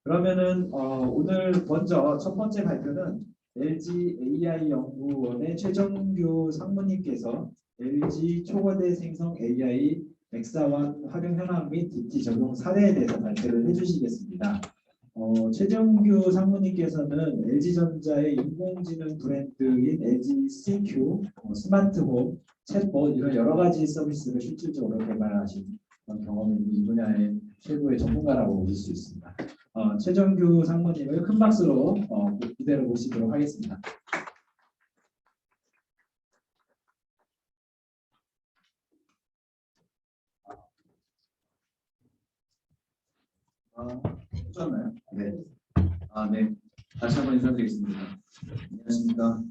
그러면은 오늘 먼저 첫 번째 발표는 LG AI 연구원의 최정규 상무님께서 LG 초거대 생성 AI 엑사원 활용 현황 및 DT 적용 사례에 대해서 발표를 해주시겠습니다. 최정규 상무님께서는 LG전자의 인공지능 브랜드인 LG CQ, 스마트홈, 챗봇 이런 여러 가지 서비스를 실질적으로 개발하신 그런 경험이 있는 이 분야의 최고의 전문가라고 볼 수 있습니다. 최정규 상무님을 큰 박수로 기대를 모시도록 하겠습니다. 괜찮나요? 네. 네. 다시 한번 인사드리겠습니다. 안녕하십니까.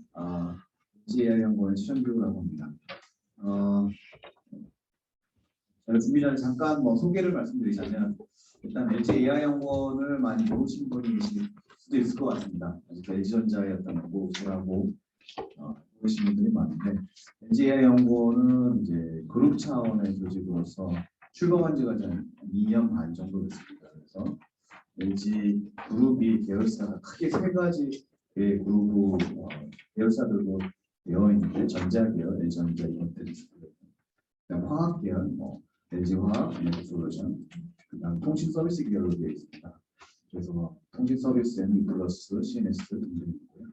LG 연구원 최정규라고 합니다. 저희 준비 전에 잠깐 소개를 말씀드리자면 일단 LG AI연구원을 많이 모르시는 분이 계실 수도 있을 것 같습니다. 아직 LG전자의 어떤 연구소라고 모르시는 분들이 많은데 LG AI연구원은 이제 그룹 차원의 조직으로서 출범한 지가 한 2년 반 정도 됐습니다. 그래서 LG 그룹이 계열사가 크게 세 가지의 그룹 계열사들로 되어 있는데 전자계열, LG전자, 이건텔리스트, 화학계열, LG화학, 에너지솔루션, 그다음 통신 서비스 계열로 되어 있습니다. 그래서 통신 서비스에는 플러스, CNS 등등이 있고요.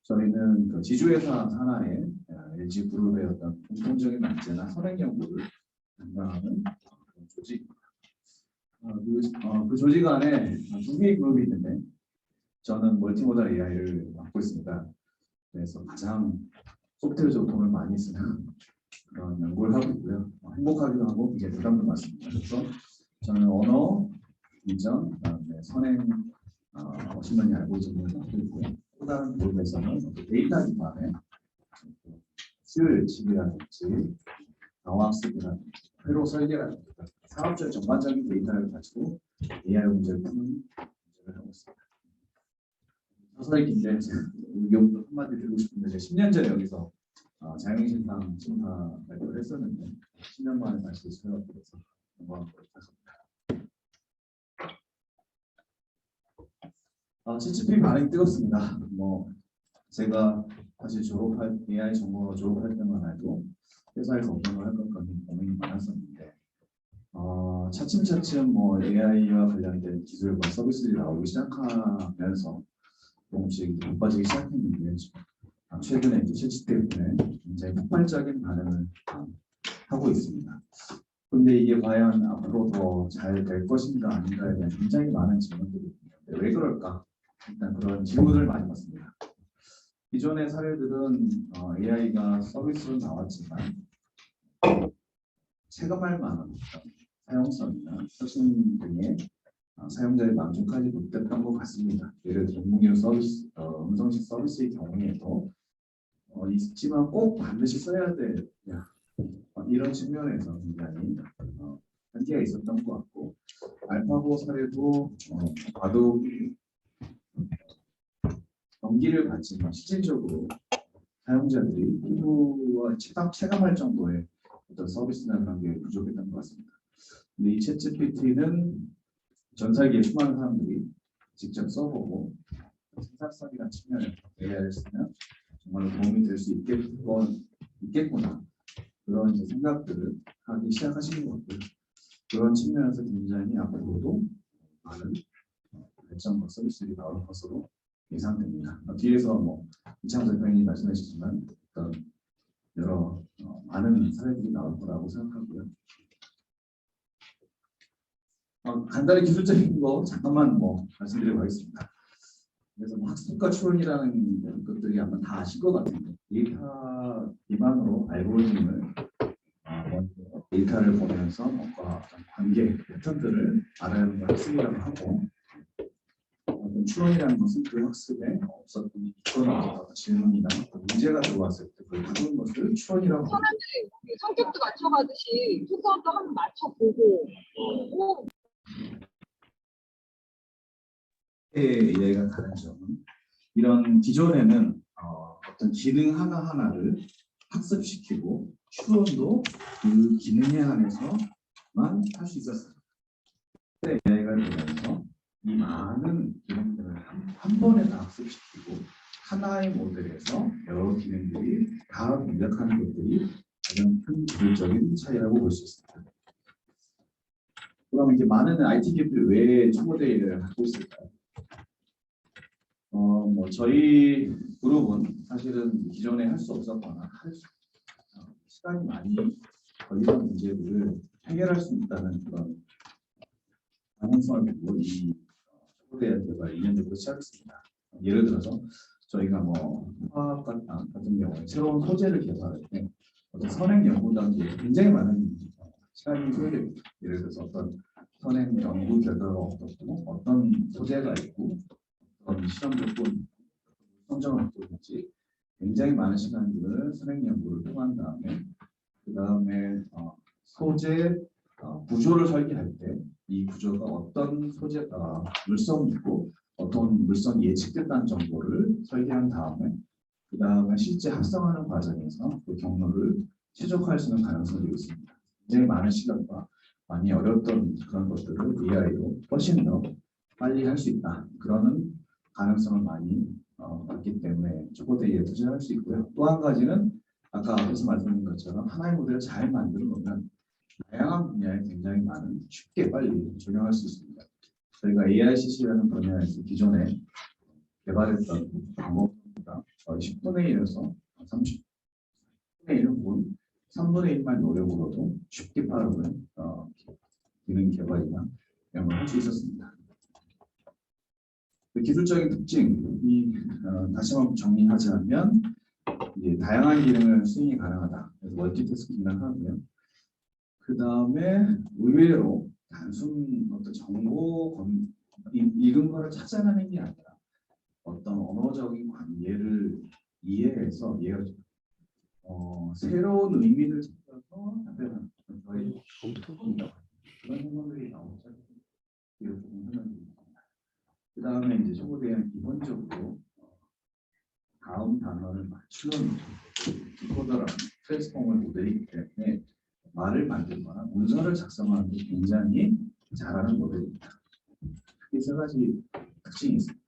저희는 그 지주회사 하나의 LG 그룹의 어떤 공통적인 난제나 선행 연구를 담당하는 그런 조직입니다. 그 조직 안에 두 개의 그룹이 있는데 저는 멀티모달 AI를 맡고 있습니다. 그래서 가장 소프트웨어적으로 돈을 많이 쓰는 그런 연구를 하고 있고요. 행복하기도 하고 이게 부담도 많습니다. 그래서 저는 언어, 비전, 그다음에 선행, 머신러닝 알고리즘을 맡고 있고요. 또 다른 그룹에서는 데이터 기반의 수요 예측이라든지 방어학습이라든지 회로 설계라든지 사업적 전반적인 데이터를 가지고 AI 문제를 푸는 문제를 하고 있습니다. 서서히 긴데 의견도 한마디 드리고 싶은데 제가 10년 전에 여기서 자연신상 심사 발표를 했었는데 10년 만에 다시 수요하게 돼서 영광을 생각합니다. CCP 반응이 뜨겁습니다. 제가 다시 졸업할 AI 전공으로 졸업할 때만 해도 회사에서 어떤 걸 할 것까 고민이 많았었는데 차츰차츰 AI와 관련된 기술과 서비스들이 나오기 시작하면서 조금씩 바빠지기 시작했는데 최근에 이제 실직 때문에 굉장히 폭발적인 반응을 하고 있습니다. 그런데 이게 과연 앞으로 더 잘 될 것인가 아닌가에 대한 굉장히 많은 질문들이 있는데 왜 그럴까? 일단 그런 질문을 많이 받습니다. 기존의 사례들은 AI가 서비스로 나왔지만 체감할 만한 사용성이나 혁신 등의 사용자의 만족하지 못했던 것 같습니다. 예를 들어 공유 서비스, 음성식 서비스의 경우에도 있지만 꼭 반드시 써야 되냐 이런 측면에서 굉장히 한계가 있었던 것 같고 알파고 사례도 봐도 경기를 갖지만 실질적으로 사용자들이 피부와 체감할 정도의 어떤 서비스나 그런 게 부족했던 것 같습니다. 근데 이 챗GPT는 전 세계에 수많은 사람들이 직접 써보고 생산성이라는 측면에서 AI를 쓰면 정말로 도움이 될 수 있겠구나 그런 생각들을 하기 시작하시는 것 같고요. 그런 측면에서 굉장히 앞으로도 많은 발전과 서비스들이 나올 것으로 예상됩니다. 뒤에서 이창섭 대표님이 말씀해 주셨지만 어떤 여러 많은 사례들이 나올 거라고 생각하고요. 간단히 기술적인 거 잠깐만 말씀드리고 하겠습니다. 그래서 학습과 추론이라는 것들이 아마 다 아실 것 같은데 데이터 기반으로 알고리즘을 먼저 데이터를 보면서 뭔가 관계 패턴들을 알아내는 걸 학습이라고 하고 추론이라는 것은 그 학습에 없었던 이끌어나왔던 질문이나 문제가 들어왔을 때 그 부분 것을 추론이라고 합니다. 성격도 맞춰가듯이 속성도 한번 맞춰보고 AI가 다른 점은 이런 기존에는 어떤 기능 하나하나를 학습시키고 추론도 그 기능에 한해서만 할 수 있었어요. AI가 되면서 이 많은 기능들을 한 번에 다 학습시키고 하나의 모델에서 여러 기능들이 다 공략하는 것들이 가장 큰 기술적인 차이라고 볼 수 있습니다. 그럼 이제 많은 IT 기업들이 왜 초보대회를 하고 있을까요? 뭐 저희 그룹은 사실은 기존에 할 수 없었거나 시간이 많이 걸리는 문제들을 해결할 수 있다는 그런 가능성을 보고 이 초보대회 개발 2년 전부터 시작했습니다. 예를 들어서 저희가 뭐 화학 같은 경우에 새로운 소재를 개발할 때 어떤 선행 연구 단계에 굉장히 많은 시간이 소요됩니다. 예를 들어서 어떤 선행 연구 결과가 어떻고 어떤 소재가 있고 어떤 실험 조건 성정을 어떻게 굉장히 많은 시간들을 선행 연구를 통한 다음에 그 다음에 소재 구조를 설계할 때 이 구조가 어떤 소재 물성이 있고 어떤 물성이 예측됐다는 정보를 설계한 다음에 그 다음에 실제 합성하는 과정에서 그 경로를 최적화할 수 있는 가능성이 있습니다. 굉장히 많은 시간과 많이 어려웠던 그런 것들을 AI로 훨씬 더 빨리 할 수 있다. 그러는 가능성을 많이 받기 때문에 초보대회에 투자할 수 있고요. 또 한 가지는 아까 앞에서 말씀드린 것처럼 하나의 모델을 잘 만들어 놓으면 다양한 분야에 굉장히 많은 쉽게 빨리 적용할 수 있습니다. 저희가 AICC라는 분야에서 기존에 개발했던 방법보다 10분의 1에서 30분의 1 혹은 3분의 1만 노력으로도 쉽게 빠르게 기능 개발이나 이런 걸 할 수 있었습니다. 기술적인 특징이 다시 한번 정리하자면 다양한 기능을 수행이 가능하다. 그래서 멀티태스킹을 하고요. 그 다음에 의외로 단순 어떤 정보 읽은 거를 찾아내는 게 아니라 어떤 언어적인 관계를 이해해서 얘가 새로운 의미를 찾아서 답변하는 저희 그런 행동들이 나오죠. 그 다음에 이제 초보대회는 기본적으로 다음 단어를 맞추는 디코더라는 트랜스포머 모델이기 때문에 말을 만들거나 문서를 작성하는 데 굉장히 잘하는 모델입니다. 크게 세 가지 특징이 있습니다.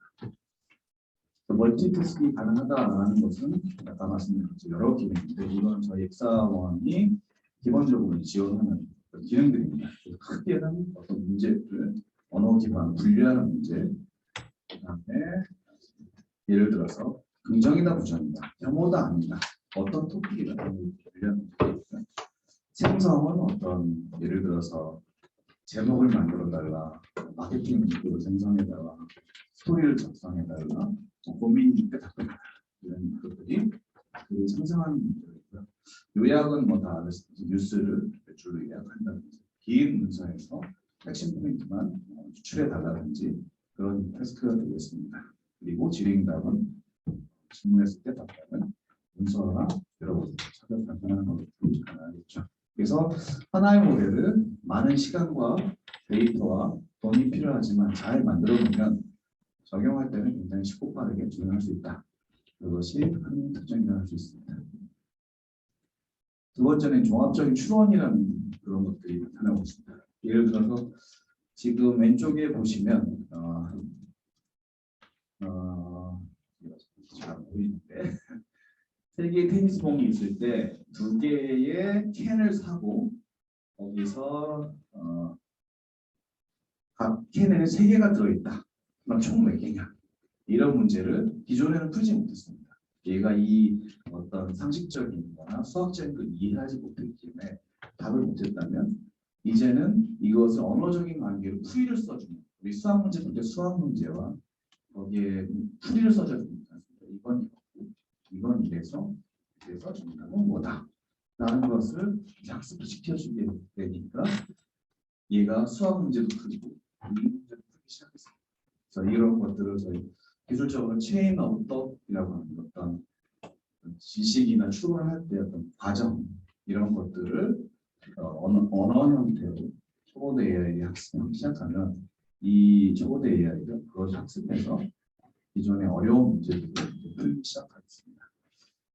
멀티태스킹이 가능하다라는 것은 아까 말씀드린 것처럼 여러 기능인데 이건 저희 엑사원이 기본적으로 지원하는 기능들입니다. 크게는 어떤 문제를 언어 기반 분류하는 문제, 그다음에 예를 들어서 긍정이다 부정이다, 혐오다 아니다, 어떤 토픽이다 분류하는 문제입니다. 생성은 어떤 예를 들어서 제목을 만들어 달라, 마케팅 문구를 생성해 달라, 스토리를 작성해 달라, 고민이 있게 답변해라 이런 것들이 그 생성하는 문제고요. 요약은 뭐 다 뉴스를 줄로 요약한다든지 긴 문서에서 핵심 포인트만 추출해 달라든지 그런 태스크가 되겠습니다. 그리고 질의응답은 질문했을 때 답변은 문서나 여러 곳에서 찾아 답변하는 것도 가능하겠죠. 그래서 하나의 모델을 많은 시간과 데이터와 돈이 필요하지만 잘 만들어 놓으면 적용할 때는 굉장히 쉽고 빠르게 적용할 수 있다. 그것이 한 특징이라고 할 수 있습니다. 두 번째는 종합적인 추론이라는 그런 것들이 나타나고 있습니다. 예를 들어서 지금 왼쪽에 보시면 잘 안 보이는데 세 개의 테니스 공이 있을 때 두 개의 캔을 사고 거기서 각 캔에는 세 개가 들어있다. 그럼 총 몇 개냐? 이런 문제를 기존에는 풀지 못했습니다. 얘가 이 어떤 상식적인 거나 수학적인 걸 이해하지 못했기 때문에 답을 못했다면 이제는 이것을 언어적인 관계로 풀이를 써주는 우리 수학 문제 볼 때 수학 문제와 거기에 풀이를 써줘야 됩니다. 이건 이래서 정답은 뭐다 라는 것을 학습을 시켜주게 되니까 얘가 수학 문제도 풀고 이 문제도 풀기 시작했습니다. 그래서 이런 것들을 저희 기술적으로 체인 오브 덕이라고 하는 어떤 지식이나 추론을 할 때 어떤 과정 이런 것들을 언어 형태로 초보대 AI 학습을 시작하면 이 초보대 AI가 그것을 학습해서 기존의 어려운 문제들을 풀기 시작하겠습니다.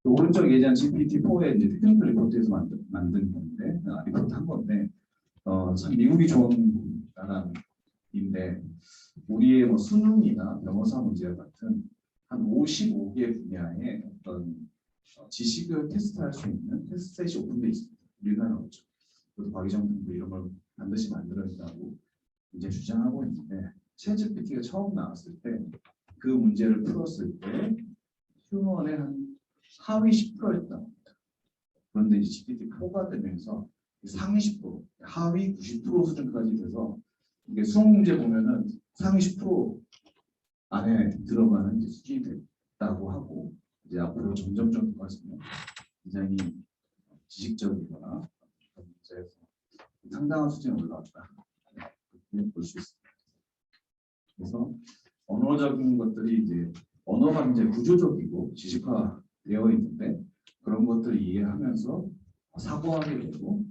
오른쪽 예전 GPT-4의 이제 테크니컬 리포트에서 만든 건데 리포트 한 건데 참 미국이 좋은 나라는 인데 우리의 뭐 수능이나 변호사 문제 같은 한 55개 분야의 어떤 지식을 테스트할 수 있는 테스트셋이 오픈되어 있습니다. 우리나라 없죠. 그래서 박희정 등도 이런 걸 반드시 만들어야 한다고 이제 주장하고 있는데 챗GPT가 처음 나왔을 때 그 문제를 풀었을 때 휴먼의 한 하위 10%였다. 그런데 이제 GPT-4가 되면서 상위 10%, 하위 90% 수준까지 돼서 이게 수능 문제 보면은 상위 10% 안에 들어가는 이제 수준이 됐다고 하고 이제 앞으로 점점점 좋아지면 굉장히 지식적이거나 문제에서 상당한 수준에 올라왔다. 그렇게 볼 수 있습니다. 그래서 언어적인 것들이 이제 언어가 이제 구조적이고 지식화되어 있는데 그런 것들을 이해하면서 사고하게 되고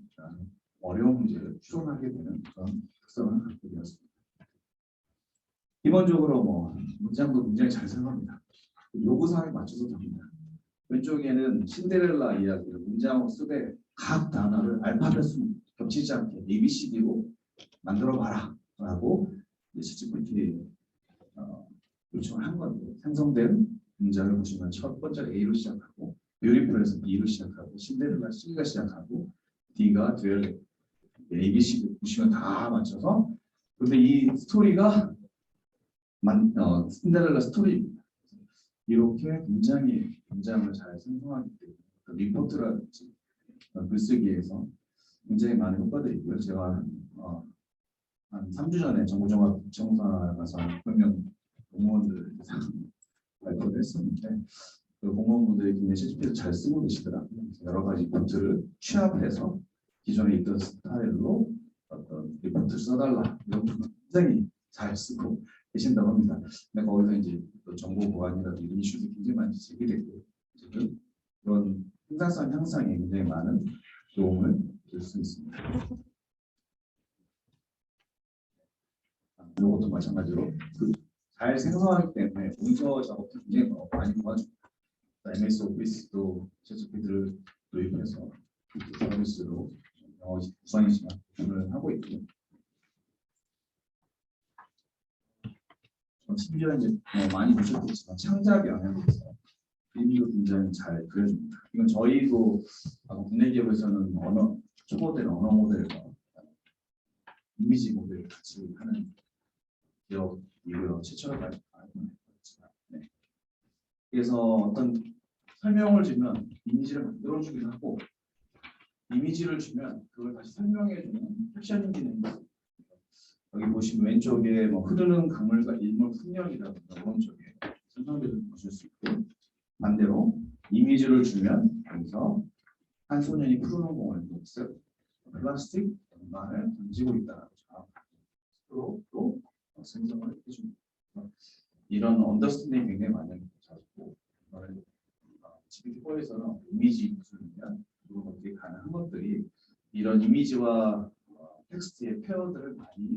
어려운 문제를 추론하게 되는 그런 특성을 갖게 되었습니다. 기본적으로 뭐 문장도 굉장히 잘 생각합니다. 요구사항에 맞춰서 답니다. 왼쪽에는 신데렐라 이야기를 문장으로 쓰되 각 단어를 알파벳으로 겹치지 않게 ABCD로 만들어 봐라 라고 ChatGPT에 요청을 한 건데 생성된 문장을 보시면 첫 번째 A로 시작하고 뷰티풀에서 B로 시작하고 신데렐라 C가 시작하고 D가 듀얼 ABC 보시면 다 맞춰서 근데 이 스토리가 신데렐라 스토리입니다. 이렇게 문장을 잘 생성하기 때문에 리포트라든지 글쓰기에서 굉장히 많은 효과들이 있고요. 제가 한 3주 전에 정보종합청사 가서 분명 공무원들 발표를 했었는데 그 공무원분들이 굉장히 실제로 잘 쓰고 계시더라고요. 여러 가지 리포트를 취합해서 기존에 있던 스타일로 어떤 리포트를 써달라 이런 거 굉장히 잘 쓰고 계신다고 합니다. 근데 거기서 이제 또 정보 보안이라든지 이런 이슈도 굉장히 많이 제기되고 지금 그런 생산성 향상에 굉장히 많은 도움을 줄 수 있습니다. 이것도 마찬가지로 잘 생성하기 때문에 문서 작업도 굉장히 많이 도와줍니다. MS 오피스도 챗GPT를 도입해서 서비스로 우선이지만 구현을 하고 있고요. 심지어 이제 많이 보셨겠지만 창작 영역에서 그림도 굉장히 잘 그려줍니다. 이건 저희도 국내 기업에서는 초보된 언어 모델과 이미지 모델을 같이 하는 기업이고요. 최초로 알고 있지만 네. 그래서 어떤 설명을 주면 이미지를 만들어주기도 하고 이미지를 주면 그걸 다시 설명해주는 캡션 기능이 있습니다. 여기 보시면 왼쪽에 뭐 흐르는 강물과 일몰 풍경이라든가 오른쪽에 설명들을 보실 수 있고 반대로 이미지를 주면 여기서 한 소년이 푸르는 공을 녹색 플라스틱 연마를 던지고 있다라고 또 생성을 해줍니다. 이런 언더스탠딩이 굉장히 많은 자고 GPT-4에서는 이미지 기술이면 그런 것들이 가능한 것들이 이런 이미지와 텍스트의 페어들을 많이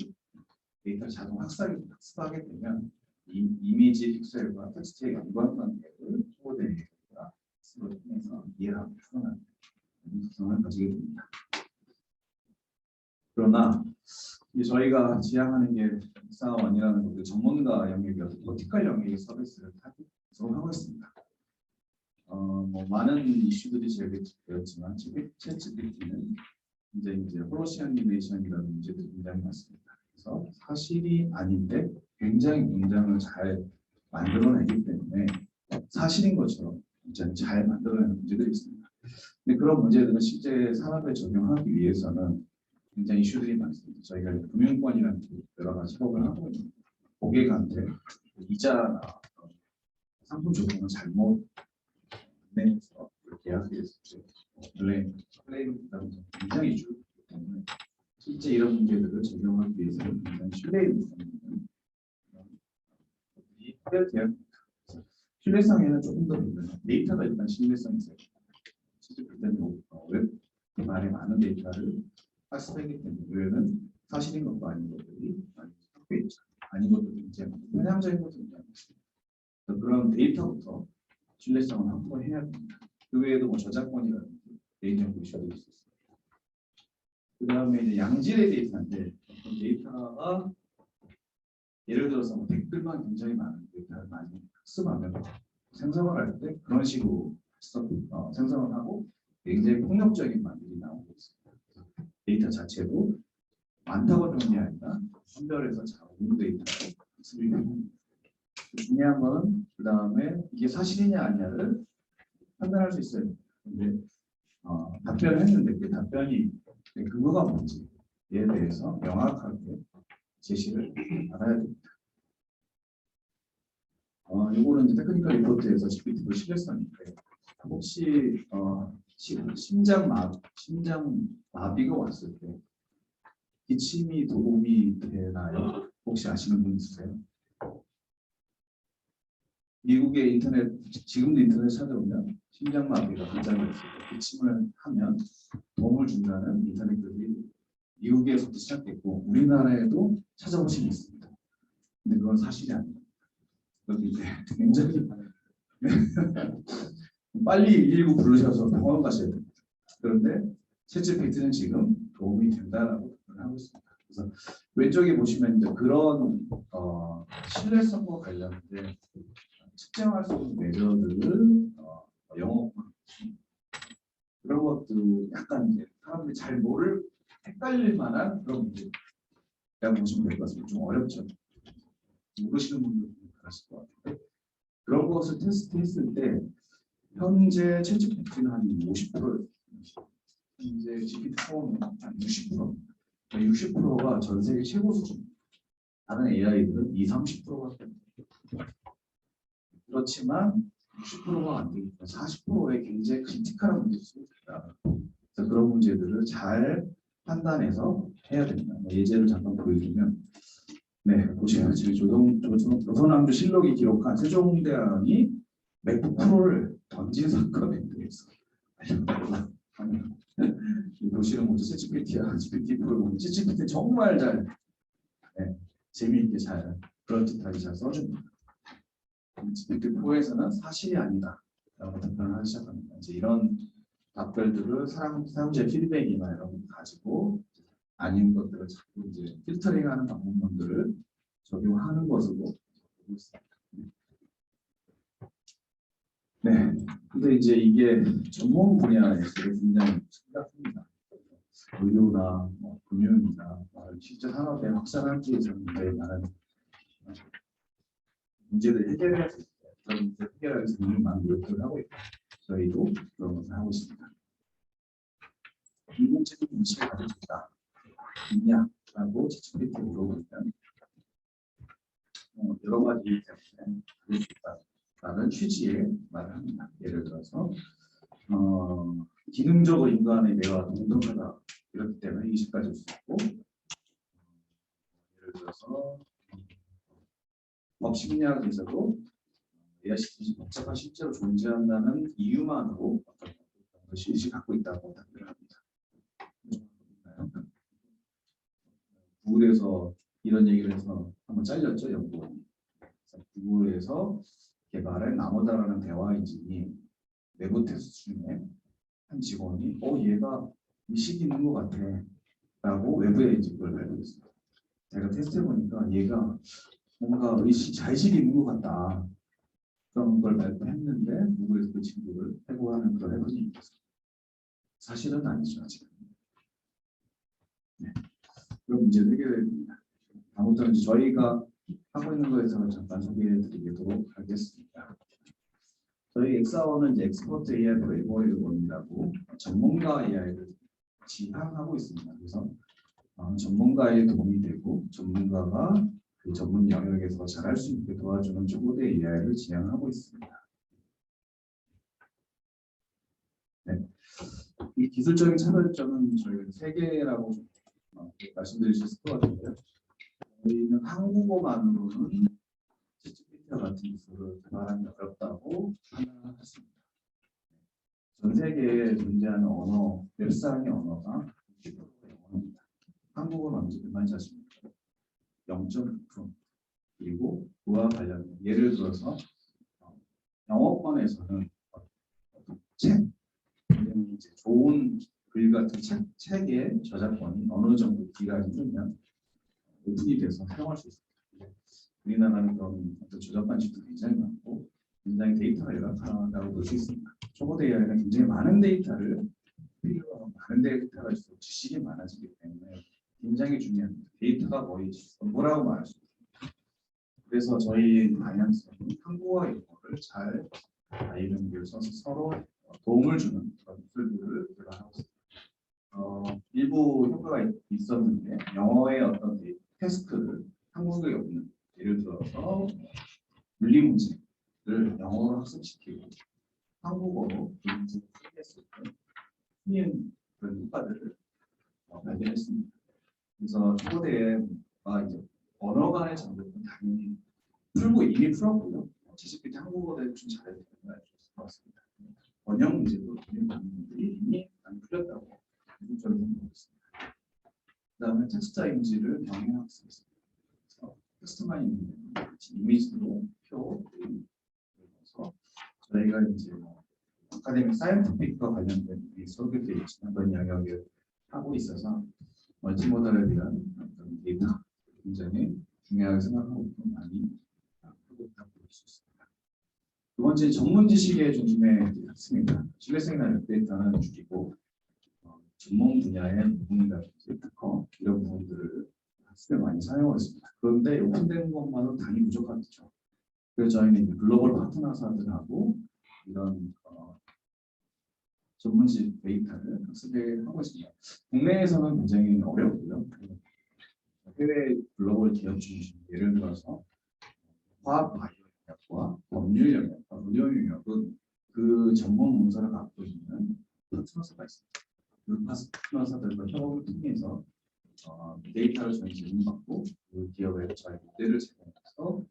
데이터를 자동 학습하게 되면 이 이미지 픽셀과 텍스트의 연관관계를 초보대가 학습을 통해서 이해하고 표현하는 특성을 가지게 됩니다. 그러나 저희가 지향하는 게 사원이라는 것들 전문가 영역이어서 버티컬 영역의 서비스를 하고 있습니다. 뭐 많은 이슈들이 제기되었지만 챗GPT는 이제 홀로시아니메이션이라는 문제들이 굉장히 많습니다. 그래서 사실이 아닌데 굉장히 문장을 잘 만들어내기 때문에 사실인 것처럼 굉장히 잘 만들어내는 문제들이 있습니다. 근데 그런 문제들은 실제 산업에 적용하기 위해서는 굉장히 이슈들이 많습니다. 저희가 금융권이라는 여러 가지 협업을 하고 있는 고객한테 이자나 상품 조건을 잘못 내서 계약을 했을 때 클레임 부담이 굉장히 줄기 때문에 실제 이런 문제들을 적용하기 위해서는 굉장히 신뢰를 있는 신뢰성에는 조금 더 있는 데이터가 일단 신뢰성이 있어요. 실제 그때는 웹 기반의 많은 데이터를 학습하기 때문에 웹은 사실인 것도 아닌 것들이 많이 섞여 있죠. 아닌 것들이 굉장히 편향적인 것들이 많이 있습니다. 그런 데이터부터 신뢰성을 확보해야 합니다. 그 외에도 뭐 저작권이라든지 개인정보 이슈도 있을 수 있습니다. 그 다음에 이제 양질의 데이터인데 어떤 데이터가 예를 들어서 뭐 댓글만 굉장히 많은 데이터를 많이 학습하면 생성을 할 때 그런 식으로 생성을 하고 굉장히 폭력적인 말들이 나오고 있습니다. 데이터 자체도 많다고 정리 아니라 선별해서 잘 오는 데이터를 학습이 됩니다. 중요한 거는 그 다음에 이게 사실이냐 아니냐를 판단할 수 있어요. 근데 답변을 했는데 그 답변이 근거가 뭔지에 대해서 명확하게 제시를 받아야 됩니다. 이거는 이제 테크니컬 리포트에서 GPT로 실렸었는데 혹시 심장 마비가 왔을 때 기침이 도움이 되나요? 혹시 아시는 분 있으세요? 미국의 인터넷 지금도 인터넷 찾아보면 심장 마비가 갑자기 왔을 때 기침을 하면 도움을 준다는 인터넷 글이 미국에서도 시작됐고 우리나라에도 찾아보시면 있습니다. 근데 그건 사실이 아닙니다. 그것도 이제 굉장히 빨리 119 부르셔서 병원 가셔야 됩니다. 그런데 챗GPT는 지금 도움이 된다라고 하고 있습니다. 그래서 왼쪽에 보시면 이제 그런 신뢰성과 관련된 측정할 수 있는 매저들을 영어 그런 것들 약간 이제 사람들이 잘 모를 헷갈릴 만한 그런 문제라고 보시면 될 것 같습니다. 좀 어렵죠. 모르시는 분들은 그러실 것 같아요. 그런 것을 테스트했을 때 현재 챗GPT는 한 50%, 현재 GPT-4는 한 60%, 60%가 전 세계 최고 수준. 다른 AI들은 30%가 됩니다. 그렇지만 60%가 안 되니까 40%의 굉장히 크리티컬한 문제일 수 있다. 그래서 그런 문제들을 잘 판단해서 해야 됩니다. 예제를 잠깐 보여주면, 네, 보시면 지금 조선왕조 실록이 기록한 세종대왕이 맥북 프로를 던진 사건에 대해서 보시는 것도 챗GPT야. GPT 프로를 보면 챗GPT 정말 잘 재미있게 잘 그럴듯하게 잘 써줍니다. GPT-4에서는 사실이 아니다 라고 답변을 하기 시작합니다. 이제 이런 답변들을 사용자의 피드백이나 이런 걸 가지고 아닌 것들을 자꾸 이제 필터링하는 방법론들을 적용하는 것으로 보고 있습니다. 네, 근데 이제 이게 전문 분야에서 굉장히 심각합니다. 의료나 금융이나 실제 산업에 확산하기 위해서는 굉장히 많은 문제를 해결해야 될 그런 문제 해결하기 위해서 굉장히 많은 노력을 하고 있고 저희도 그런 것을 하고 있습니다. 인공지능 인식을 가질 수 있다. 있냐라고 챗GPT에 물어보면 여러 가지 이유 때문에 가질 수 있다라는 취지의 말을 합니다. 예를 들어서 기능적으로 인간의 뇌와 동등하다 이렇기 때문에 인식 가질 수 있고 예를 들어서 법심리학에서도 AI 시스템이 복잡한 실제로 존재한다는 이유만으로 어떤 것을 인식 갖고 있다고 답변을 합니다. 구글에서 이런 얘기를 해서 한번 잘렸죠, 연구원이. 구글에서 개발한 나머다라는 대화 엔진이 내부 테스트 중에 한 직원이 얘가 의식이 있는 것 같아 라고 외부에 이제 그걸 발표했어요. 제가 테스트해보니까 얘가 뭔가 자의식이 있는 것 같다 그런 걸 발표했는데 구글에서 그 친구를 해고하는 그런 해본이 있었어요. 사실은 아니죠, 아직은. 네. 그런 문제를 해결해야 됩니다. 아무튼 저희가 하고 있는 거에서 잠깐 소개해드리도록 하겠습니다. 저희 엑사원은 이제 엑스퍼트 AI 프레임워크라고 전문가 AI를 지향하고 있습니다. 그래서 전문가의 도움이 되고 전문가가 그 전문 영역에서 잘할 수 있게 도와주는 초보대 AI를 지향하고 있습니다. 네. 이 기술적인 차별점은 저희가 3개라고 말씀드릴 수 있을 것 같은데요. 저희는 한국어만으로는 챗GPT와 같은 기술을 개발하기 어렵다고 판단했습니다. 전 세계에 존재하는 언어, 웹상의 언어가 60%의 언어입니다. 한국어는 언제 그만 자십니까? 0.6%. 그리고 그와 관련된 예를 들어서 영어권에서는 책, 이제 좋은 글 같은 책의 저작권이 어느 정도 기간이 되면 오픈이 돼서 사용할 수 있습니다. 우리나라는 그런 어떤 조작 방식도 굉장히 많고 굉장히 데이터가 열악하다고 볼 수 있습니다. 초보드 AI는 굉장히 많은 데이터를 필요로 많은 데이터가 있고 지식이 많아지기 때문에 굉장히 중요합니다. 데이터가 거의 뭐라고 말할 수 있습니다. 그래서 저희 다이언스는 한국어 영어를 잘 이런 써서 서로 도움을 주는 그런 툴들을 개발하고 있습니다. 일부 효과가 있었는데 영어의 어떤 테스트를 한국에 없는 예를 들어서 물리 문제를 영어로 학습시키고 한국어로 문제를 풀이했을 때 틀린 그런 효과들을 발견했습니다. 그래서 초대에 이제 언어 간의 장벽은 당연히 이미 풀었고요. 지식들이 한국어를 좀 잘해야 되는 걸 알 수 있을 것 같습니다. 번역 문제도 많은 분들이 이미 많이 풀렸다고 적극적으로 보고 있습니다. 그다음에 텍스트 이미지를 병행학습했습니다. 그래서 텍스트만 있는 이미지로 표 그래서 저희가 이제 아카데믹 사이언티픽과 관련된 수업이 되어 있지만 그런 영역을 하고 있어서 멀티모달에 대한 어떤 데이터 굉장히 중요하게 생각하고 있고 많이 하고 있다고 볼 수 있습니다. 두 번째 전문 지식의 중심의 학습입니다. 신뢰성이나 데이터는 줄이고 전문 분야의 부분이라든지 특허 이런 부분들을 학습에 많이 사용하고 있습니다. 그런데 오픈된 것만으로 당연히 부족하겠죠. 그래서 저희는 이제 글로벌 파트너사들하고 이런 전문직 데이터를 학습을 하고 있습니다. 국내에서는 굉장히 어렵고요. 해외 글로벌 기업 중심 예를 들어서 화학 바이오 영역과 법률 영역과 의료 영역은 그 전문 문서를 갖고 있는 파트너사가 있습니다. 그 파트너사들과 협업을 통해서 데이터를 저희 제공받고 그 기업에 저희 모델을 제공해서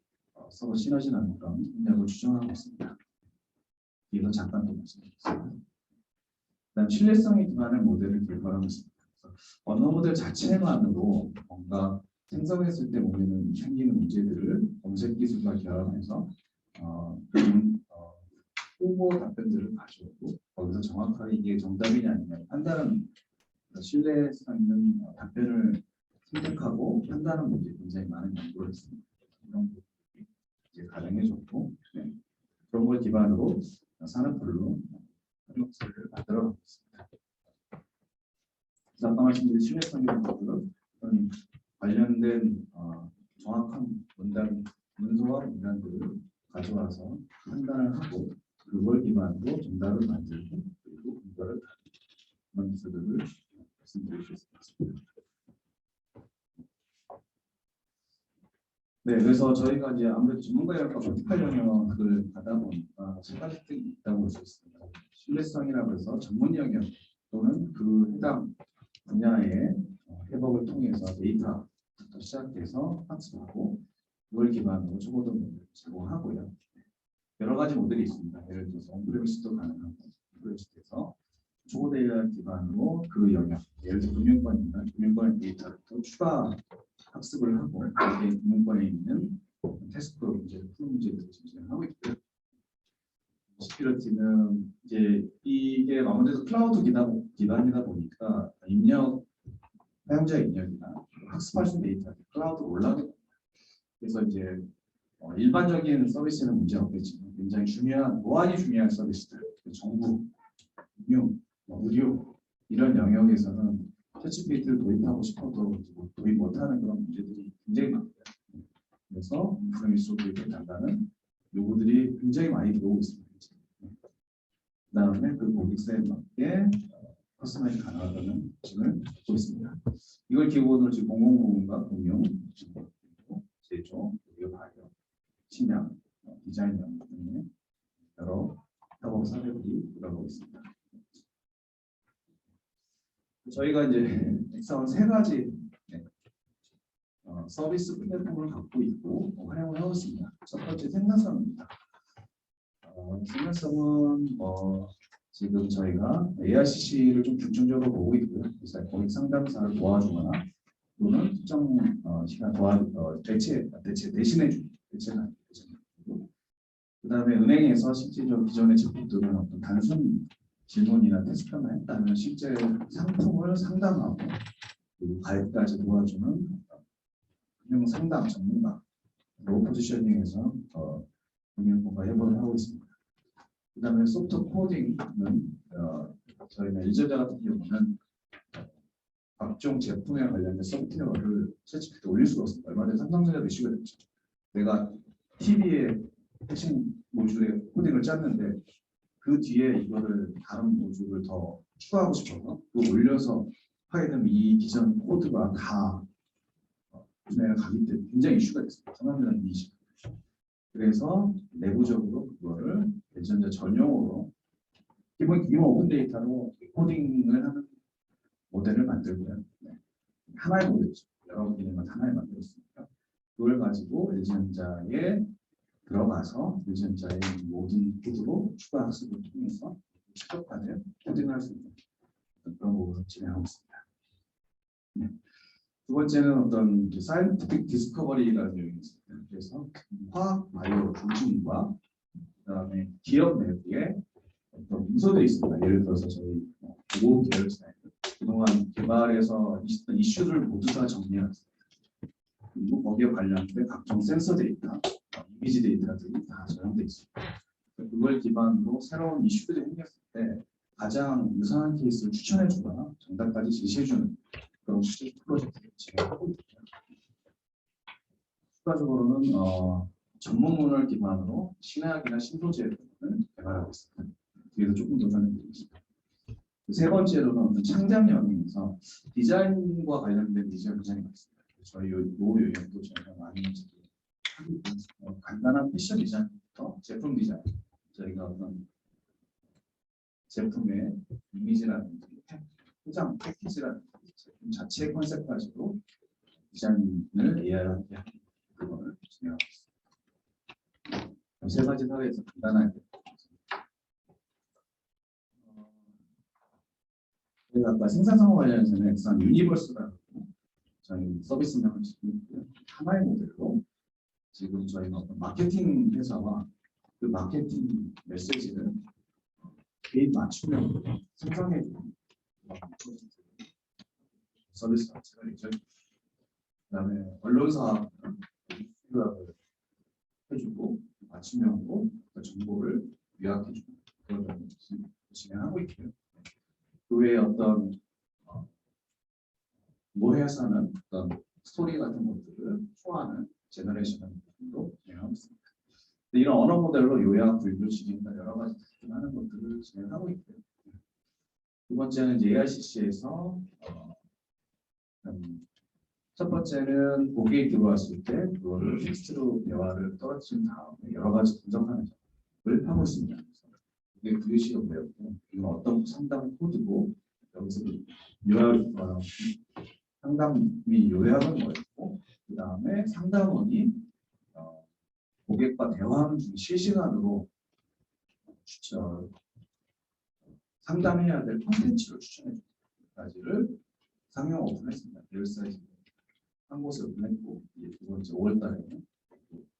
서로 시너지 나는 그런 능력을 추정하고 있습니다. 이거 잠깐 또 말씀드리겠습니다. 그다음 신뢰성에 기반한 모델을 개발하고 있습니다. 언어 모델 자체만으로 뭔가 생성했을 때 우리는 생기는 문제들을 검색 기술과 결합해서 후보 답변들을 가져오고 거기서 정확하게 이게 정답이냐 아니냐 판단하는 신뢰성 있는 답변을 선택하고 판단하는 문제 굉장히 많은 연구를 했습니다. 이런 것들이 이제 가능해졌고 그런 걸 기반으로 산업별로 협력사를 만들어가고 있습니다. 그래서 아까 말씀드린 신뢰성이라는 것들은 관련된 정확한 문서와 문단들을 가져와서 판단을 하고 그걸 기반으로 정답을 만들고 그리고 이거를 그런 기술들을 말씀드릴 수 있을 것 같습니다. 네, 그래서 저희가 이제 아무래도 전문가 영역과 버티컬 영역을 가다 보니까 세 가지 뜻이 있다고 볼 수 있습니다. 신뢰성이라고 해서 전문 영역 또는 그 해당 분야의 협업을 통해서 데이터부터 시작해서 학습하고 그걸 기반으로 초보도 모델을 제공하고요. 여러 가지 모델이 있습니다. 예를 들어서 온프레미스도 가능하고 온프레미스에서 초보 데이터 기반으로 그 영역, 예를 들어 금융권이나 금융권의 데이터를 또 추가 학습을 하고 이게 금융권에 있는 테스트 문제를 푸는 문제들을 진행하고 있고요. 시큐리티는 이제 이게 아무래도 클라우드 기반이다 보니까 입력 사용자 입력이나 학습할 수 있는 데이터가 클라우드로 올라가게 됩니다. 그래서 이제 일반적인 서비스는 문제 없겠지만 굉장히 중요한 보안이 중요한 서비스들, 정부, 금융, 의료 이런 영역에서는 챗GPT를 도입하고 싶어도 도입 못하는 그런 문제들이 굉장히 많고요. 그래서 온프레미스 도입에 달라는 요구들이 굉장히 많이 들어오고 있습니다. 그다음에 그 고객사에 맞게 커스터마이즈 가능하다는 점을 갖고 있습니다. 이걸 기본으로 지금 공공부문과 금융, 제조, 의료, 바이오, 식량, 디자인 등의 여러 협업 사례들이 들어가고 있습니다. 저희가 이제 엑사원 세 가지 서비스 플랫폼을 갖고 있고 활용을 하고 있습니다. 첫 번째 생산성입니다. 생산성은 지금 저희가 ARCC를 좀 중점적으로 보고 있고요. 그래서 고객 상담사를 도와주거나 또는 특정 시간 대신해 주는 그다음에 은행에서 실질적으로 기존의 제품들은 어떤 단순 질문이나 테스트만 했다면 실제 상품을 상담하고 그리고 가입까지 도와주는 금융 상담 전문가 로우 포지셔닝에서 금융권과 협업을 하고 있습니다. 그다음에 소프트 코딩은 저희는 일전자 같은 경우는 각종 제품에 관련된 소프트웨어를 채찍에 올릴 수가 없습니다. 얼마 전에 삼성전자도 이슈가 됐죠. 내가 TV에 핵심 모듈에 코딩을 짰는데 그 뒤에 이거를 다른 모듈을 더 추가하고 싶어서 또 올려서 하게 되면 이 기존 코드가 다 분해가 가기 때문에 굉장히 이슈가 됐습니다. 삼성전자 이슈. 그래서 내부적으로 그거를 일전자 전용으로 기본 오픈 데이터로 코딩을 하는 모델을 만들고요. 네. 하나의 모델이죠. 여러 개념만 하나에 만들었으니까 그걸 가지고 일전자에 들어가서 일전자의 모든 코드로 추가 학습을 통해서 최적화된 코딩을 할 수 있는 그런 부분을 진행하고 있습니다. 네. 두 번째는 어떤 사이언티픽 디스커버리라는 내용이 있습니다. 그래서 화학 바이오 중심과 그다음에 기업 내부에 어떤 문서들이 있습니다. 예를 들어서 저희 모 계열사에 그동안 개발에서 있었던 이슈를 모두 다 정리했습니다. 그리고 거기에 관련된 각종 센서 데이터, 이미지 데이터들이 다 저장돼 있습니다. 그걸 기반으로 새로운 이슈들이 생겼을 때 가장 유사한 케이스를 추천해주거나 정답까지 제시해주는 그런 수직 프로젝트를 진행하고 있습니다. 추가적으로는 전문문을 기반으로 신학이나 신소재 등을 개발하고 있습니다. 뒤에서 조금 더 설명드리겠습니다. 세 번째로는 어떤 창작 영역에서 디자인과 관련된 디자인 굉장히 많습니다. 저희 노 요령도 저희가 많이 하고 있습니다. 간단한 패션 디자인부터 제품 디자인, 저희가 어떤 제품의 이미지라든지 포장 패키지라든지 제품 자체 컨셉 가지고 디자인을 AI한테 하는 그거를 진행하고 있습니다. 세 가지 사례에서 간단하게 저희가 아까 생산성과 관련해서는 엑산 유니버스라고 저희 서비스명을 짓고 있고요. 하나의 모델로 지금 저희가 어떤 마케팅 회사와 그 마케팅 메시지를 개인 맞춤형으로 생성해주는 서비스 자체가 있죠. 그다음에 언론사 요약을 해주고 맞춤형으로 그 정보를 요약해주는 그런 것을 진행하고 있고요. 그 외에 어떤 모회사는 어떤 스토리 같은 것들을 초안하는 제너레이션을 진행하고 있습니다. 이런 언어 모델로 요약, 불교식이나 여러 가지 하는 것들을 진행하고 있고요. 두 번째는 이제 AICC에서 첫 번째는 고객이 들어왔을 때 그거를 텍스트로 대화를 떨어뜨린 다음에 여러 가지 분석하는 작업을 하고 있습니다. 이게 불교식을 배웠고 이건 어떤 상담 코드고 여기서 요약 상담이 요약은 뭐였고 그 다음에 상담원이 고객과 대화하는 중 실시간으로 상담해야 될 콘텐츠를 추천해 주기까지를 상용 오픈했습니다. 계열사에서 한 곳에 오픈했고 두 번째 5월달에는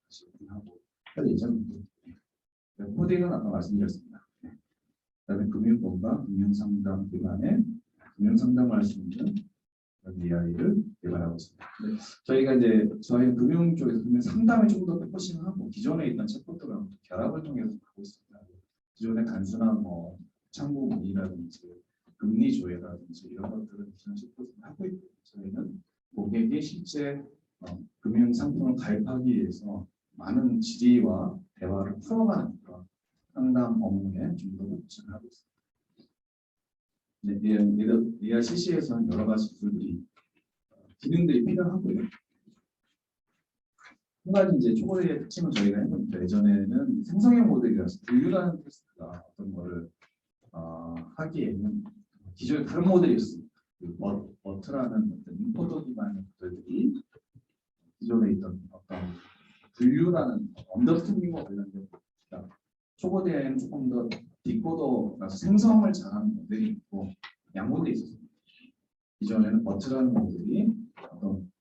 다시 오픈하고 할 예정입니다. 코딩은 아까 말씀드렸습니다. 그다음에 금융권과 금융상담 기관에 금융상담을 할 수 있는 AI를 개발하고 있습니다. 저희가 이제 저희 금융 쪽에서 금융 상담에 좀 더 포커싱하고 기존에 있던 챗봇들하고 결합을 통해서 하고 있습니다. 기존의 단순한 창구 문의라든지 금리 조회라든지 이런 것들을 기존 챗봇을 하고 있고 저희는 고객이 실제 금융 상품을 가입하기 위해서 많은 질의와 대화를 풀어가는 그런 상담 업무에 좀 더 포커싱을 하고 있습니다. AICC에서는 여러 가지 기술들이 기능들이 필요하고요. 한 가지 이제 초보의 특징을 저희가 해보니까 예전에는 생성형 모델이라서 분류라는 테스트가 어떤 거를 하기에는 기존에 다른 모델이 있습니다. 그 머트라는 어떤 인포더 기반의 모델들이 기존에 있던 어떤 분류라는 언더스탠딩과 관련된 초보 대회는 조금 더 디코더라서 생성을 잘하는 모델이 있고 양모델이 있었습니다. 기존에는 버트라는 모델이 어떤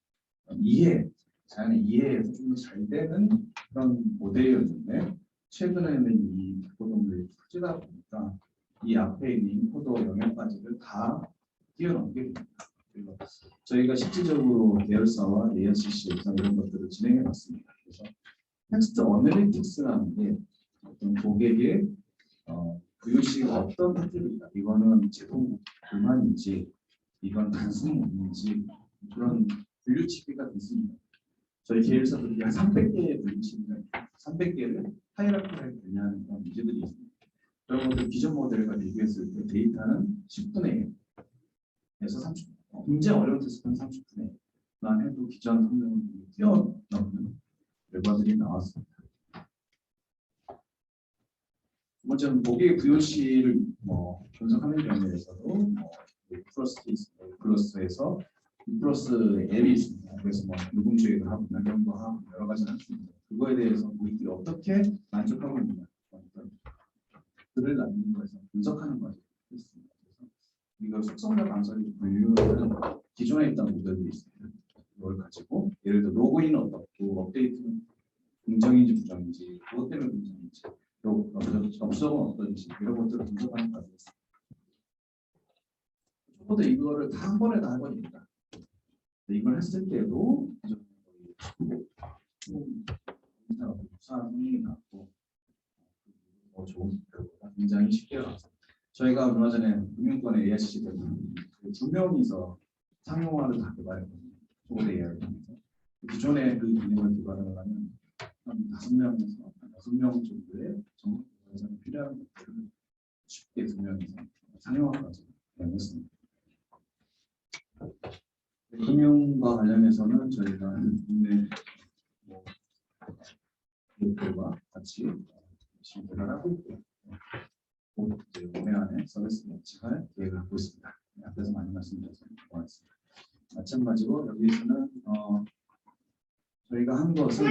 자연의 이해에서 좀 더 잘 되는 그런 모델이었는데 최근에는 이 디코더 모델이 크지다 보니까 이 앞에 있는 인코더 영역까지를 다 뛰어넘게 됩니다. 그리고 저희가 실질적으로 계열사와 AICC에서 이런 것들을 진행해 봤습니다. 그래서 텍스트 어널리틱스라는 게 어떤 고객의 VOC가 어떤 형태입니다. 이거는 제품 불만인지, 이건 단순 문제인지 그런 분류치기가 있습니다. 저희 계열사도 한 300개의 분류치기가 있고 300개를 하이라키하게 분류하는 그런 문제들이 있습니다. 그런 것들 기존 모델과 비교했을 때 데이터는 10분의 1에서 30, 굉장히 어려운 테스트는 30분의 1만 해도 기존 성능을 뛰어넘는 결과들이 나왔습니다. 두 번째는 고객의 VOC를 분석하는 경우에서도 플러스에서 플러스 앱이 있습니다. 그래서 녹음 조회를 하고 변경도 하고 여러 가지를 할 수 있는데 그거에 대해서 고객들이 어떻게 만족하고 있느냐 글을 남기는 거에서 분석하는 거죠. 그래서 이걸 속성과 감성이 분류하는 기존에 있던 모델들이 있습니다. 이걸 가지고 예를 들어 로그인은 어떻고 업데이트는 긍정인지 부정인지 그것 때문에 긍정인지 또 접속은 어떤지 이런 것들을 분석하는 과정이었습니다. 저보다 이거를 다 한 번에 다 해버립니다. 이걸 했을 때도 유사한 성능이 나고 더 좋은 결과가 굉장히 쉽게 나왔습니다. 저희가 얼마 전에 금융권의 AICC 때문에 2명이서 상용화를 다 개발했거든요. 초보대 AI를 통해서 기존에 그 기능을 개발을 하면 한 5명에서 6명 정도의 전문 개발자가 필요한 것들을 쉽게 2명이서 상용화까지 진행했습니다. 금융과 관련해서는 저희가 국내 기업들과 같이 열심히 개발하고 있고요. 올해 안에 서비스 런칭할 계획을 갖고 있습니다. 앞에서 많이 말씀드려서 고맙습니다. 마찬가지로 여기서는 저희가 한 것은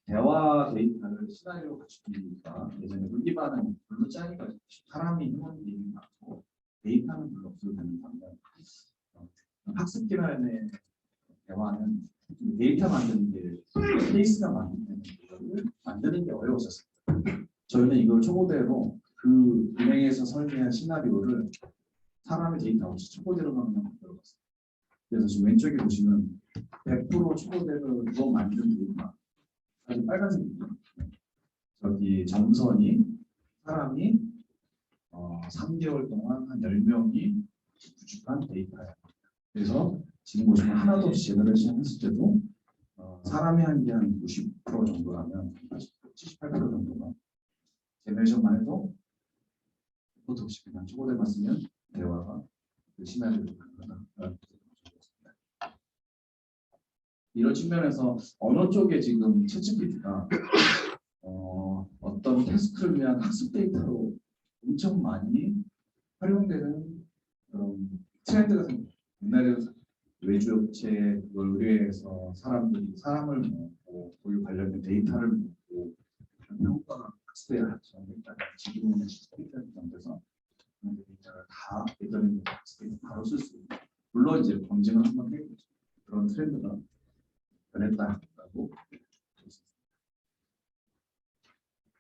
대화 데이터를 시나리오 갖추기가 예전에 물기반은 별로 짜니까 사람이 힘든 일이 많고 데이터는 별로 없어도 되는 반면 학습 기반의 대화는 데이터 만드는 게 케이스가 많기 때문에 이걸 만드는 게 어려웠었습니다. 저희는 이걸 초보대로 그 은행에서 설계한 시나리오를 사람의 데이터 없이 초보대로만 들어갔어요. 그래서 지금 왼쪽에 보시면 100% 초보대로 만든 데이터 아주 빨간색입니다. 저기 점선이 사람이 3개월 동안 한 10명이 구축한 데이터예요. 그래서 지금 보시면 하나도 없이 제너레이션 했을 때도 사람이 한 게 한 90% 정도라면 78% 정도가 제너레이션만 해도 그것도 없이 그냥 초보대만 쓰면 대화가 그 시나리오를 가능하다는 것입니다. 이런 측면에서 어느 쪽에 지금 챗GPT가 어떤 태스크를 위한 학습 데이터로 엄청 많이 활용되는 그런 트렌드가 생깁니다. 옛날에 외주업체 그걸 의뢰해서 사람을 모으고 거기 관련된 데이터를 모으고 평가가 학습해야 하죠. 지금은 데이터를 정해서 데이터를 다 예전에 학습해서 바로 쓸 수 있는 물론 이제 검증을 한번 해보죠. 그런 트렌드가 변했다고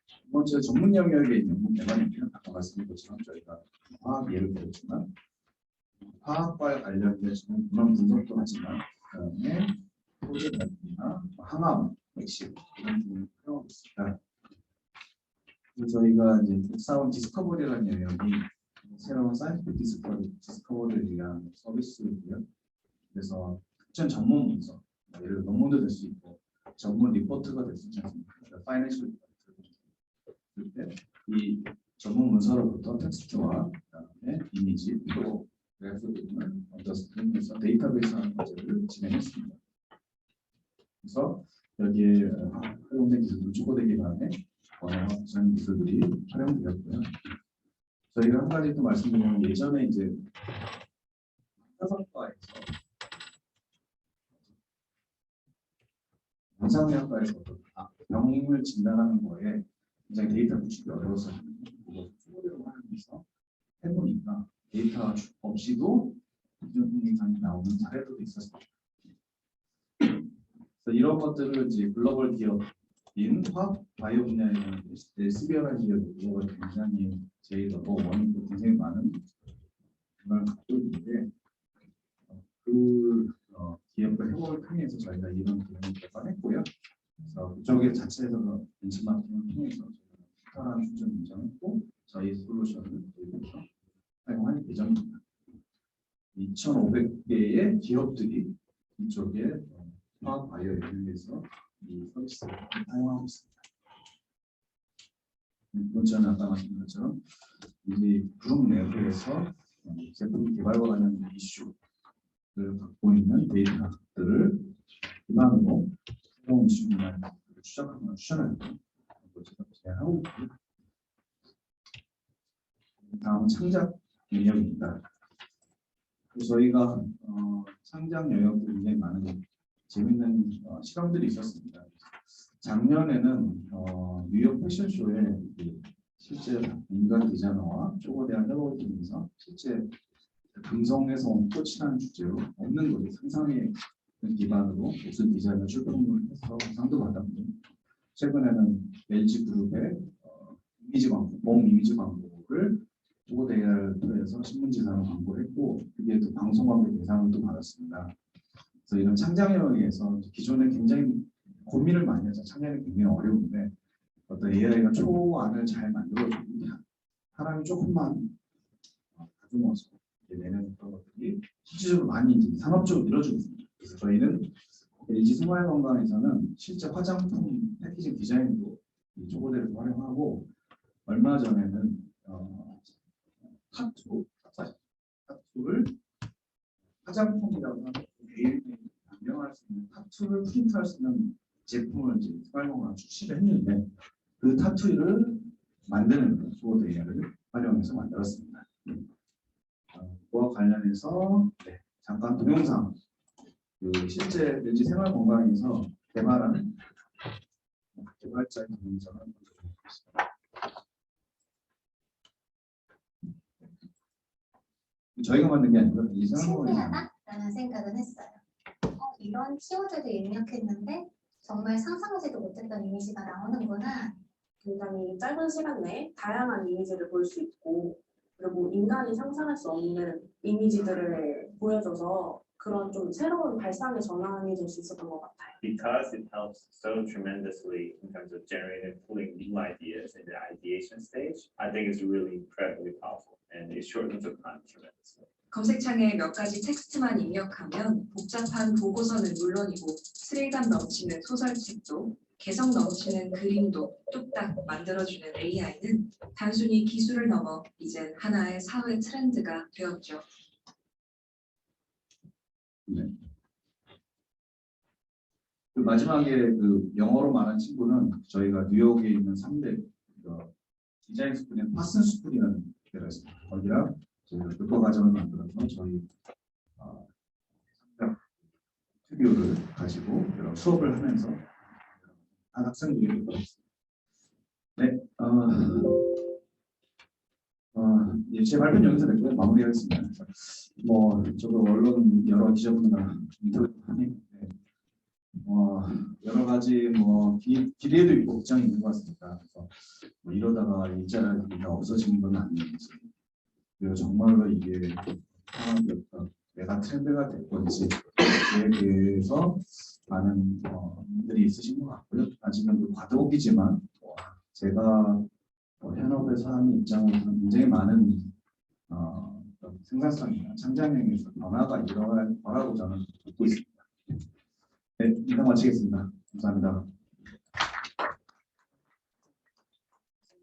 두 번째 전문 영역에 있는 개발입니다. 아까 말씀드린 것처럼 저희가 화학 예를 들었지만 화학과 관련된 그런 분석도 하지만 그다음에 소재 관리나 항암, 핵심 이런 부분을 활용하고 있습니다. 그래서 저희가 이제 국사원 디스커버리라는 영역이 새로운 사이언티픽 디스커버리를 위한 서비스이고요. 그래서 특정 전문 문서, 예를 들어 논문도 될 수 있고 전문 리포트가 될 수 있지 않습니까? 파이낸셜 리포트 이 전문 문서로부터 텍스트와 그다음에 이미지 또 그래프 부분을 언더스탠딩해서 데이터베이스 하는 과제를 진행했습니다. 그래서 여기에 활용된 기술들 초보되기 바람에 언어와 디자인 기술들이 활용되었고요. 저희가 한 가지 또 말씀드리면 예전에 이제 사상과에서 영상의학과에서 병을 진단하는 거에 굉장히 데이터 구축이 어려워서 초보대로 활용해서 해보니까 데이터 없이도 기존 이상이 나오는 사례도 있었습니다. 그래서 이런 것들을 이제 글로벌 기업인 화학 바이오 분야에는 SBRI 기업이 굉장히 제이더고 원인도 굉장히 많은 그런 갖고 있는데 그 기업과 협업을 통해서 저희가 이런 기능을 개발했고요. 그래서 그쪽에 자체에서 벤치마킹을 통해서 특별한 수준 인정했고 저희 솔루션을 저희에서 사용할 예정입니다. 2,500개의 기업들이 이쪽에 화학 바이오에 위해서 이 서비스를 사용하고 있습니다. 전에 아까 말씀드린 것처럼 이 그룹 내부에서 제품 개발과 관련된 이슈를 갖고 있는 데이터들을 기반으로 새로운 이슈를 추적하거나 추천하는 것을 진행하고 있습니다. 다음은 창작 영역입니다. 저희가 창작 영역도 굉장히 많은 재밌는 실험들이 있었습니다. 작년에는 뉴욕 패션쇼에 실제 인간 디자이너와 쪼고 대한 협업을 통해서 실제 금성에서 온 꽃이라는 주제로 없는 것을 상상의 기반으로 옷을 디자인을 출품을 해서 상도 받았고, 최근에는 LG 그룹의 이미지 광고, 몸 이미지 광고를 쪼고 대회를 통해서 신문지사로 광고를 했고, 그게 또 방송 광고 대상을 또 받았습니다. 그래서 이런 창작 영역에서 기존에 굉장히 고민을 많이 해서 창작이 굉장히 어려운데 어떤 AI가 초안을 잘 만들어주는 사람이 조금만 다듬어서 내는 그런 것들이 실질적으로 많이 이제 산업적으로 이루어지고 있습니다. 그래서 저희는 LG 생활건강에서는 실제 화장품 패키징 디자인도 이 초보대를 활용하고, 얼마 전에는 타투를 화장품이라고 하는 매일매일 변경할 수 있는 타투를 프린트할 수 있는 제품을 이제 생활건강 출시를 했는데, 그 타투를 만드는 초보 AI를 활용해서 만들었습니다. 그와 관련해서 잠깐 동영상, 실제 LG 생활건강에서 개발하는 개발자의 동영상을 보여드리겠습니다. 저희가 만든 게 아니고요. 이 신기하다라는 생각은 했어요. 이런 키워드를 입력했는데 정말 상상하지도 못했던 이미지가 나오는구나. 굉장히 짧은 시간 내에 다양한 이미지를 볼 수 있고, 그리고 인간이 상상할 수 없는 이미지들을 보여줘서 그런 좀 새로운 발상의 전환이 될 수 있었던 것 같아요. Because it helps so tremendously in terms of generating, pulling new ideas in the ideation stage, I think it's really incredibly powerful and it shortens the time tremendously. 검색창에 몇 가지 텍스트만 입력하면 복잡한 보고서는 물론이고 스릴감 넘치는 소설책도 개성 넘치는 그림도 뚝딱 만들어주는 AI는 단순히 기술을 넘어 이젠 하나의 사회 트렌드가 되었죠. 네. 그 마지막에 그 영어로 말한 친구는 저희가 뉴욕에 있는 3대 디자인 스쿨인 파슨 스쿨이라는 데가 있습니다. 거기랑 저희가 교과 과정을 만들어서 저희 스튜디오를 가지고 여러 수업을 하면서 한 학생들이 있습니다. 네, 제 발표는 여기서 됐고요. 마무리하겠습니다. 저도 언론 여러 기자분이나 인터뷰 하니 여러 가지 기대도 있고 걱정이 있는 것 같습니다. 그래서 이러다가 일자리가 없어지는 건 아닌지, 그리고 정말로 이게 메가 트렌드가 될 건지에 대해서 많은 분들이 있으신 것 같고요. 아직은 과도기지만 제가 현업에서 하는 입장으로서는 굉장히 많은 생산성이나 창작력에서 변화가 일어날 거라고 저는 믿고 있습니다. 네, 이상 마치겠습니다. 감사합니다.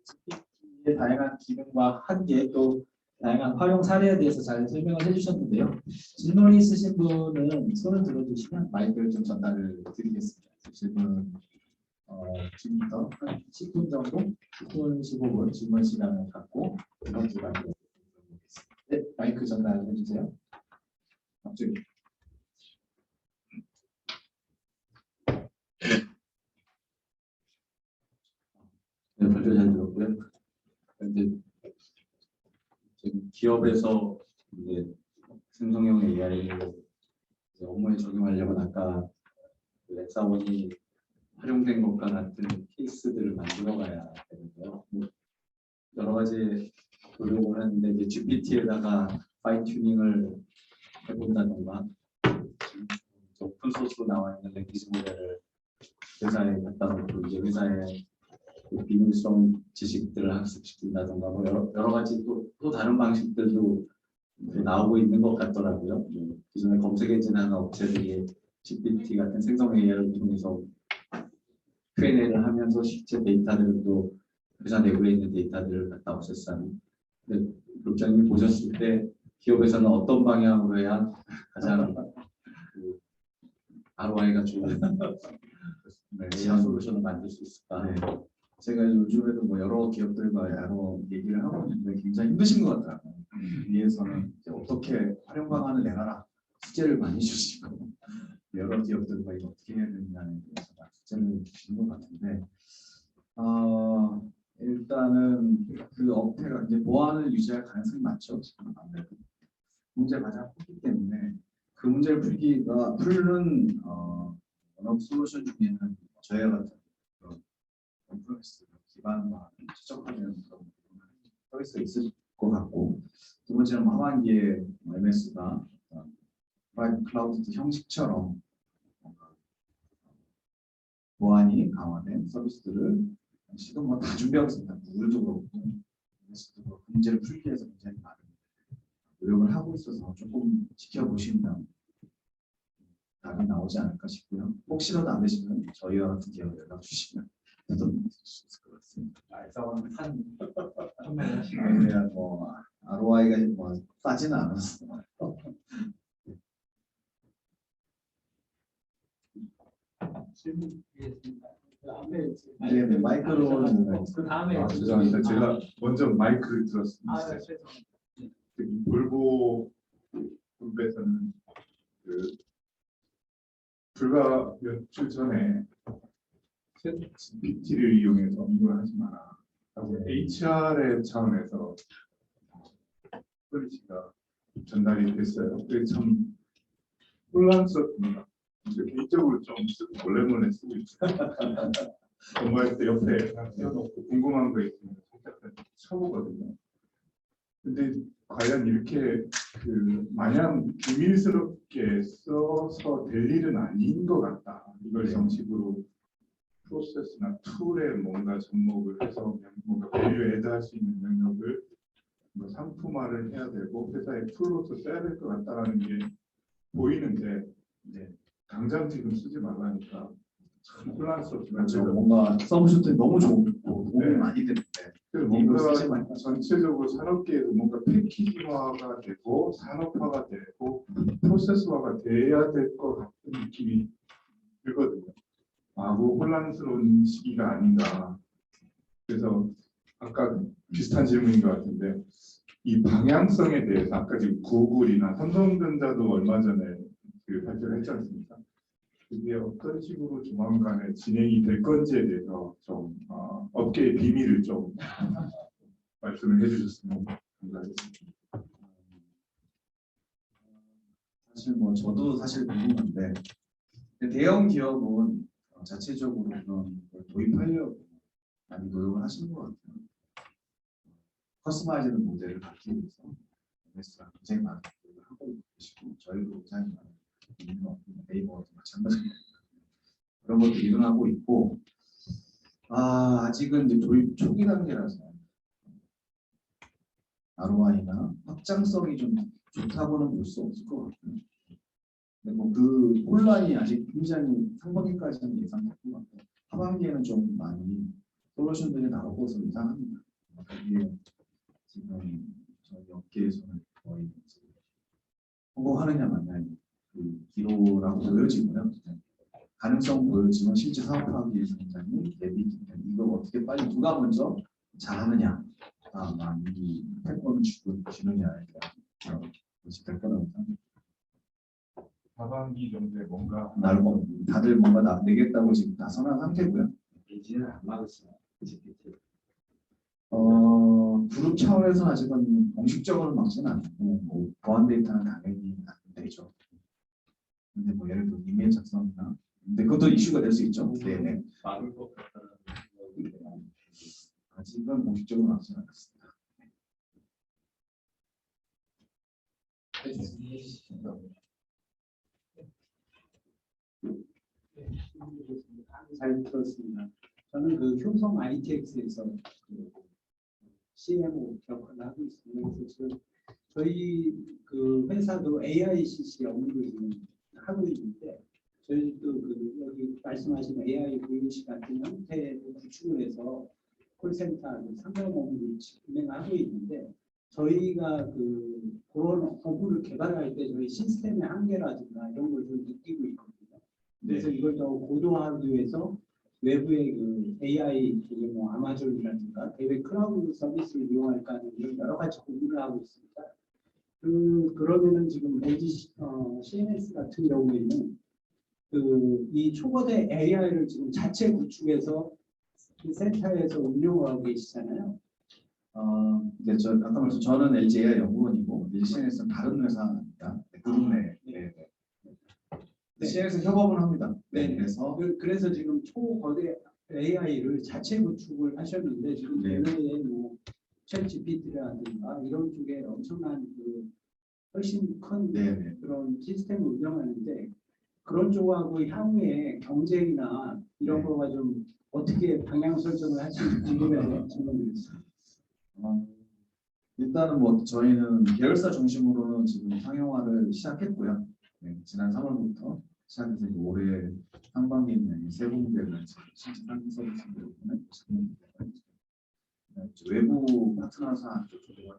GPT의 다양한 기능과 한계, 또 다양한 활용 사례에 대해서 잘 설명을 해주셨는데요. 질문이 있으신 분은 손을 들어주시면 마이크를 좀 전달을 드리겠습니다. 질문 지금부터 한 10분 정도, 10분 15분 질문 시간을 갖고 두 번째 마이크를 드리겠습니다. 네, 마이크 전달해 주세요. 앞쪽에. 네, 발표 잘 들었고요. 근데 지금 기업에서 이제 생성형 AI를 업무에 적용하려면 아까 그 엑사원이 활용된 것과 같은 케이스들을 만들어가야 되는데요. 여러 가지 노력을 했는데 이제 GPT에다가 파인 튜닝을 해본다던가 오픈 소스로 나와 있는 랭귀지 모델을 회사에 갔다 오고 이제 회사에 그 비밀스러운 지식들을 학습시킨다던가 뭐 여러 가지 또 다른 방식들도 나오고 있는 것 같더라고요. 기존에 검색 엔진 하는 업체들이 GPT 같은 생성 AI를 통해서 Q&A를 하면서 실제 데이터들을 또 회사 내부에 있는 데이터들을 갖다 없앴어요. 근데 국장님이 보셨을 때 기업에서는 어떤 방향으로 해야 가장 그 ROI가 좋은 AI 솔루션을 만들 수 있을까? 네. 제가 요즘에도 뭐 여러 기업들과 여러 얘기를 하고 있는데 굉장히 힘드신 것 같아요. 위에서는 이제 어떻게 활용 방안을 내놔라 숙제를 많이 주시고 여러 기업들과 이거 어떻게 해야 되느냐에 대해서 숙제를 주시는 것 같은데 일단은 그 업태가 이제 보안을 유지할 가능성이 많죠. 지금 아무래도 문제가 가장 크기 때문에 그 문제를 풀는 언어 솔루션 중에는 저희와 같은 컨퍼런스 기반화 지적하는 그런 서비스가 있을 것 같고, 두 번째는 하반기에 MS가 프라이빗 클라우드 형식처럼 보안이 강화된 서비스들을 지금 뭐 다 준비하고 있습니다. 구글도 그렇고 MS도 그렇고 문제를 풀기 위해서 굉장히 많은 노력을 하고 있어서 조금 지켜보시면 답이 나오지 않을까 싶고요. 혹시라도 안 되시면 저희와 같은 기업에 연락 주시면 도움이 될 수 있을 것 같습니다. 알싸한 산 아니면 뭐 ROI가 뭐 싸지는 않았어. 질문 드리겠습니다. 다음에 네, 마이크로는 그 다음에 죄송합니다. 제가 먼저 마이크를 들었습니다. 네, 죄송합니다. 볼보 그룹에서는 그 불과 몇 주 전에 GPT를 이용해서 업무를 하지 마라 하고 HR의 차원에서 폴리시가 전달이 됐어요. 그게 참 혼란스럽습니다. 개인적으로 좀 몰래 쓰고 있어요. 공부할 때 옆에 띄워놓고 궁금한 거 있으면 살짝 쳐보거든요. 근데 과연 이렇게 그 마냥 비밀스럽게 써서 될 일은 아닌 것 같다. 이걸 정식으로 프로세스나 툴에 뭔가 접목을 해서 뭔가 밸류 애드할 수 있는 능력을 뭐 상품화를 해야 되고 회사의 툴로서 써야 될 것 같다라는 게 보이는데 당장 지금 쓰지 말라니까 참 혼란스럽지만 그렇죠. 뭔가 써보셨더니 너무 좋고 도움이 많이 되는데 뭔가 전체적으로 산업계에도 뭔가 패키지화가 되고 산업화가 되고 프로세스화가 돼야 될 것 같은 느낌이 들거든요. 아주 혼란스러운 시기가 아닌가. 그래서 아까 비슷한 질문인 것 같은데 이 방향성에 대해서 아까 지금 구글이나 삼성전자도 얼마 전에 그 발표를 했지 않습니까? 그게 어떤 식으로 조만간에 진행이 될 건지에 대해서 좀 업계의 비밀을 좀 말씀을 해주셨으면 감사하겠습니다. 사실 뭐 저도 사실 궁금한데 대형 기업은 자체적으로 그런 걸 도입하려고 많이 노력을 하시는 것 같아요. 커스터마이즈드 모델을 갖기 위해서 MS가 굉장히 많은 노력을 하고 계시고 저희도 굉장히 많은 네이버도 마찬가지입니다. 그런 것도 일어나고 있고 아직은 이제 도입 초기 단계라서 ROI나 확장성이 좀 좋다고는 볼 수 없을 것 같아요. 근데 뭐 그 혼란이 아직 굉장히 상반기까지는 예상될 것 같고 하반기에는 좀 많이 솔루션들이 나올 것으로 예상합니다. 그게 지금 저희 업계에서는 거의 성공하느냐 마느냐 그 기로라고 보여지고요. 가능성 보여지면 실제 사업하기 위해서 굉장히 대비 이걸 어떻게 빨리 누가 먼저 잘하느냐 이 패권을 주느냐에 대한 것이 될 거라고 생각합니다. 하반기 정도에 뭔가 다들 뭔가 내겠다고 지금 나서는 상태고요. 이제는 안 막았어요. 그룹 차원에서는 아직은 공식적으로 막지는 않고 뭐 보안 데이터는 당연히 안 되죠. 근데 뭐 예를 들어 이메일 작성이나 근데 그것도 이슈가 될 수 있죠. 네네. 막을 것 같다는 아직은 공식적으로 막지는 않았습니다. 생각입니다. 잘 들었습니다. 저는 그 효성 ITX에서 그 CMO 역할을 하고 있습니다. 그래서 지금 저희 그 회사도 AICC 업무를 지금 하고 있는데 저희도 그 여기 말씀하신 AI VC 같은 형태를 구축을 해서 콜센터 상담 업무를 진행하고 있는데 저희가 그 그런 업무를 개발할 때 저희 시스템의 한계라든가 이런 걸 좀 느끼고 있거든요. 그래서 이걸 더 고도화하기 위해서 외부의 그 AI 뭐 아마존이라든가 대외 클라우드 서비스를 이용할까 하는 이런 여러 가지 고민을 하고 있습니다. 그러면은 지금 LG CNS 같은 경우에는 그 이 초거대 AI를 지금 자체 구축해서 그 센터에서 운영을 하고 계시잖아요. 이제 저 아까 말씀 저는 LG AI 연구원이고 LG CNS는 다른 회사입니다. 그룹 내. CNS 협업을 합니다. 네. 그래서 지금 초거대 AI를 자체 구축을 하셨는데 지금 대외에 뭐 챗GPT라든가 이런 쪽에 엄청난 그 훨씬 큰 그런 시스템을 운영하는데 그런 쪽하고 향후에 경쟁이나 이런 거가 좀 어떻게 방향 설정을 하실지 궁금해서 질문드렸습니다. 일단은 뭐 저희는 계열사 중심으로는 지금 상용화를 시작했고요. 지난 3월부터 시작해서 올해 상반기에 세 군데를 실제 상용 서비스를 외부 파트너사 쪽으로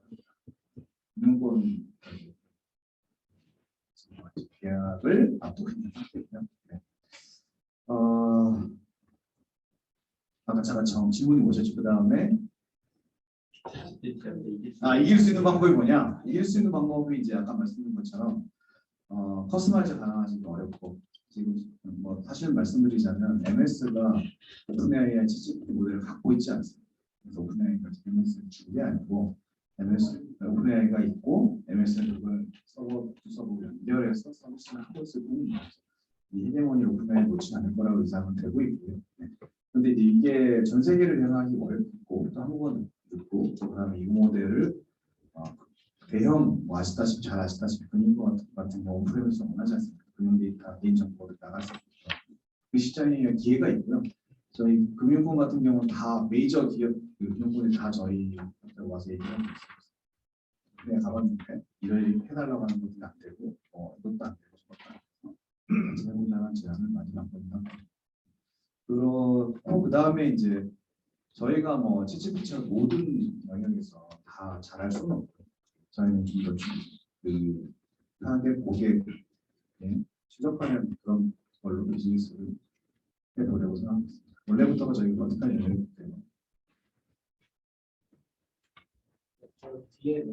금융권 계약을 앞두고 있는 상태고요. 아까 잠깐 질문이 뭐셨죠? 그 다음에 이길 수 있는 방법이 뭐냐? 이길 수 있는 방법이 이제 아까 말씀드린 것처럼 커스터마이즈 가능하지도 어렵고 지금 뭐 사실 말씀드리자면 MS가 오픈AI GPT 모델을 갖고 있지 않습니다. 그래서 오픈AI가 MS를 준 게 아니고 오픈AI가 있고 MS는 그걸 서버 두 서버로 연결해서 서비스를 하고 있을 뿐입니다. 이 헤게모니 오픈AI 놓지 않을 거라고 예상은 되고 있고요. 그런데 이게 전 세계를 대응하기 어렵고 또 한국은 있고 그다음에 이 모델을 대형 뭐 잘 아시다시피 금융권 같은 경우 프레임에서 원하지 않습니다. 금융 데이터 개인 정보를 나갈 수 있죠. 그 시장에 기회가 있고요. 저희 금융권 같은 경우는 다 메이저 기업 금융권이 다 저희 와서 얘기하고 있습니다. 그냥 가봤는데 이를 해달라고 하는 것도 안 되고 이것도 안 되고 저것도 안 되고 해보자는 제안을 많이 받거든요. 그렇고 그 다음에 이제 저희가 뭐 CCTV처럼 모든 영역에서 다 잘할 수는 없고 저희는 좀 그 타겟 고객에 최적화하는 그런 걸로 비즈니스를 해보려고 생각했습니다. 원래부터가 저희가 어떻게 영역이기 때문에. 뒤에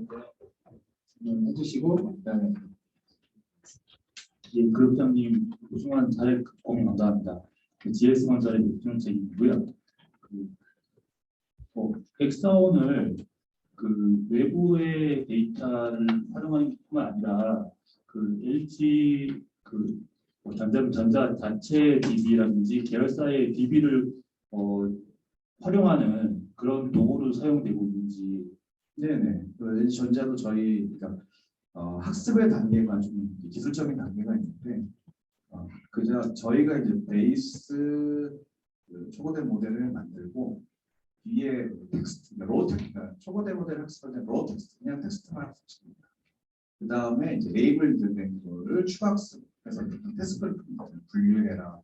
해주시고 그다음에 그룹장님 소중한 자료 공유 감사합니다. GS 건설의 육중책이고요. 엑사원을 그 외부의 데이터를 활용하는 뿐만 아니라 그 LG 전자 자체 DB라든지 계열사의 DB를 활용하는 그런 도구로 사용되고 있는지. 네네. LG 전자도 저희 그러니까 학습의 단계가 좀 기술적인 단계가 있는데 그저 저희가 이제 베이스 초고대 모델을 만들고 위에 텍스트, 로우 텍스트, 초고대 모델 학습할 때 로우 텍스트, 그냥 텍스트만 학습시킵니다. 그 다음에 이제 레이블된 거를 추가 학습해서 테스트를 분류해라,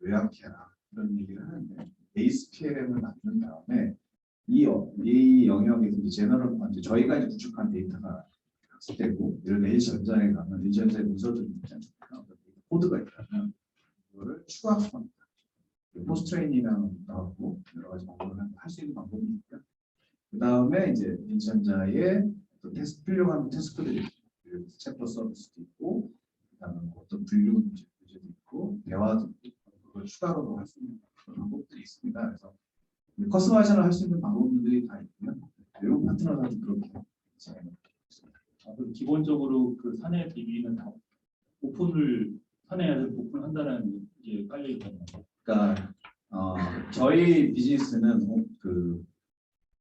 요약해라 이런 얘기를 하는데 베이스 PLM을 만든 다음에 이 영역에서 이제 제너럴 이제 저희가 이제 구축한 데이터가 학습되고 이런 LG전자에 가면 LG전자의 문서들이 있지 않습니까? 코드가 있다면 그거를 추가 학습합니다. 포스트 트레이닝이랑 나오고 여러 가지 방법을 할 수 있는 방법이 있고요. 그 다음에 이제 LG전자의 필요한 테스트들이 있고 챗봇 서비스도 있고 그다음에 어떤 분류 문제도 있고 대화도 있고 그걸 추가로도 할 수 있는 그런 방법들이 있습니다. 그래서 커스터마이징을 할 수 있는 방법들이 다 있고요. 외국 파트너들도 그렇게 진행을 있습니다. 기본적으로 그 사내 DB는 다 오픈을 사내에서 오픈한다는 게 깔려 있잖아요. 그러니까 저희 비즈니스는 그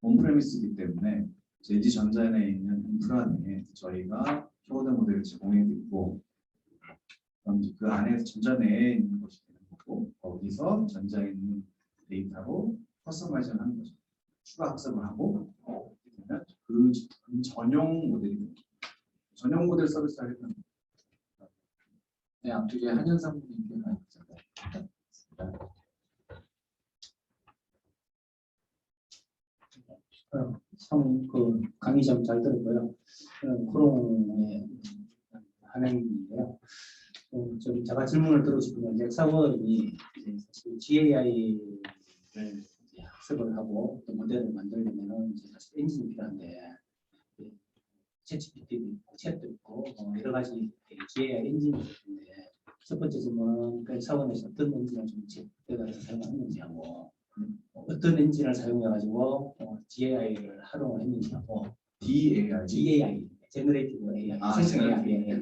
온프레미스이기 때문에 LG전자 내에 있는 인프라 내에 저희가 초고대 모델을 제공해 드리고 그 안에서 전자 내에 있는 것이 되는 거고 있고 거기서 전자에 있는 데이터로 커스터마이징을 하는 거죠. 추가 학습을 하고 그러면 그 전용 모델이 됩니다. 전용 모델 서비스 하려면 네, 앞쪽에 한현상 분님께 말씀드렸습니다. 그 강의 잘 들었고요. 코롱의 한행인데요. 좀 제가 질문을 드리고 싶은 건 엑사원이 사실 GAI를 학습을 하고 또 모델을 만들려면은 이제 사실 엔진이 필요한데 챗GPT도 있고 챗도 있고 여러 가지 GAI 엔진이 있는데 첫 번째 질문은 그 엑사원에서 어떤 엔진을 좀 제대로 사용하는지 하고 어떤 엔진을 사용해가지고 GAI를 활용을 했는지 하고 DAI, Generative AI, 생성 AI,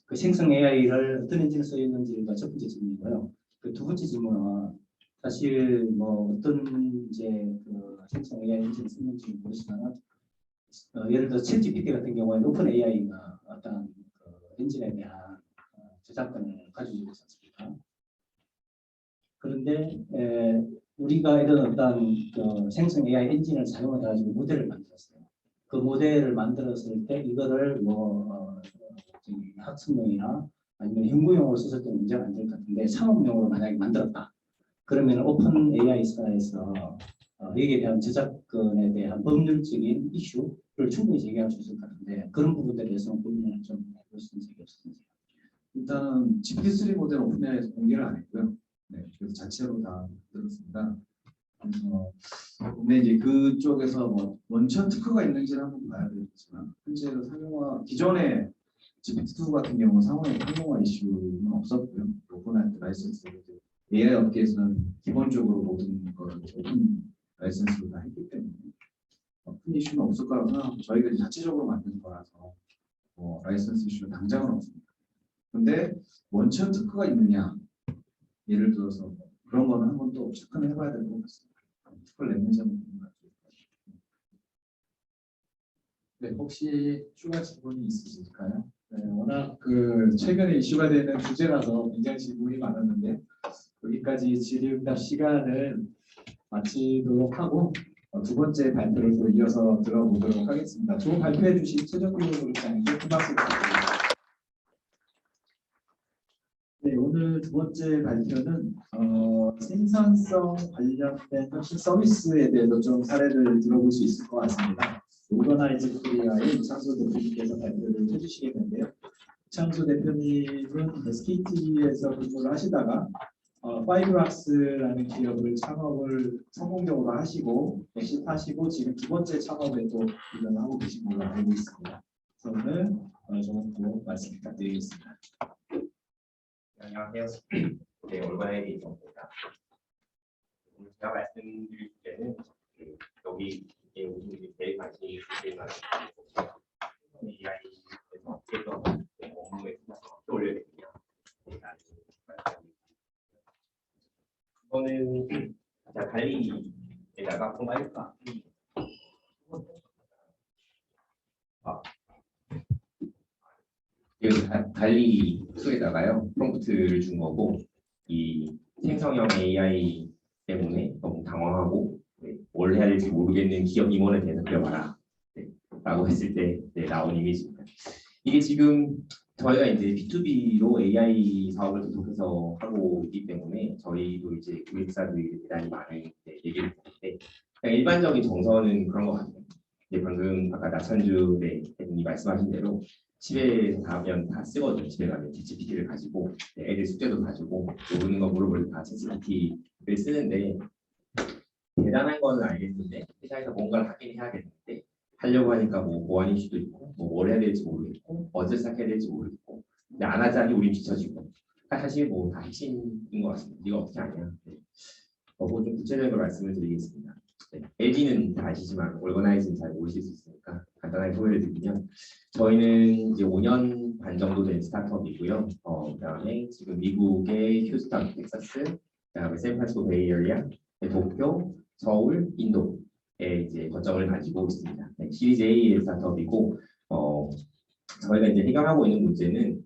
그 생성 AI를 어떤 엔진을 쓰였는지가 첫 번째 질문이고요. 그 두 번째 질문은 사실 뭐 어떤 이제 그 생성 AI 엔진을 쓰는지 모르지만 예를 들어 챗GPT 같은 경우에는 오픈 AI가 어떤 그 엔진에 대한 저작권을 가지고 있지 않습니까? 그런데 우리가 이런 어떤 그 생성 AI 엔진을 사용해 가지고 모델을 만들었어요. 그 모델을 만들었을 때 이거를 뭐 학습용이나 아니면 연구용으로 썼을 때 문제가 안 될 것 같은데 상업용으로 만약에 만들었다. 그러면 오픈 AI사에서 여기에 대한 저작권에 대한 법률적인 이슈를 충분히 제기할 수 있을 것 같은데 그런 부분에 대해서는 고민을 좀 해볼 수 있는 적이 없었는지. 일단은 GPT-3 모델 오픈AI에서 공개를 안 했고요. 네, 그래서 자체로 다 들었습니다. 그래서 근데 이제 그쪽에서 뭐 원천 특허가 있는지는 한번 봐야 되겠지만 현재로 기존의 GPT-2 같은 경우 상용화 이슈는 없었고요. 오픈AI 라이센스 AI 업계에서는 기본적으로 모든 걸 오픈 라이센스로 다 했기 때문에 큰 이슈는 없을 거라고 생각하고 저희가 이제 자체적으로 만든 거라서 라이센스 이슈는 당장은 없습니다. 근데 원천 특허가 있느냐? 예를 들어서 그런 거는 한번 또 체크를 해봐야 될 것 같습니다. 특허를 냈는지 한번 보는 것 네, 혹시 추가 질문이 있으실까요? 네, 워낙 그 최근에 이슈가 되는 주제라서 굉장히 질문이 많았는데 여기까지 질의응답 시간을 마치도록 하고 두 번째 발표를 또 이어서 들어보도록 하겠습니다. 좋은 발표해 주신 최정규 부장님께 큰 박수 부탁드립니다. 네, 오늘 두 번째 발표는 생산성 관련된 혁신 서비스에 대해서 좀 사례를 들어볼 수 있을 것 같습니다. 오거나이즈 코리아의 이창수 대표님께서 발표를 해주시겠는데요. 이창수 대표님은 SKT에서 근무를 하시다가 파이브락스라는 기업을 창업을 성공적으로 하시고 엑시트하시고 지금 두 번째 창업에 또 도전하고 계신 걸로 알고 있습니다. 그래서 오늘 좀 말씀 부탁드리겠습니다. 안녕하세요. 네, 올바의 정입니다. 오늘 제가 말씀드릴 주제는 여기 오신 분이 제일 관심이 있는 AI에서 어떻게 업무에 어떻게 올려야 되느냐. 이거는 자 달리에다가 포괄과 달리 수에다가요 프롬프트를 준 거고 이 생성형 AI 때문에 너무 당황하고 뭘 해야 될지 모르겠는 기업 임원에 대해서 그려봐라 라고 했을 때 나온 이미지입니다. 이게 지금 저희가 이제 B2B로 AI 사업을 계속해서 하고 있기 때문에 저희도 이제 고객사들이 대단히 많은 얘기를 듣는데 일반적인 정서는 그런 것 같아요. 방금 아까 나찬주 대표님이 말씀하신 대로 집에 가면 다 쓰거든요. 집에 가면 GPT를 가지고 애들 숙제도 봐주고 모르는 거 물어볼 때 다 GPT를 쓰는데 대단한 건 알겠는데 회사에서 뭔가를 하긴 해야겠는데 하려고 하니까 뭐 보안 이슈도 있고 뭘 해야 될지 모르겠고 어디서 시작해야 될지 모르겠고 근데 안 하자니 우린 뒤처지고 사실 뭐 다 핵심인 것 같습니다. 네가 어떻게 하냐. 뭐 좀 구체적인 걸 말씀을 드리겠습니다. LG는 다 아시지만 올거나이즈는 잘 모르실 수 있으니까 간단하게 소개를 드리면 저희는 이제 5년 반 정도 된 스타트업이고요. 그다음에 지금 미국의 휴스턴, 텍사스, 그다음에 샌프란시스코 베이에리아, 도쿄, 서울, 인도에 이제 거점을 가지고 있습니다. 시리즈 A의 스타트업이고 저희가 이제 해결하고 있는 문제는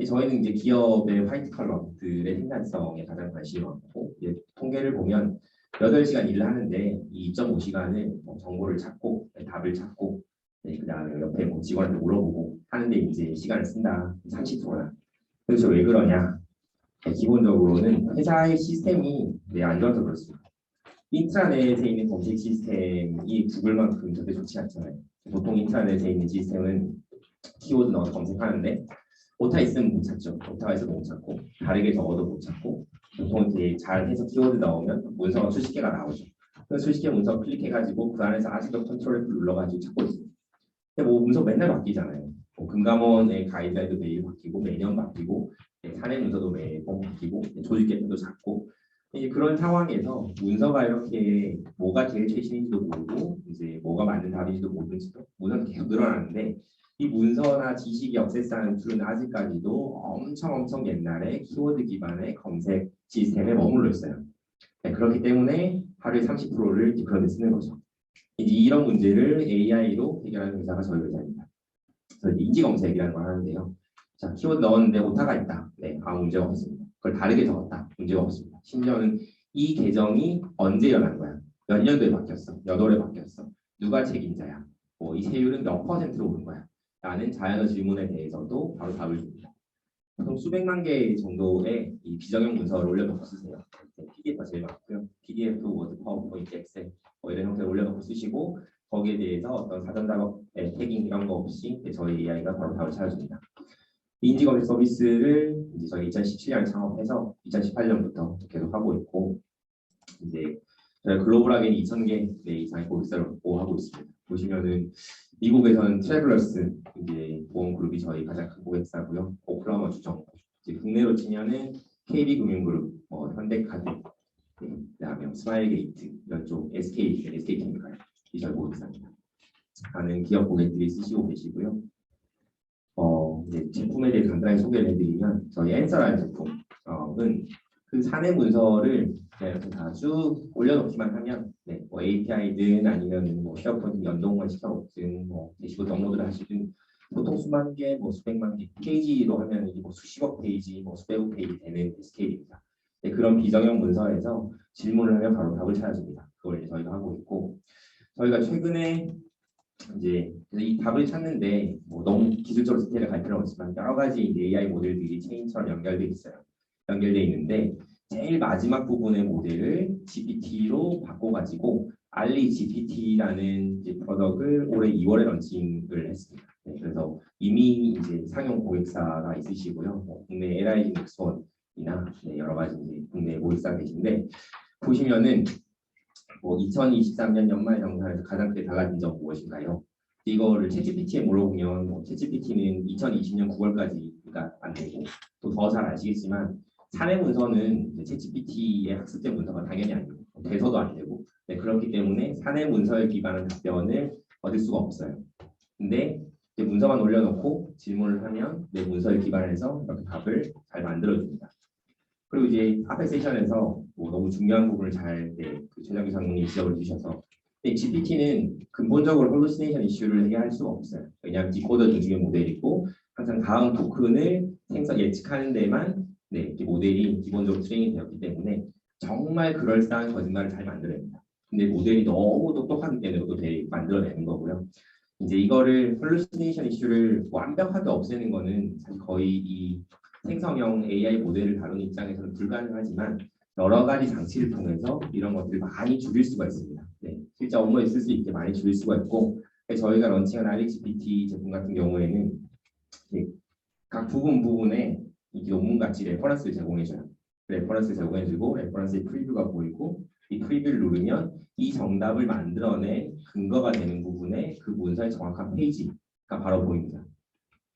저희는 이제 기업의 화이트 컬러들의 생산성에 가장 관심이 많고 이제 통계를 보면 8시간 일을 하는데 이 2.5시간을 정보를 찾고 답을 찾고 그다음에 옆에 뭐 직원한테 물어보고 하는데 이제 시간을 쓴다 30%나. 그래서 왜 그러냐? 기본적으로는 회사의 시스템이 안 좋아서 그렇습니다. 인트라넷에 있는 검색 시스템이 구글만큼 절대 좋지 않잖아요. 보통 인트라넷에 있는 시스템은 키워드 넣어서 검색하는데 오타 있으면 못 찾죠. 오타가 있어도 못 찾고 다르게 적어도 못 찾고 보통 이제 잘해서 키워드 넣으면 문서가 수십 개가 나오죠. 그 수십 개 문서 클릭해가지고 그 안에서 아직도 컨트롤 F 눌러가지고 찾고 있어요. 근데 뭐 문서 맨날 바뀌잖아요. 뭐 금감원의 가이드라인도 매일 바뀌고 매년 바뀌고 사내 문서도 매번 바뀌고 조직 개편도 작고 이제 그런 상황에서 문서가 이렇게 뭐가 제일 최신인지도 모르고 이제 뭐가 맞는 답인지도 모르는지도 문서는 계속 늘어나는데 이 문서나 지식이 액세스하는 툴은 아직까지도 엄청 옛날에 키워드 기반의 검색 시스템에 머물러 있어요. 그렇기 때문에 하루에 30%를 그런 데 쓰는 거죠. 이제 이런 문제를 AI로 해결하는 회사가 저희 회사입니다. 그래서 인지 검색이라는 걸 하는데요. 자, 키워드 넣었는데 오타가 있다. 네, 아무 문제가 없습니다. 그걸 다르게 적었다. 문제가 없습니다. 심지어는 이 계정이 언제 일어난 거야? 몇 년도에 바뀌었어? 몇 월에 바뀌었어? 누가 책임자야? 뭐 이 세율은 몇 %로 오른 거야? 라는 자연어 질문에 대해서도 바로 답을 줍니다. 보통 수백만 개 정도의 이 비정형 문서를 올려놓고 쓰세요. PDF가 제일 많고요. PDF, 워드, 파워포인트, 엑셀 뭐 이런 형태로 올려놓고 쓰시고 거기에 대해서 어떤 사전 작업의 태깅 이런 거 없이 저희 AI가 바로 답을 찾아줍니다. 인지검색 서비스를 이제 저희 2017년에 창업해서 2018년부터 계속 하고 있고 이제 저희 글로벌하게 2,000개 이상의 고객사를 보호하고 있습니다. 보시면은 미국에서는 트래블러스 이제 보험그룹이 저희 가장 큰 고객사고요. 오클라호마 주정. 이제 국내로 치면은 KB금융그룹, 현대카드, 그다음에 스마일게이트 이런 쪽 SK케미칼 이 저희 고객사입니다. 많은 기업 고객들이 쓰시고 계시고요. 이제 제품에 대해 간단히 소개를 해드리면 저희 앤서라는 제품은 그 사내 문서를 이렇게 다 쭉 올려놓기만 하면 뭐 API든 아니면 뭐 쉐어포인트 연동만 시켜놓든 뭐 대시보드 업로드를 하시든 보통 수만 개, 뭐 수백만 개 페이지로 하면 이게 뭐 수십억 페이지, 뭐 수백억 페이지 되는 스케일입니다. 그런 비정형 문서에서 질문을 하면 바로 답을 찾아줍니다. 그걸 이제 저희가 하고 있고 저희가 최근에 이제 이 답을 찾는데 뭐 너무 기술적으로 디테일을 갈 필요는 없지만 여러 가지 AI 모델들이 체인처럼 연결돼 있어요. 연결돼 있는데 제일 마지막 부분의 모델을 GPT로 바꿔가지고 알리 GPT라는 이제 프로덕트를 올해 2월에 런칭을 했습니다. 그래서 이미 이제 상용 고객사가 있으시고요. 국내 LIG 넥스원이나 여러 가지 이제 국내 고객사가 계신데 보시면은 뭐 2023년 연말 정산에서 가장 크게 달라진 점 무엇인가요? 이거를 챗GPT에 물어보면 챗GPT는 2020년 9월까지가 안 되고 또 더 잘 아시겠지만 사내 문서는 챗GPT의 학습된 문서가 당연히 아니고 돼서도 안 되고 그렇기 때문에 사내 문서에 기반한 답변을 얻을 수가 없어요. 근데 이제 문서만 올려놓고 질문을 하면 내 문서에 기반해서 이렇게 답을 잘 만들어줍니다. 그리고 이제 앞에 세션에서 뭐 너무 중요한 부분을 잘 최정기 장관님이 지적을 주셔서 GPT는 근본적으로 홀루시네이션 이슈를 해결할 수가 없어요. 왜냐하면 디코더 중심의 모델이고 항상 다음 토큰을 예측하는 데만 이 모델이 기본적으로 트레이닝 되었기 때문에 정말 그럴싸한 거짓말을 잘 만들어냅니다. 근데 모델이 너무 똑똑하기 때문에 그것도 되게 만들어내는 거고요. 이제 이거를 홀루시네이션 이슈를 완벽하게 없애는 거는 사실 거의 이 생성형 AI 모델을 다루는 입장에서는 불가능하지만 여러 가지 장치를 통해서 이런 것들을 많이 줄일 수가 있습니다. 실제 업무에 쓸 수 있게 많이 줄일 수가 있고 저희가 런칭한 RxGPT 제품 같은 경우에는 각 부분에 이 논문 같이 레퍼런스를 제공해줘요. 레퍼런스 제공해주고 레퍼런스의 프리뷰가 보이고 이 프리뷰를 누르면 이 정답을 만들어낸 근거가 되는 부분에 그 문서의 정확한 페이지가 바로 보입니다.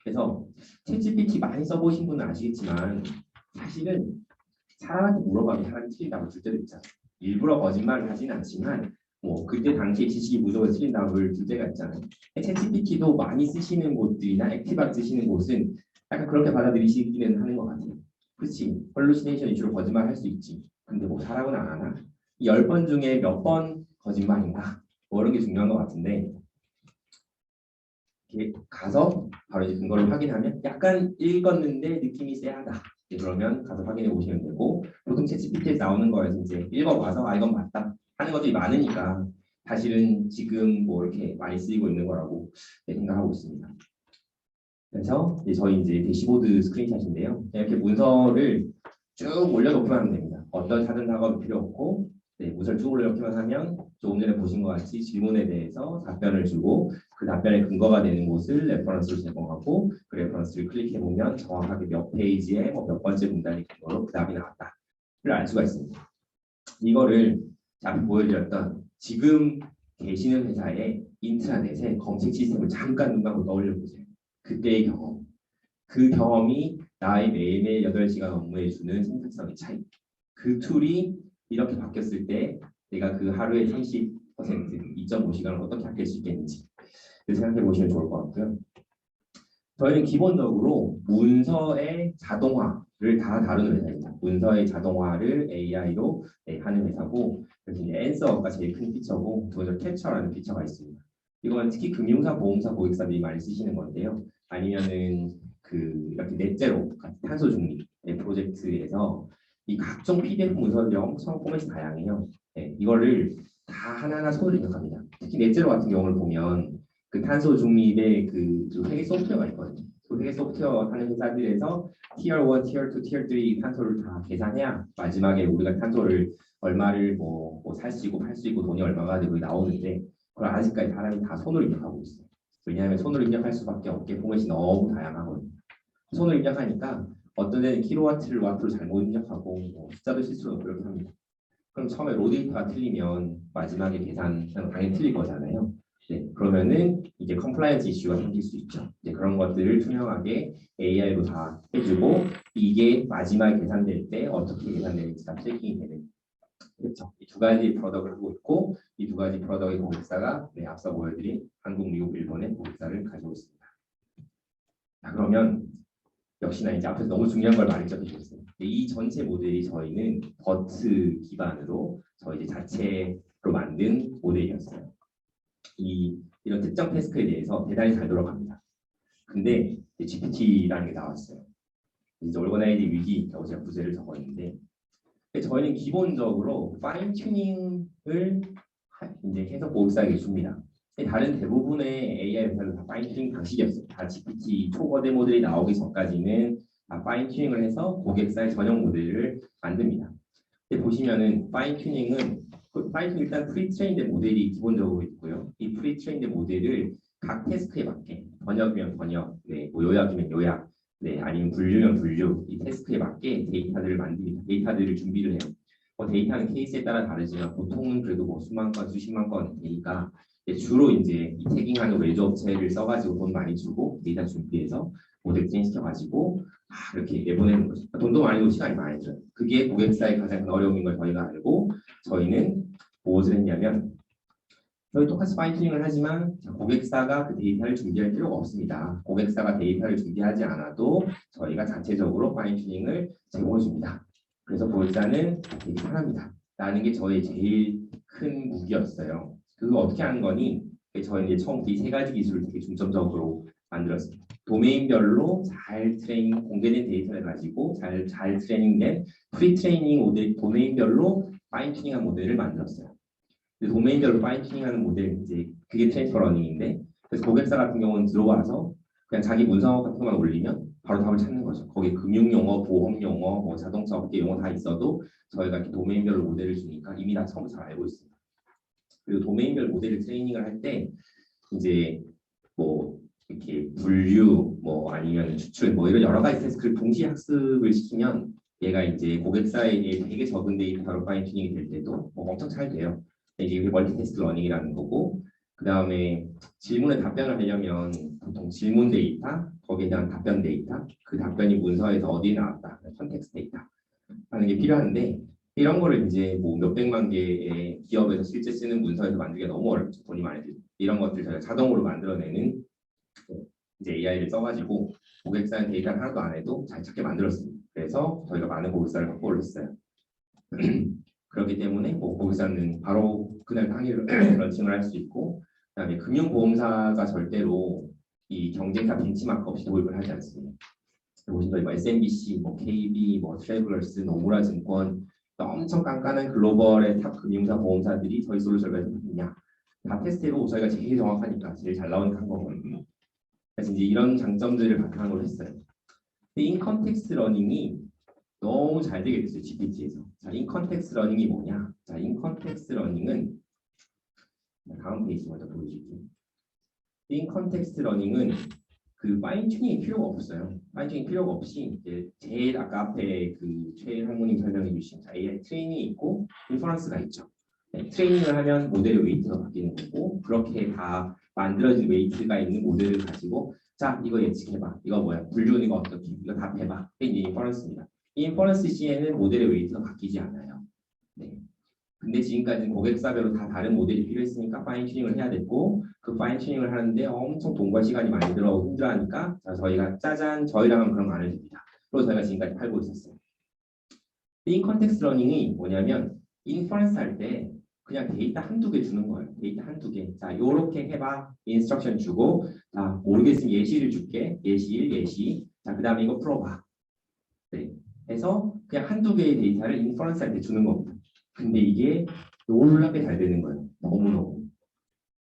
그래서 챗GPT 많이 써보신 분은 아시겠지만 사실은 사람한테 물어봐도 사람이 틀린 답을 줄 때도 있잖아요. 일부러 거짓말을 하지는 않지만 뭐 그때 당시에 지식이 부족해서 틀린 답을 줄 때가 있잖아요. 챗GPT도 많이 쓰시는 곳들이나 액티브하게 쓰시는 곳은 약간 그렇게 받아들이시기는 하는 것 같아요. 그렇지, 헐루시네이션 이슈로 거짓말 할 수 있지. 근데 뭐 사람은 안 하나? 10번 중에 몇 번 거짓말인가? 뭐 이런 게 중요한 것 같은데 이렇게 가서 바로 이제 근거를 확인하면 약간 읽었는데 느낌이 쎄하다. 그러면 가서 확인해 보시면 되고, 보통 챗GPT에서 나오는 거에서 이제 읽어봐서 아 이건 맞다 하는 것들이 많으니까 사실은 지금 뭐 이렇게 많이 쓰이고 있는 거라고 생각하고 있습니다. 그래서 저희 이제 대시보드 스크린샷인데요. 이렇게 문서를 쭉 올려놓기만 하면 됩니다. 어떤 사전 작업이 필요 없고, 문서를 쭉 올려놓기만 하면 조금 전에 보신 것 같이 질문에 대해서 답변을 주고, 그 답변의 근거가 되는 곳을 레퍼런스로 제공하고, 그 레퍼런스를 클릭해 보면 정확하게 몇 페이지에 몇 번째 문단이 근거로 그 답이 나왔다를 알 수가 있습니다. 이거를 앞에 보여드렸던 지금 계시는 회사의 인트라넷에 검색 시스템을 잠깐 눈 감고 떠올려 보세요. 그때의 경험, 그 경험이 나의 매일매일 8시간 업무에 주는 생산성의 차이, 그 툴이 이렇게 바뀌었을 때 내가 그 하루에 30%, 2.5시간을 어떻게 아낄 수 있겠는지 생각해 보시면 좋을 것 같고요. 저희는 기본적으로 문서의 자동화를 다 다루는 회사입니다. 문서의 자동화를 AI로 하는 회사고, 그래서 이제 앤서가 제일 큰 피처고, 두 번째로 캡처라는 피처가 있습니다. 이건 특히 금융사, 보험사, 고객사들이 많이 쓰시는 건데요. 아니면은 이렇게 넷제로 탄소 중립 프로젝트에서 이 각종 PDF 문서들이 엄청 포맷이 다양해요. 이거를 다 하나하나 손으로 입력합니다. 특히 넷제로 같은 경우를 보면 그 탄소 중립의 그 회계 소프트웨어가 있거든요. 그 회계 소프트웨어 하는 회사들에서 Tier 1, Tier 2, Tier 3 탄소를 다 계산해야 마지막에 우리가 탄소를 얼마를 살 수 있고 팔 수 있고 돈이 얼마가 되고 나오는데, 그걸 아직까지 사람이 다 손으로 입력하고 있어요. 왜냐하면 손으로 입력할 수밖에 없게 포맷이 너무 다양하거든요. 손으로 입력하니까 어떤 데는 킬로와트를 와트로 잘못 입력하고 숫자도 실수로 그렇게 합니다. 그럼 처음에 로 데이터가 틀리면 마지막에 계산은 당연히 틀릴 거잖아요. 그러면은 이제 컴플라이언스 이슈가 생길 수 있죠. 그런 것들을 투명하게 AI로 다 해주고, 이게 마지막에 계산될 때 어떻게 계산되는지 다 트래킹이 되는, 그렇죠. 이 두 가지 프로덕트를 하고 있고, 이 두 가지 프로덕트의 고객사가 앞서 보여드린 한국, 미국, 일본의 고객사를 가지고 있습니다. 자, 그러면 역시나 이제 앞에서 너무 중요한 걸 많이 적어주셨어요. 이 전체 모델이 저희는 버트 기반으로 저희 이제 자체로 만든 모델이었어요. 이런 특정 태스크에 대해서 대단히 잘 돌아갑니다. 근데 GPT라는 게 나왔어요. 이제 올거나이즈 위기라고 제가 부제를 적었는데, 저희는 기본적으로 파인 튜닝을 이제 해서 고객사에게 줍니다. 다른 대부분의 AI 회사는 다 파인 튜닝 방식이었어요. 다 GPT 초거대 모델이 나오기 전까지는 다 파인 튜닝을 해서 고객사의 전용 모델을 만듭니다. 보시면은 파인 튜닝은 일단 프리트레인드 모델이 기본적으로 있고요. 이 프리트레인드 모델을 각 태스크에 맞게 번역이면 번역, 뭐 요약이면 요약, 아니면 분류면 분류, 이 태스크에 맞게 데이터들을 만듭니다. 데이터들을 준비를 해요. 데이터는 케이스에 따라 다르지만 보통은 그래도 뭐 수만 건, 수십만 건 되니까 주로 이제 이 태깅하는 외주 업체를 써가지고 돈 많이 주고 데이터 준비해서 모델 트레인 시켜가지고 이렇게 내보내는 거죠. 돈도 많이 들고 시간이 많이 들어요. 그게 고객사의 가장 큰 어려움인 걸 저희가 알고, 저희는 무엇을 했냐면, 저희 똑같이 파인튜닝을 하지만 고객사가 그 데이터를 준비할 필요가 없습니다. 고객사가 데이터를 준비하지 않아도 저희가 자체적으로 파인튜닝을 제공해 줍니다. 그래서 고객사는 되게 편합니다 라는 게 저의 제일 큰 무기였어요. 그거 어떻게 하는 거니? 저희는 이제 처음부터 이 세 가지 기술을 되게 중점적으로 만들었습니다. 도메인별로 잘 트레이닝, 공개된 데이터를 가지고 잘 트레이닝된 프리트레이닝 모델, 도메인별로 파인튜닝한 모델을 만들었어요. 도메인별로 파인튜닝하는 모델, 이제 그게 트랜스퍼 러닝인데, 그래서 고객사 같은 경우는 들어와서 그냥 자기 문서 같은 것만 올리면 바로 답을 찾는 거죠. 거기 금융 용어, 보험 용어, 뭐 자동차 업계 용어 다 있어도 저희가 이렇게 도메인별로 모델을 주니까 이미 다 처음부터 잘 알고 있습니다. 그리고 도메인별 모델을 트레이닝을 할 때 이제 뭐 이렇게 분류, 뭐 아니면 추출, 뭐 이런 여러 가지 태스크를 동시에 학습을 시키면 얘가 이제 고객사에게 되게 적은 데이터로 파인튜닝이 될 때도 엄청 잘 돼요. 이게 멀티태스크 러닝이라는 거고, 그 다음에 질문에 답변을 하려면 보통 질문 데이터, 거기에 대한 답변 데이터, 그 답변이 문서에서 어디에 나왔다, 컨텍스트 데이터 하는 게 필요한데, 이런 거를 이제 뭐 몇백만 개의 기업에서 실제 쓰는 문서에서 만들기가 너무 어렵죠. 돈이 많이 들고. 이런 것들 저희가 자동으로 만들어내는 이제 AI를 써가지고 고객사의 데이터를 하나도 안 해도 잘 찾게 만들었습니다. 그래서 저희가 많은 고객사를 확보를 했어요. 그렇기 때문에 뭐 고객사는 바로 그날 당일 런칭을 할 수 있고, 그다음에 금융보험사가 절대로 이 경쟁사 벤치마크 없이 도입을 하지 않습니다. 보시면 뭐 SMBC, 뭐 KB, 뭐 트래블러스, 노무라 증권 엄청 깐깐한 글로벌의 탑 금융사 보험사들이 저희 솔루션을 가지고 있냐 다 테스트해보고 저희가 제일 정확하니까 제일 잘 나오니까 한 거거든요. 그래서 이제 이런 장점들을 바탕으로 했어요. 인컨텍스트 러닝이 너무 잘 되게 됐어요. GPT에서. 자, 인컨텍스트 러닝이 뭐냐? 자, 인컨텍스트 러닝은 다음 페이지 먼저 보여줄게요. 인컨텍스트 러닝은 그 파인 튜닝이 필요가 없어요. 파인 튜닝 필요가 없이 이제 제일 아까 앞에 그 최 상무님 설명해 주신 AI 트레이닝이 있고 인퍼런스가 있죠. 네, 트레이닝을 하면 모델의 웨이트가 바뀌는 거고 그렇게 다 만들어진 웨이트가 있는 모델을 가지고 자 이거 예측해봐. 이거 뭐야? 분류는 이거 어떻게? 이거 답해봐. 이게 이제 인퍼런스입니다. 이 인퍼런스 시에는 모델의 웨이트가 바뀌지 않아요. 네. 근데 지금까지는 고객사별로 다 다른 모델이 필요했으니까 파인 튜닝을 해야 됐고 그 파인 튜닝을 하는데 엄청 돈과 시간이 많이 들어가고 힘들어하니까 자, 저희가 짜잔 저희랑 하면 그런 거 안 해도 됩니다. 그리고 저희가 지금까지 팔고 있었어요. 인컨텍스트 러닝이 뭐냐면 인퍼런스 할 때 그냥 데이터 한두 개 주는 거예요. 데이터 한두 개. 자, 요렇게 해봐. 인스트럭션 주고 자, 모르겠으면 예시를 줄게. 예시 1, 예시. 자, 그 다음에 이거 풀어봐. 네. 해서 그냥 한두 개의 데이터를 인퍼런스 할 때 주는 겁니다. 근데 이게 놀랍게 잘 되는 거예요. 너무너무.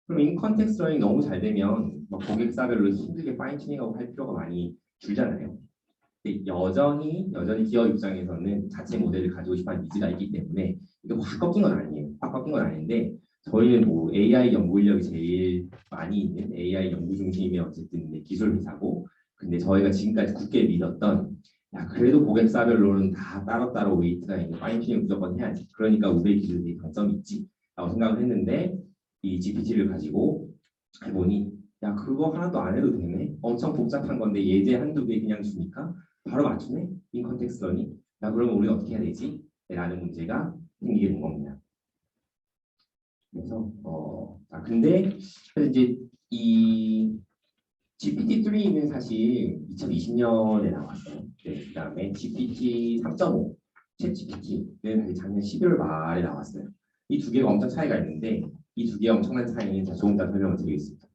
그럼 인컨텍스트 러닝 너무 잘 되면 막 고객사별로 힘들게 파인 튜닝하고 할 필요가 많이 줄잖아요. 근데 여전히 기업 입장에서는 자체 모델을 가지고 싶어하는 니즈가 있기 때문에 이게 확 꺾인 건 아니에요. 확 꺾인 건 아닌데 저희는 뭐 AI 연구 인력이 제일 많이 있는 AI 연구 중심의 어쨌든 기술 회사고 근데 저희가 지금까지 굳게 믿었던 야 그래도 고객사별로는 다 따로따로 웨이트가 있는 파인 튜닝 무조건 해야지. 그러니까 우리 기술이 강점이 있지 라고 생각을 했는데 이 GPT를 가지고 해보니 야 그거 하나도 안 해도 되네. 엄청 복잡한 건데 예제 한두 개 그냥 주니까 바로 맞추네. 인컨텍스트 러닝. 야 그러면 우리는 어떻게 해야 되지? 라는 문제가 생기게 된 겁니다. 그래서 자 근데 이제 이 GPT-3는 사실 2020년에 나왔어요. 네, 그다음에 GPT 3.5, 챗GPT는 사실 작년 11월 말에 나왔어요. 이 두 개가 엄청 차이가 있는데 이 두 개의 엄청난 차이는 조금 더 설명을 드리겠습니다.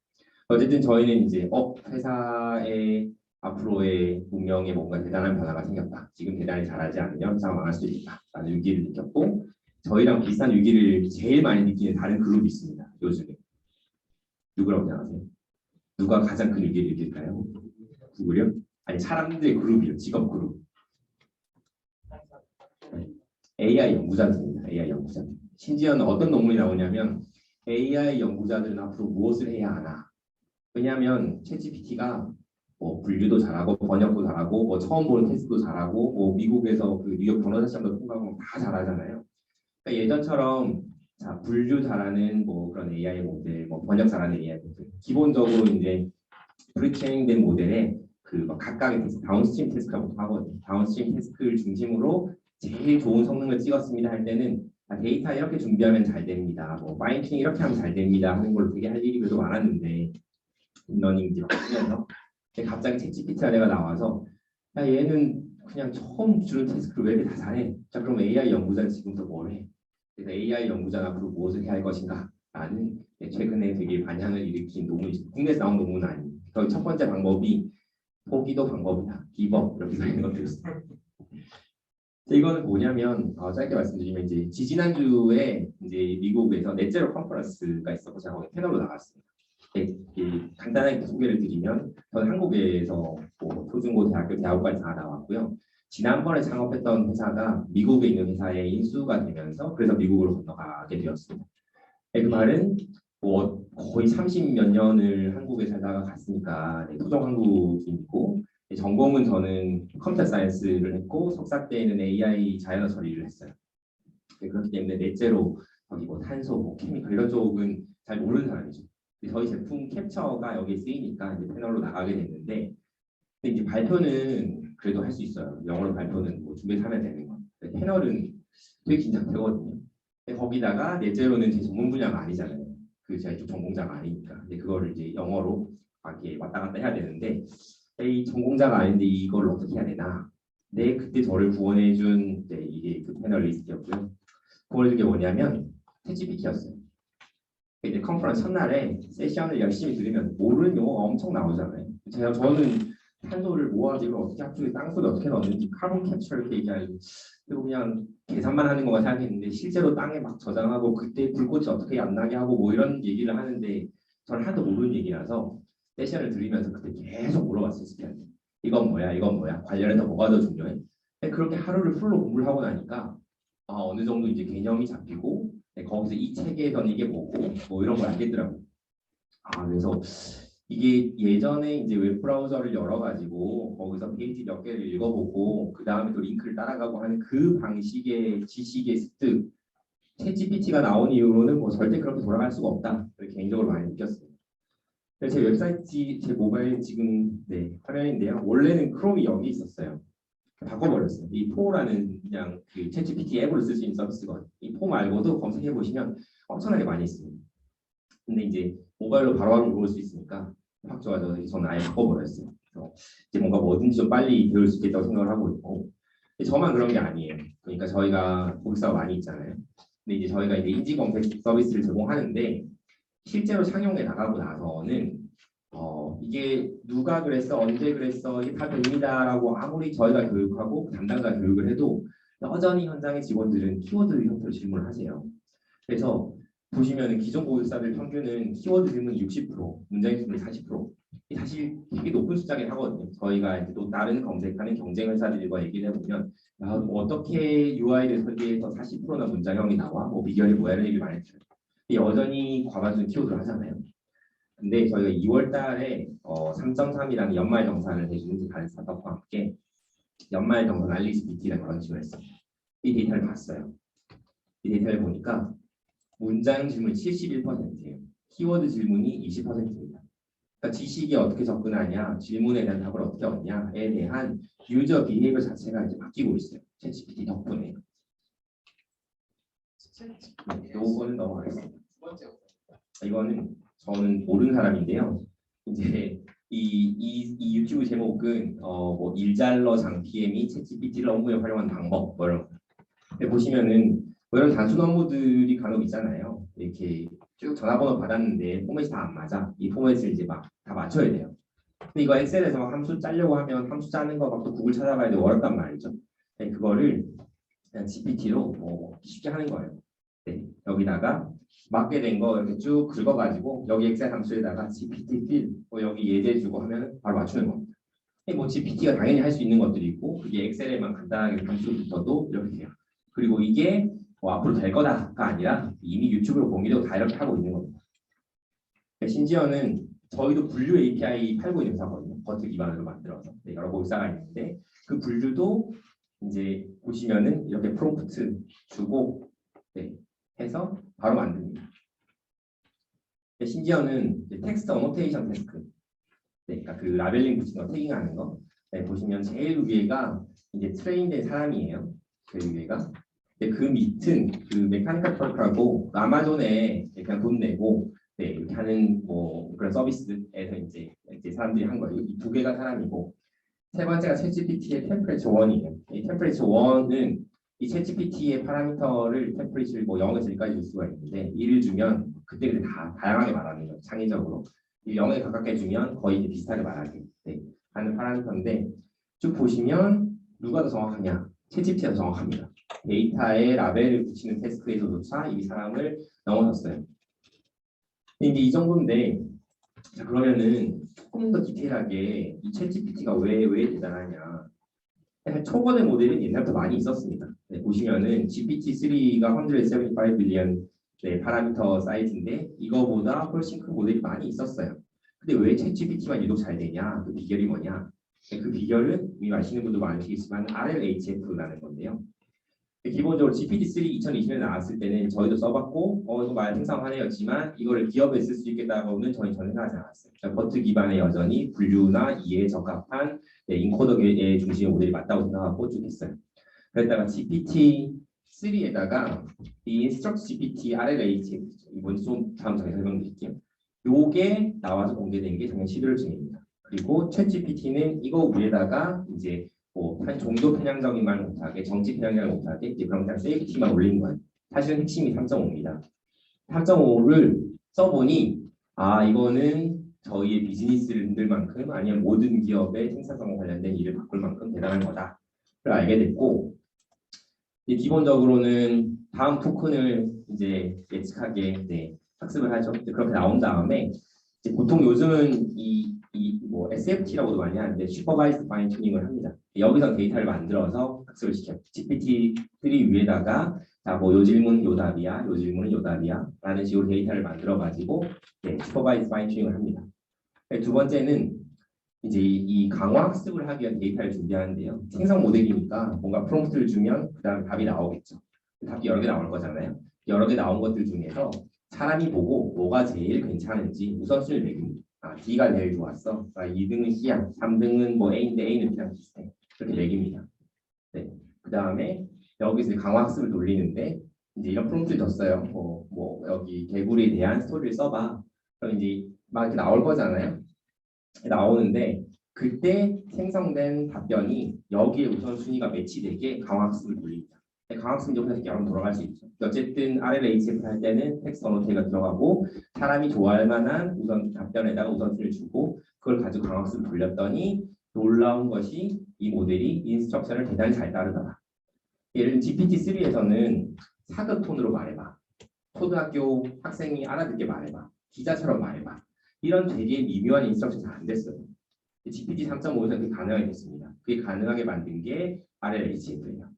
어쨌든 저희는 이제 회사의 앞으로의 운명에 뭔가 대단한 변화가 생겼다. 지금 대단히 잘하지 않으면 회사가 망할 수도 있다. 라는 위기를 느꼈고 저희랑 비슷한 위기를 제일 많이 느끼는 다른 그룹이 있습니다. 요즘에. 누구라고 생각하세요? 누가 가장 큰 위기를 느낄까요? 누구요? 아니 사람들의 그룹이요. 직업 그룹. AI 연구자들입니다. AI 연구자들. 심지어는 어떤 논문이 나오냐면 AI 연구자들은 앞으로 무엇을 해야 하나? 왜냐하면 챗GPT가 뭐 분류도 잘하고 번역도 잘하고 뭐 처음 보는 테스트도 잘하고 뭐 미국에서 그 뉴욕 변호사 시험도 통과하고 다 잘하잖아요. 그러니까 예전처럼 자 분류 잘하는 뭐 그런 AI 모델, 뭐 번역 잘하는 AI 모델 기본적으로 이제 프리트레이닝된 모델에 그 각각의 테스트, 다운스트림 테스트라고 하거든요. 다운스트림 테스트를 중심으로 제일 좋은 성능을 찍었습니다 할 때는 데이터 이렇게 준비하면 잘 됩니다. 뭐 파인 튜닝 이렇게 하면 잘 됩니다 하는 걸로 되게 할 일이 그래도 많았는데 인러닝 막 하면서 갑자기 챗GPT가 내가 나와서 야 얘는 그냥 처음 주는 테스트를 왜 이렇게 다 잘해? 자 그럼 AI 연구자는 지금부터 뭘 해? 그래서 AI 연구자는 앞으로 무엇을 해야 할 것인가? 라는 최근에 되게 반향을 일으킨 논문이 국내에서 나온 논문은 아니에요. 거기 첫 번째 방법이 포기도 방법이다. 기법 이렇게 써 있는 것들이었어요. 이거는 뭐냐면 짧게 말씀드리면 이제 지지난주에 이제 미국에서 넷제로 컨퍼런스가 있었고 제가 거기 패널로 나갔습니다. 네, 간단하게 소개를 드리면 저는 한국에서 뭐 초중고 대학교 대학원까지 다 나왔고요. 지난번에 창업했던 회사가 미국에 있는 회사에 인수가 되면서 그래서 미국으로 건너가게 되었습니다. 네, 그 말은 뭐 거의 30몇 년을 한국에 살다가 갔으니까 토종 한국인이고 전공은 저는 컴퓨터 사이언스를 했고 석사 때에는 AI 자연어 처리를 했어요. 네, 그렇기 때문에 넷제로 거기 뭐 탄소, 뭐 케미컬 이런 쪽은 잘 모르는 사람이죠. 저희 제품 캡처가 여기에 쓰이니까 이제 패널로 나가게 됐는데 근데 이제 발표는 그래도 할 수 있어요. 영어로 발표는 뭐 준비해서 하면 되는 거. 패널은 되게 긴장되거든요. 거기다가 넷제로는 제 전문 분야가 아니잖아요. 그 제가 이쪽 전공자가 아니니까. 근데 그거를 이제 영어로 이렇게 왔다 갔다 해야 되는데 이 전공자가 아닌데 이걸 어떻게 해야 되나? 네, 그때 저를 구원해준 이게 그 패널리스트였고요. 구원해준 게 뭐냐면 챗GPT였어요. 이제 컨퍼런스 첫날에 세션을 열심히 들으면 모르는 용어가 엄청 나오잖아요. 저는 탄소를 모아지고 어떻게 합주해 땅속에 어떻게 넣는지 카본 캡처 이렇게 얘기하고 그리고 그냥 계산만 하는 것만 생각했는데 실제로 땅에 막 저장하고 그때 불꽃이 어떻게 안 나게 하고 뭐 이런 얘기를 하는데 저는 하도 모르는 얘기라서 세션을 들으면서 그때 계속 물어봤어요. 스피한테. 이건 뭐야? 이건 뭐야? 관련해서 뭐가 더 중요해? 근데 그렇게 하루를 풀로 공부를 하고 나니까 어느 정도 이제 개념이 잡히고 거기서 이 책에서는 이게 뭐고 뭐 이런 걸 알겠더라고요. 그래서 이게 예전에 이제 웹브라우저를 열어가지고 거기서 페이지 몇 개를 읽어보고 그 다음에 또 링크를 따라가고 하는 그 방식의 지식의 습득 챗GPT가 나온 이후로는 뭐 절대 그렇게 돌아갈 수가 없다. 개인적으로 많이 느꼈어요. 제 웹사이트, 제 모바일 지금 화면인데요. 원래는 크롬이 여기 있었어요. 바꿔버렸어요. 이 포라는 그냥 그 챗GPT 앱으로 쓸 수 있는 서비스거든요. 이 포 말고도 검색해 보시면 엄청나게 많이 있습니다. 근데 이제 모바일로 바로바로 볼 수 있으니까 확 좋아져서 저는 아예 바꿔버렸어요. 그래서 이제 뭔가 뭐든지 좀 빨리 배울 수 있겠다고 생각을 하고 있고 저만 그런 게 아니에요. 그러니까 저희가 고객사가 많이 있잖아요. 근데 이제 저희가 이제 인지 검색 서비스를 제공하는데 실제로 상용에 나가고 나서는 이게 누가 그랬어 언제 그랬어 이게 다 됩니다라고 아무리 저희가 교육하고 담당자 교육을 해도 여전히 현장의 직원들은 키워드 형태로 질문을 하세요. 그래서 보시면 기존 고객사들 평균은 키워드 질문 60%, 문장 질문 40%. 사실 되게 높은 숫자긴 하거든요. 저희가 이제 또 다른 검색하는 경쟁 회사들과 얘기를 해보면 어떻게 UI를 설계해서 40%나 문장형이 나와? 뭐 비결이 뭐야? 이런 얘기를 많이 했어요. 여전히 과반수는 키워드를 하잖아요. 근데 저희가 2월 달에 3.3이라는 연말 정산을 해주는 다른 스타트업과 함께 연말 정산 알리지비티라는 런칭을 했습니다. 이 데이터를 봤어요. 이 데이터를 보니까 문장 질문 71%예요. 키워드 질문이 20%입니다. 그러니까 지식이 어떻게 접근하냐, 질문에 대한 답을 어떻게 얻냐에 대한 유저 비헤이버 자체가 이제 바뀌고 있어요. 챗GPT 덕분에. 요거는 넘어가겠습니다. 이거는 저는 모르는 사람인데요. 이제 이 유튜브 제목은 뭐 일잘러 장PM이 챗GPT를 업무에 활용한 방법 뭐 이런 거. 보시면은 뭐 이런 단순 업무들이 간혹 있잖아요. 이렇게 쭉 전화번호 받았는데 포맷이 다 안 맞아. 이 포맷을 이제 막 다 맞춰야 돼요. 근데 이거 엑셀에서 막 함수 짜려고 하면 함수 짜는 거 막 또 구글 찾아봐야 되고 어렵단 말이죠. 그거를 그냥 GPT로 쉽게 하는 거예요. 여기다가 맞게 된 거 이렇게 쭉 긁어가지고 여기 엑셀 함수에다가 GPT fill 여기 예제 주고 하면 바로 맞추는 겁니다. 뭐 GPT가 당연히 할 수 있는 것들이 있고 그게 엑셀에만 간단하게 함수부터도 이렇게 돼요. 그리고 이게 앞으로 될 거다가 아니라 이미 유튜브로 공개되고 다 이렇게 하고 있는 겁니다. 심지어는 저희도 분류 API 팔고 있는 회사거든요. 버트 기반으로 만들어서 여러 고객사가 있는데 그 분류도 이제 보시면은 이렇게 프롬프트 주고 해서 바로 만듭니다. 심지어는 텍스트 어노테이션 태스크, 그러니까 그 라벨링 붙이는 거, 태깅하는 거 보시면 제일 위에가 이제 트레인된 사람이에요. 제일 위에가. 그 밑은 그 메카니컬 터크라고 아마존에 그냥 돈 내고 이렇게 하는 뭐 그런 서비스에서 이제 사람들이 한 거예요. 이 두 개가 사람이고 세 번째가 챗GPT의 템퍼레이처 1이에요. 이 템퍼레이처 1은 이 챗GPT의 파라미터를 템퍼레이처를 뭐 0에서 1까지 줄 수가 있는데 1을 주면 그때 다 다양하게 말하는 거예요. 창의적으로 0에 가깝게 주면 거의 이제 비슷하게 말하게 하는 파라미터인데 쭉 보시면 누가 더 정확하냐? 챗GPT가 더 정확합니다. 데이터에 라벨을 붙이는 태스크에서조차 이 사람을 넘어섰어요. 이제 이 정도인데 자, 그러면은 조금 더 디테일하게 이 챗GPT가 왜 대단하냐? 초반의 모델은 옛날부터 많이 있었습니다. 보시면은 GPT-3가 175 빌리언 파라미터 사이즈인데 이거보다 훨씬 큰 모델이 많이 있었어요. 근데 왜 챗GPT만 유독 잘 되냐? 그 비결이 뭐냐? 그 비결은 이미 아시는 분도 많으시겠지만 RLHF라는 건데요. 기본적으로 GPT-3 2020년에 나왔을 때는 저희도 써봤고 이거 말 생성하네였지만 이거를 기업에 쓸 수 있겠다고는 저희 전혀 생각하지 않았어요. 버트 기반의 여전히 분류나 이해에 적합한 인코더의 중심의 모델이 맞다고 생각하고 쭉 했어요. 그랬다가 GPT-3에다가 이 Instruct GPT RLHF 이번 좀 다음 장에 설명드릴게요. 요게 나와서 공개된 게 작년 11월쯤입니다. 그리고 챗GPT는 이거 위에다가 이제 한 종교 편향적인 말 못하게, 정치 편향적인 못하게 이제 그럼 그냥 세이프티만 올린 거예요. 사실은 핵심이 3.5입니다. 3.5를 써보니 이거는 저희의 비즈니스를 흔들 만큼 아니면 모든 기업의 생산성과 관련된 일을 바꿀 만큼 대단한 거다를 알게 됐고 기본적으로는 다음 토큰을 이제 예측하게 학습을 하죠. 그렇게 나온 다음에 이제 보통 요즘은 뭐 SFT라고도 많이 하는데 슈퍼바이스드 파인 튜닝을 합니다. 여기서 데이터를 만들어서 학습을 시켜요. GPT-3 위에다가 뭐 요 질문 요 답이야, 요 질문은 요 답이야 라는 식으로 데이터를 만들어 가지고 슈퍼바이스드 파인 튜닝을 합니다. 두 번째는 이제 이 강화 학습을 하기 위한 데이터를 준비하는데요. 생성 모델이니까 뭔가 프롬프트를 주면 그다음 답이 나오겠죠. 답이 여러 개 나올 거잖아요. 여러 개 나온 것들 중에서 사람이 보고 뭐가 제일 괜찮은지 우선순위를 매깁니다. D가 제일 좋았어. 2등은 C야. 3등은 뭐 A인데 A는 B랑 비슷해. 그렇게 매깁니다. 네. 그 다음에 여기서 강화 학습을 돌리는데 이제 이런 프롬프트를 줬어요. 뭐 여기 개구리에 대한 스토리를 써봐. 그럼 이제 막 이렇게 나올 거잖아요. 나오는데 그때 생성된 답변이 여기에 우선순위가 매치되게 강화학습을 돌립니다. 강화학습은 여기서 여러 돌아갈 수 있죠. 어쨌든 RLHF 할 때는 텍스트 언어테이가 들어가고 사람이 좋아할 만한 우선 답변에다가 우선순위를 주고 그걸 가지고 강화학습을 돌렸더니 놀라운 것이 이 모델이 인스트럭션을 대단히 잘 따르더라. 예를 들면 GPT-3에서는 사극 톤으로 말해봐. 초등학교 학생이 알아듣게 말해봐. 기자처럼 말해봐. 이런 되게 미묘한 인스트럭션이 잘 안 됐어요. GPT 3.5에서 그게 가능하게 됐습니다. 그게 가능하게 만든 게 RLHF예요.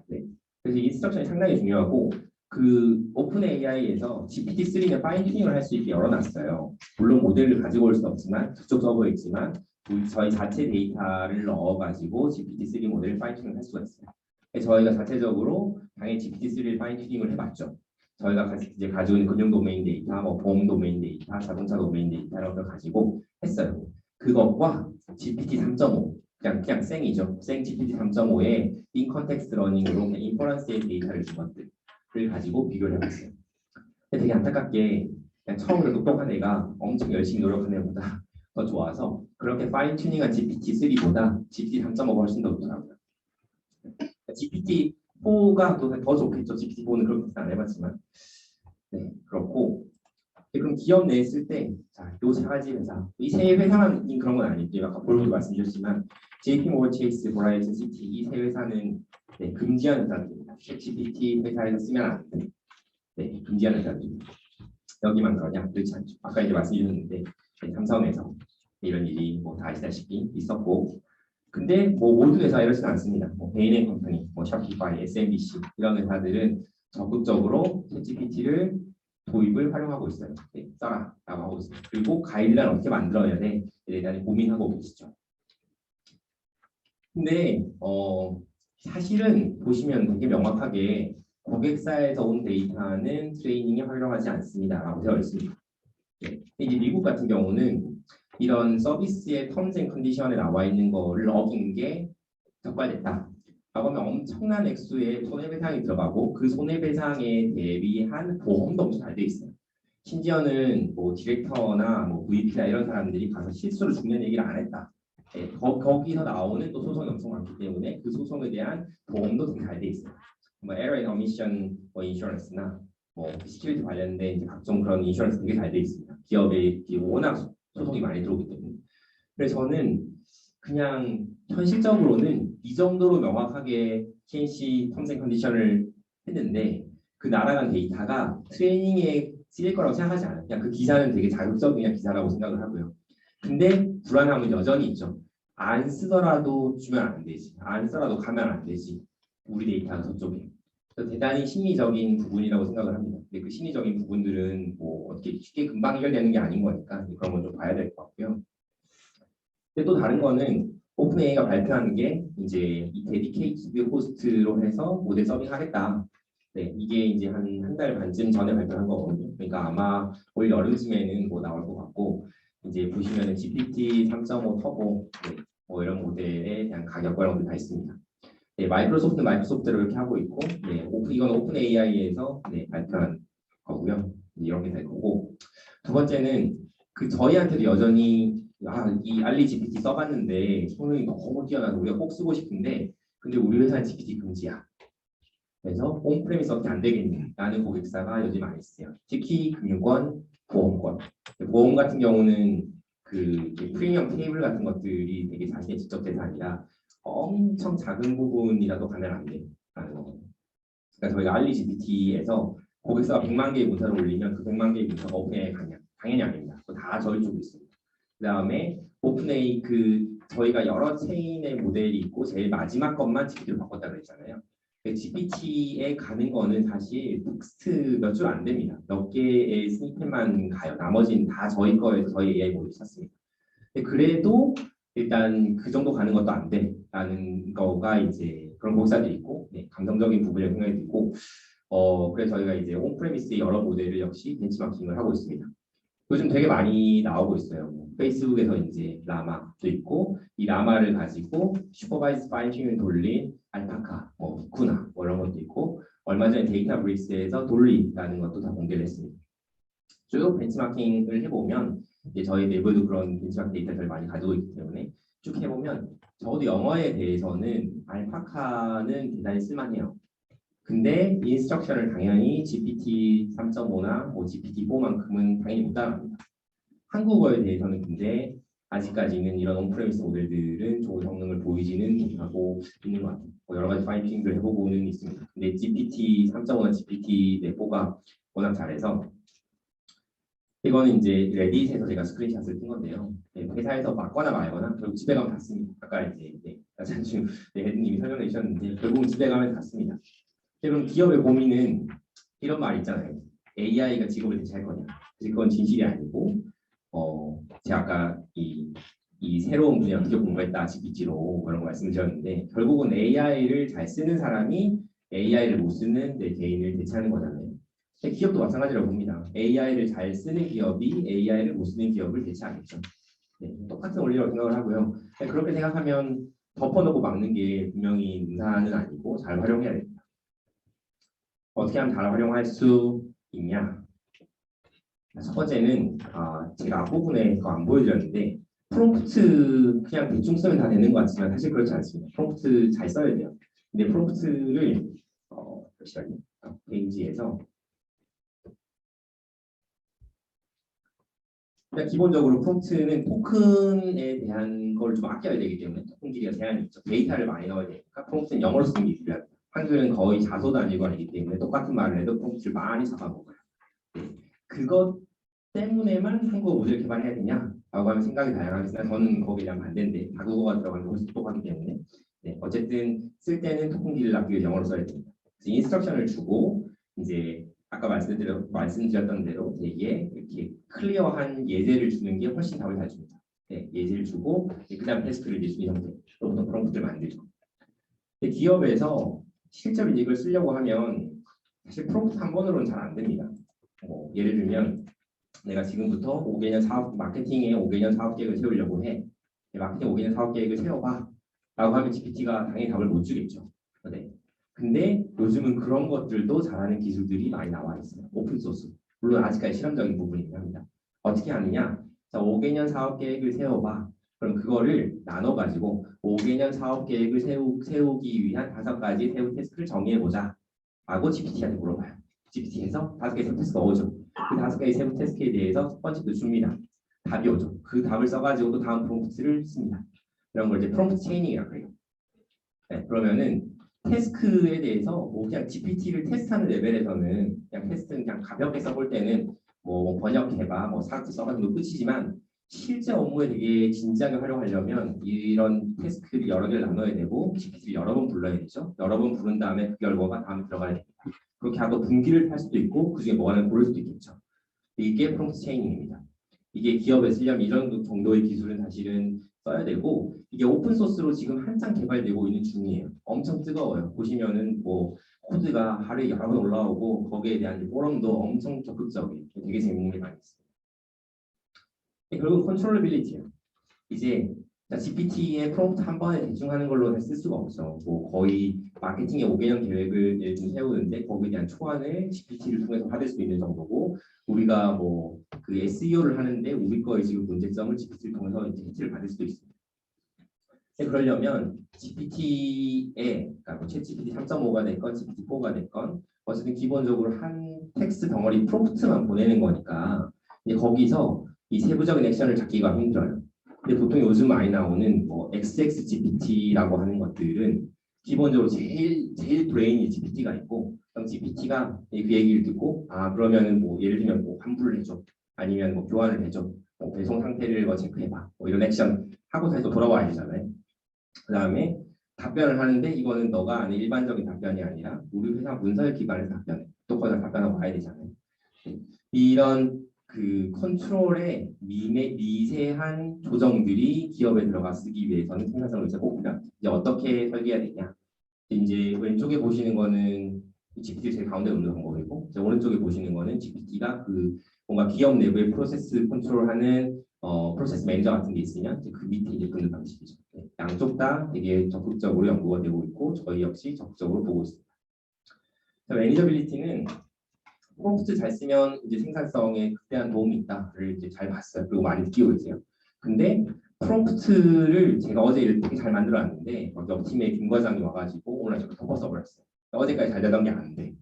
네. 그래서 인스트럭션이 상당히 중요하고 그 오픈 AI에서 GPT-3는 파인 튜닝을 할 수 있게 열어놨어요. 물론 모델을 가지고 올 수 없지만 저쪽 서버에 있지만 저희 자체 데이터를 넣어가지고 GPT-3 모델을 파인 튜닝을 할 수가 있어요. 저희가 자체적으로 당연히 GPT-3를 파인 튜닝을 해봤죠. 저희가 이제 가지고 있는 금융 도메인 데이터, 뭐 보험 도메인 데이터, 자동차 도메인 데이터 이런 걸 가지고 했어요. 그것과 GPT 3.5 그냥 생이죠. 생 GPT 3.5의 인컨텍스트 러닝으로 그냥 인퍼런스의 데이터를 준 것들을 가지고 비교를 해봤어요. 근데 되게 안타깝게 그냥 처음으로 똑똑한 애가 엄청 열심히 노력한 애보다 더 좋아서 그렇게 파인 튜닝한 GPT-3보다 GPT 3.5가 훨씬 더 좋더라고요. GPT-4가 더 좋겠죠. GPT-4는 그렇게 안 해봤지만 네 그렇고 그럼 기업 내에 쓸 때 요 세 가지 회사 이 세 회사만 그런 건 아니고요. 아까 볼보도 말씀드렸지만 JP 모건 체이스, 보라이즌, 시티 이 세 회사는 금지하는 회사들입니다. GPT 회사에서 쓰면 안 돼. 네 금지하는 회사들입니다. 여기만 그러냐? 그렇지 않죠. 아까 이제 말씀드렸는데 삼성에서 이런 일이 뭐 다 아시다시피 있었고 근데 뭐 모든 회사 이러지는 않습니다. 뭐 베인 & 컴퍼니, 뭐 샤피파이, SMBC 이런 회사들은 적극적으로 챗GPT를 도입을 활용하고 있어요. 네, 써라라고 하고 있어요. 그리고 가이드라인 어떻게 만들어야 돼? 에 대한 고민하고 계시죠. 근데 사실은 보시면 되게 명확하게 고객사에서 온 데이터는 트레이닝에 활용하지 않습니다라고 되어 있습니다. 네. 이제 미국 같은 경우는 이런 서비스의 텀즈 앤 컨디션에 나와 있는 거를 어긴 게 적발됐다. 라고 하면 엄청난 액수의 손해배상이 들어가고 그 손해배상에 대비한 보험도 엄청 잘 돼 있어요. 심지어는 뭐 디렉터나 뭐 VP나 이런 사람들이 가서 실수로 죽는 얘기를 안 했다. 네, 거기서 나오는 또 소송이 엄청 많기 때문에 그 소송에 대한 보험도 되게 잘 돼 있어요. 뭐 error and omission 뭐 인슈런스나 뭐 시큐리티 관련된 이제 각종 그런 인슈런스 되게 잘 돼 있습니다. 기업에 워낙 소송이 많이 들어오기 때문에. 그래서 저는 그냥 현실적으로는 이 정도로 명확하게 KNC 텀스 앤 컨디션을 했는데 그 날아간 데이터가 트레이닝에 쓰일 거라고 생각하지 않아요. 그냥 그 기사는 되게 자극적인 기사라고 생각을 하고요. 근데 불안함은 여전히 있죠. 안 쓰더라도 주면 안 되지. 안 쓰더라도 가면 안 되지. 우리 데이터가 저쪽에. 그래서 대단히 심리적인 부분이라고 생각을 합니다. 근데 그 심리적인 부분들은 뭐 어떻게 쉽게 금방 해결되는 게 아닌 거니까 그런 건 좀 봐야 될 것 같고요. 근데 또 다른 거는 오픈AI가 발표하는 게 이제 이 데디케이티드 호스트로 해서 모델 서빙하겠다. 네, 이게 이제 한 달 반쯤 전에 발표한 거거든요. 그러니까 아마 올 여름쯤에는 뭐 나올 것 같고 이제 보시면은 GPT 3.5 터보 뭐 이런 모델에 대한 가격과 이런 것들 다 있습니다. 네, 마이크로소프트는 마이크로소프트로 이렇게 하고 있고, 네, 이건 오픈AI에서 발표한 거고요. 이런 게 될 거고. 두 번째는 그 저희한테도 여전히 이 알리 GPT 써봤는데 성능이 너무 뛰어나서 우리가 꼭 쓰고 싶은데 근데 우리 회사는 GPT 금지야. 그래서 온프레미스밖에 안 되겠냐라는 고객사가 요즘 많이 있어요. 특히 금융권, 보험권. 보험 같은 경우는 그 프리미엄 테이블 같은 것들이 되게 자신의 지적 재산이라 엄청 작은 부분이라도 가면 안 돼라는 거거든요. 그러니까 저희가 알리 GPT에서 고객사가 100만 개의 문서를 올리면 그 100만 개의 문서가 오픈AI 가냐? 당연히 아닙니다. 그거 다 저희 쪽에 있습니다. 그다음에 오픈AI 저희가 여러 체인의 모델이 있고 제일 마지막 것만 GPT로 바꿨다 그랬잖아요. GPT에 가는 거는 사실 텍스트 몇 줄 안 됩니다. 몇 개의 스니펫만 가요. 나머지는 다 저희 거에서 저희 AI 모델 샀습니다. 그래도 일단 그 정도 가는 것도 안 돼라는 거가 이제 그런 고객사들이 있고 감정적인 부분이 생각이 들고 그래서 저희가 이제 온프레미스의 여러 모델을 역시 벤치마킹을 하고 있습니다. 요즘 되게 많이 나오고 있어요. 페이스북에서 이제 라마도 있고 이 라마를 가지고 슈퍼바이즈 파인튜닝 돌린 알파카, 비쿠나 이런 것도 있고 얼마 전에 데이터브릭스에서 돌리라는 것도 다 공개를 했습니다. 쭉 벤치마킹을 해보면 이제 저희 내부에도 그런 벤치마킹 데이터를 많이 가지고 있기 때문에 쭉 해보면 적어도 영어에 대해서는 알파카는 대단히 쓸만해요. 근데 인스트럭션을 당연히 GPT 3.5나 GPT 4만큼은 당연히 못 따라갑니다. 한국어에 대해서는 근데 아직까지는 이런 온프레미스 모델들은 좋은 성능을 보이지는 못하고 있는 것 같아요. 여러 가지 파인팅을 해보고는 있습니다. 근데 GPT 3.5나 GPT 4가 워낙 잘해서 이거는 이제 레딧에서 제가 스크린샷을 뜬 건데요. 회사에서 맞거나 말거나 결국 집에 가면 닿습니다. 아까 이제 지금 헤드님이 설명해 주셨는데 결국은 집에 가면 닿습니다. 그럼 기업의 고민은 이런 말 있잖아요. AI가 직업을 대체할 거냐. 그건 진실이 아니고 제가 아까 이 새로운 분야 기업 공부했다 GPT로 그런 거 말씀드렸는데 결국은 AI를 잘 쓰는 사람이 AI를 못 쓰는 내 개인을 대체하는 거잖아요. 기업도 마찬가지라고 봅니다. AI를 잘 쓰는 기업이 AI를 못 쓰는 기업을 대체하겠죠. 똑같은 원리라고 생각을 하고요. 그렇게 생각하면 덮어놓고 막는 게 분명히 능사는 아니고 잘 활용해야 됩니다. 어떻게 하면 잘 활용할 수 있냐? 첫 번째는 제가 앞부분에 더 안 보여드렸는데 프롬프트 그냥 대충 쓰면 다 되는 것 같지만 사실 그렇지 않습니다. 프롬프트 잘 써야 돼요. 근데 프롬프트를 잠시만요. 페이지에서 일단 기본적으로 프롬프트는 토큰에 대한 걸 좀 아껴야 되기 때문에 토큰 길이가 제한이 있죠. 데이터를 많이 넣어야 되니까 프롬프트는 영어로 쓰는 게 유리합니다. 한글은 거의 자소 단위가 아니기 때문에 똑같은 말을 해도 프롬프트를 많이 잡아먹어요. 그것 때문에만 한국어 모델 개발해야 되냐라고 하면 생각이 다양하겠으나 저는 거기에 대한 반대인데 다국어가 들어가는 것이 똑똑하기 때문에 어쨌든 쓸 때는 토큰 길이를 아끼기 위해서 영어로 써야 됩니다. 그래서 인스트럭션을 주고 이제 아까 말씀드렸던 대로 되게 이렇게 클리어한 예제를 주는 게 훨씬 답을 잘 줍니다. 예제를 주고 그다음 테스트를 이제 주는 형태로 보통 프롬프트를 만들죠. 기업에서 실제로 이걸 쓰려고 하면 사실 프롬프트 한 번으로는 잘 안 됩니다. 예를 들면 내가 지금부터 5개년 사업 마케팅에 5개년 사업 계획을 세우려고 해. 마케팅 5개년 사업 계획을 세워봐. 라고 하면 GPT가 당연히 답을 못 주겠죠. 근데 요즘은 그런 것들도 잘하는 기술들이 많이 나와 있어요. 오픈소스. 물론 아직까지 실험적인 부분이긴 합니다. 어떻게 하느냐? 자, 5개년 사업 계획을 세워봐. 그럼 그거를 나눠가지고 5개년 사업 계획을 세우기 위한 5가지 세부 테스트를 정의해보자. 라고 GPT한테 물어봐요. GPT에서 5개의 세부 테스트 넣어줘. 그 5개의 세부 테스트에 대해서 첫 번째도 줍니다. 답이 오죠. 그 답을 써가지고 또 다음 프롬프트를 씁니다. 이런 걸 이제 프롬프트 체이닝이라고 해요. 그러면은 태스크에 대해서 뭐 그냥 GPT를 테스트하는 레벨에서는 그냥 테스트는 그냥 가볍게 써볼 때는 뭐 번역해봐, 뭐 사각지 써가지고 끝이지만 실제 업무에 되게 진지하게 활용하려면 이런 태스크를 여러 개를 나눠야 되고 GPT를 여러 번 불러야 되죠. 여러 번 부른 다음에 그 결과가 다음에 들어가야 됩니다. 그렇게 하고 분기를 탈 수도 있고 그중에 뭐 하나를 고를 수도 있겠죠. 이게 프롬프트 체이닝입니다. 이게 기업에 쓰려면 이런 정도의 기술은 사실은 써야 되고 이게 오픈소스로 지금 한창 개발되고 있는 중이에요. 엄청 뜨거워요. 보시면은 뭐 코드가 하루에 여러 번 올라오고 거기에 대한 포럼도 엄청 적극적이에요. 되게 재밌는 게 많이 있어요. 결국 컨트롤러빌리티예요. 이제 GPT의 프롬프트 한 번에 대충 하는 걸로 쓸 수가 없죠. 뭐 거의 마케팅의 5개년 계획을 예를 들어 세우는데 거기에 대한 초안을 GPT를 통해서 받을 수 있는 정도고 우리가 뭐 그 SEO를 하는데 우리 거의 지금 문제점을 GPT를 통해서 이제 해치를 받을 수도 있습니다. 근데 그러려면 GPT에, 그러니까 뭐 챗GPT 3.5가 됐건 GPT-4가 됐건 어쨌든 기본적으로 한 텍스트 덩어리 프롬프트만 보내는 거니까 이제 거기서 이 세부적인 액션을 잡기가 힘들어요. 근데 보통 요즘 많이 나오는 뭐 XXGPT라고 하는 것들은 기본적으로 제일 브레인이 GPT가 있고, 그럼 GPT가 그 얘기를 듣고 그러면은 뭐 예를 들면 뭐 환불을 해줘, 아니면 뭐 교환을 해줘, 뭐 배송 상태를 뭐 체크해봐, 뭐 이런 액션 하고서 해서 돌아와야 되잖아요. 그 다음에 답변을 하는데 이거는 너가 아는 일반적인 답변이 아니라 우리 회사 문서에 기반해서 답변해. 또 거기다 답변하고 와야 되잖아요. 이런 그 컨트롤의 미세한 조정들이 기업에 들어가 쓰기 위해서는 생산성을 이제 꼭 필요합니다. 이제 어떻게 설계해야 되냐? 이제 왼쪽에 보시는 거는 GPT 제일 가운데 놓는 방법이고, 이제 오른쪽에 보시는 거는 GPT가 그 뭔가 기업 내부의 프로세스 컨트롤하는 프로세스 매니저 같은 게 있으면 이제 그 밑에 이제 붙는 방식이죠. 양쪽 다 되게 적극적으로 연구가 되고 있고 저희 역시 적극적으로 보고 있습니다. 매니저빌리티는 프롬프트 잘 쓰면 이제 생산성에 극대한 도움이 있다를 이제 잘 봤어요. 그리고 많이 느끼고 계세요. 근데 프롬프트를 제가 어제 이렇게 잘 만들어놨는데 옆 팀에 김 과장이 와가지고 오늘 제가 덮어써버렸어요. 어제까지 잘 되던 게 안 돼.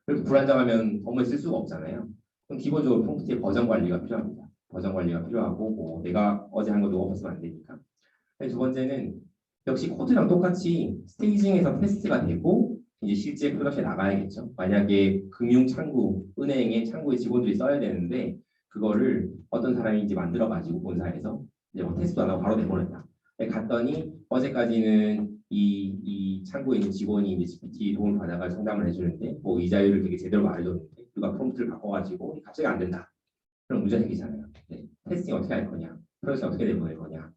그렇게 불안정하면 업무에 쓸 수가 없잖아요. 그럼 기본적으로 프롬프트의 버전 관리가 필요합니다. 버전 관리가 필요하고 뭐 내가 어제 한 거 누가 엎었으면 안 되니까. 두 번째는 역시 코드랑 똑같이 스테이징에서 테스트가 되고 이제 실제 프로덕션에 나가야겠죠. 만약에 금융 창구, 은행의 창구에 직원들이 써야 되는데 그거를 어떤 사람이 이제 만들어가지고 본사에서 이제 뭐 테스트도 안 하고 바로 내보냈다. 갔더니 어제까지는 이 창구에 있는 직원이 이제 GPT 도움을 받아가지고 상담을 해주는데 뭐 이자율을 되게 제대로 말해줬는데 누가 프롬프트를 바꿔가지고 갑자기 안 된다. 그럼 문제 생기잖아요. 테스팅 어떻게 할 거냐, 프로젝트 어떻게 내보낼 거냐.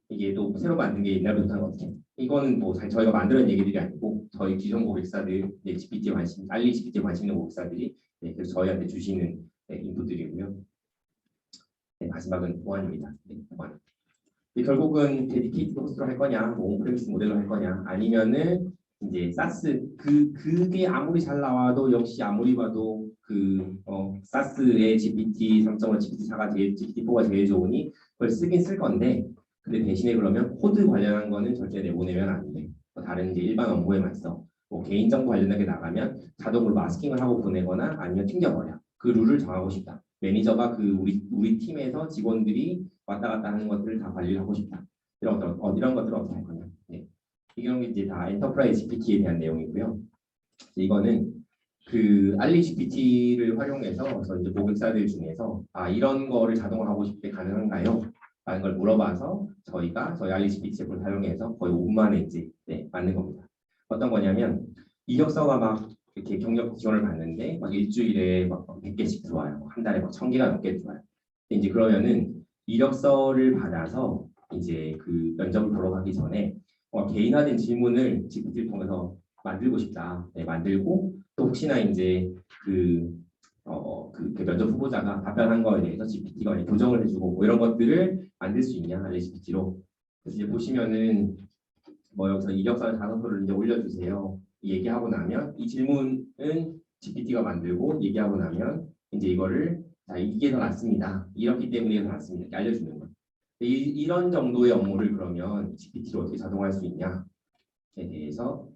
이게 또 새로 만든 게 옛날부터 하는 어떻게? 이거는 뭐 저희가 만들어낸 얘기들이 아니고 저희 기존 고객사들, GPT에 관심, 알리 GPT에 관심 있는 고객사들이 그래서 저희한테 주시는 인풋들이고요. 마지막은 보안입니다. 보안. 결국은 데디케이티드 호스트로 할 거냐, 뭐 온프레미스 모델로 할 거냐, 아니면은 이제 사스 그게 아무리 잘 나와도 역시 아무리 봐도 사스의 GPT 3.5, GPT 4가 GPT-4가 제일 좋으니 그걸 쓰긴 쓸 건데. 근데 대신에 그러면 코드 관련한 거는 절대 내보내면 안 돼. 다른 이제 일반 업무에만 써. 뭐 개인정보 관련하게 나가면 자동으로 마스킹을 하고 보내거나 아니면 튕겨버려. 그 룰을 정하고 싶다. 매니저가 우리 팀에서 직원들이 왔다 갔다 하는 것들을 다 관리를 하고 싶다. 이런 것들을 어떻게 할 거냐. 이런 게 이제 다 엔터프라이즈 GPT에 대한 내용이고요. 이거는 그 알리 GPT를 활용해서 이제 고객사들 중에서 이런 거를 자동화하고 싶을 때 가능한가요? 라는 걸 물어봐서 저희 알리 GPT 앱을 사용해서 거의 5분 만에 이제 만든 겁니다. 어떤 거냐면 이력서가 막 이렇게 경력 지원을 받는데 막 일주일에 막 100개씩 들어와요. 한 달에 막 1000개가 넘게 들어와요. 근데 이제 그러면은 이력서를 받아서 이제 그 면접을 보러 가기 전에 개인화된 질문을 GPT를 통해서 만들고 싶다. 만들고 또 혹시나 이제 그 면접 후보자가 답변한 거에 대해서 GPT가 교정을 해주고 뭐 이런 것들을 만들 수 있냐, 알리 GPT로. 그래서 이제 보시면은 뭐 여기서 이력서 5소를 이제 올려주세요. 얘기하고 나면 이 질문은 GPT가 만들고 얘기하고 나면 이제 이거를 이게 더 낫습니다. 이렇기 때문에 이게 더 낫습니다. 이렇게 알려주는 거예요. 이런 정도의 업무를 그러면 GPT로 어떻게 자동화할 수 있냐에 대해서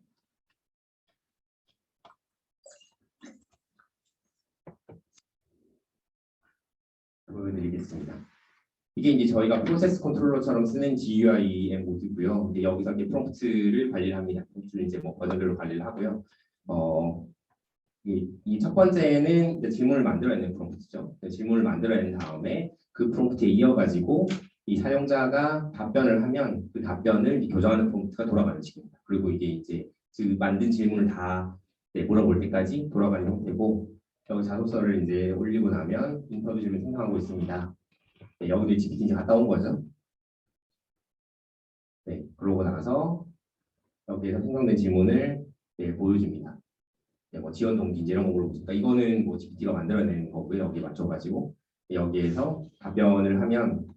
보여드리겠습니다. 이게 이제 저희가 프로세스 컨트롤러처럼 쓰는 GUI의 모드고요. 이제 여기서 이제 프롬프트를 관리를 합니다. 프롬프트를 이제 뭐 버전별로 관리를 하고요. 이 첫 번째는 이제 질문을 만들어내는 프롬프트죠. 질문을 만들어낸 다음에 그 프롬프트에 이어가지고 이 사용자가 답변을 하면 그 답변을 교정하는 프롬프트가 돌아가는 식입니다. 그리고 이게 이제 그 만든 질문을 다 물어볼 때까지 돌아가는 형태고, 여기 자소서를 이제 올리고 나면 인터뷰 질문 생성하고 있습니다. 여기도 GPT 이제 갔다 온 거죠. 그러고 나서 여기에서 생성된 질문을 보여줍니다. 뭐 지원 동기 이런 거 물어보니까 이거는 뭐 GPT가 만들어내는 거고요. 여기에 맞춰가지고 여기에서 답변을 하면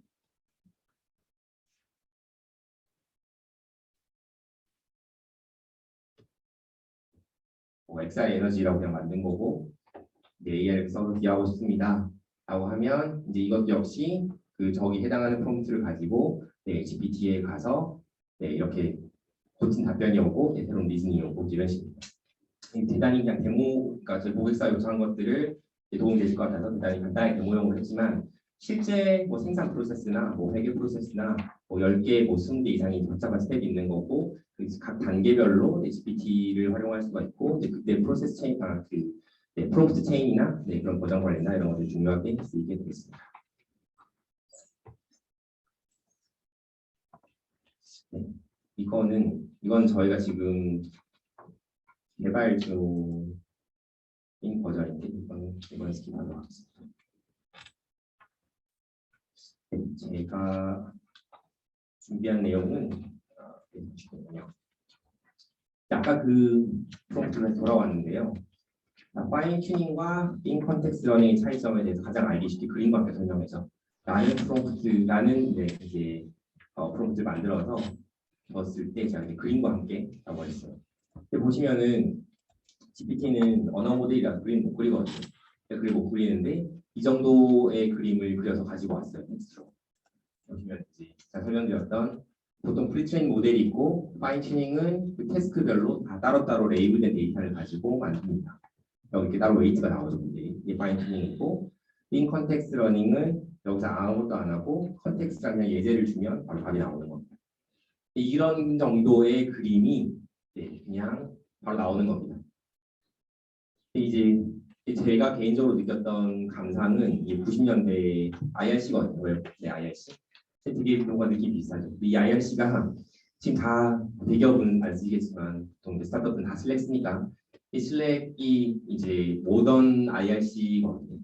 XI 에너지라고 그냥 만든 거고 AI를 써서 기하고 싶습니다. 라고 하면 이제 이것도 역시 그 저기 해당하는 프롬프트를 가지고 네, GPT에 가서 네, 이렇게 고친 답변이 오고 네, 새로운 리즈닝이 오고 이런 식입니다. 대단히 그냥 데모, 그러니까 저희 고객사 요청한 것들을 도움이 되실 것 같아서 대단히 간단하게 데모용으로 했지만 실제 뭐 생산 프로세스나 뭐 회계 프로세스나 뭐 10개, 뭐 20개 이상의 복잡한 스텝이 있는 거고 각 단계별로 GPT를 활용할 수가 있고 그때 프로세스 체인, 프롬프트 체인이나 그런 보장 관리나 이런 것들 중요하게 쓰이게 되겠습니다. 네, 이건 저희가 지금 개발 중인 버전인데 이건 스킵하도록 하겠습니다. 네, 제가 준비한 내용은 잠시만요. 아까 그 프롬프트로 돌아왔는데요. 파인 튜닝과 인 컨텍스트 러닝의 차이점에 대해서 가장 알기 쉽게 그림과 함께 설명해서 나는 이제 프롬프트를 만들어서 넣었을 때 제가 이제 그림과 함께 라고 했어요. 보시면은 GPT는 언어 모델이라서 그림 못 그리거든요. 그림 못 그리는데 이 정도의 그림을 그려서 가지고 왔어요. 텍스트로. 보시면 이제 제가 설명드렸던 보통 프리트레인 모델이 있고 파인 튜닝은 그 태스크별로 다 따로따로 레이블된 데이터를 가지고 만듭니다. 여기 이렇게 따로 웨이트가 나오죠. 이게 파인 튜닝이고 인 컨텍스트 러닝은 여기서 아무것도 안 하고 컨텍스트랑 그냥 예제를 주면 바로 답이 나오는 겁니다. 이런 정도의 그림이 그냥 바로 나오는 겁니다. 이제 제가 개인적으로 느꼈던 감상은 이게 90년대 IRC거든요. 네, IRC. 되게 그런 거 느낌이 비슷하죠. 이 IRC가 지금 다 대기업은 안 쓰시겠지만 보통 스타트업은 다 슬랙 쓰니까 이 슬랙이 이제 모던 IRC거든요.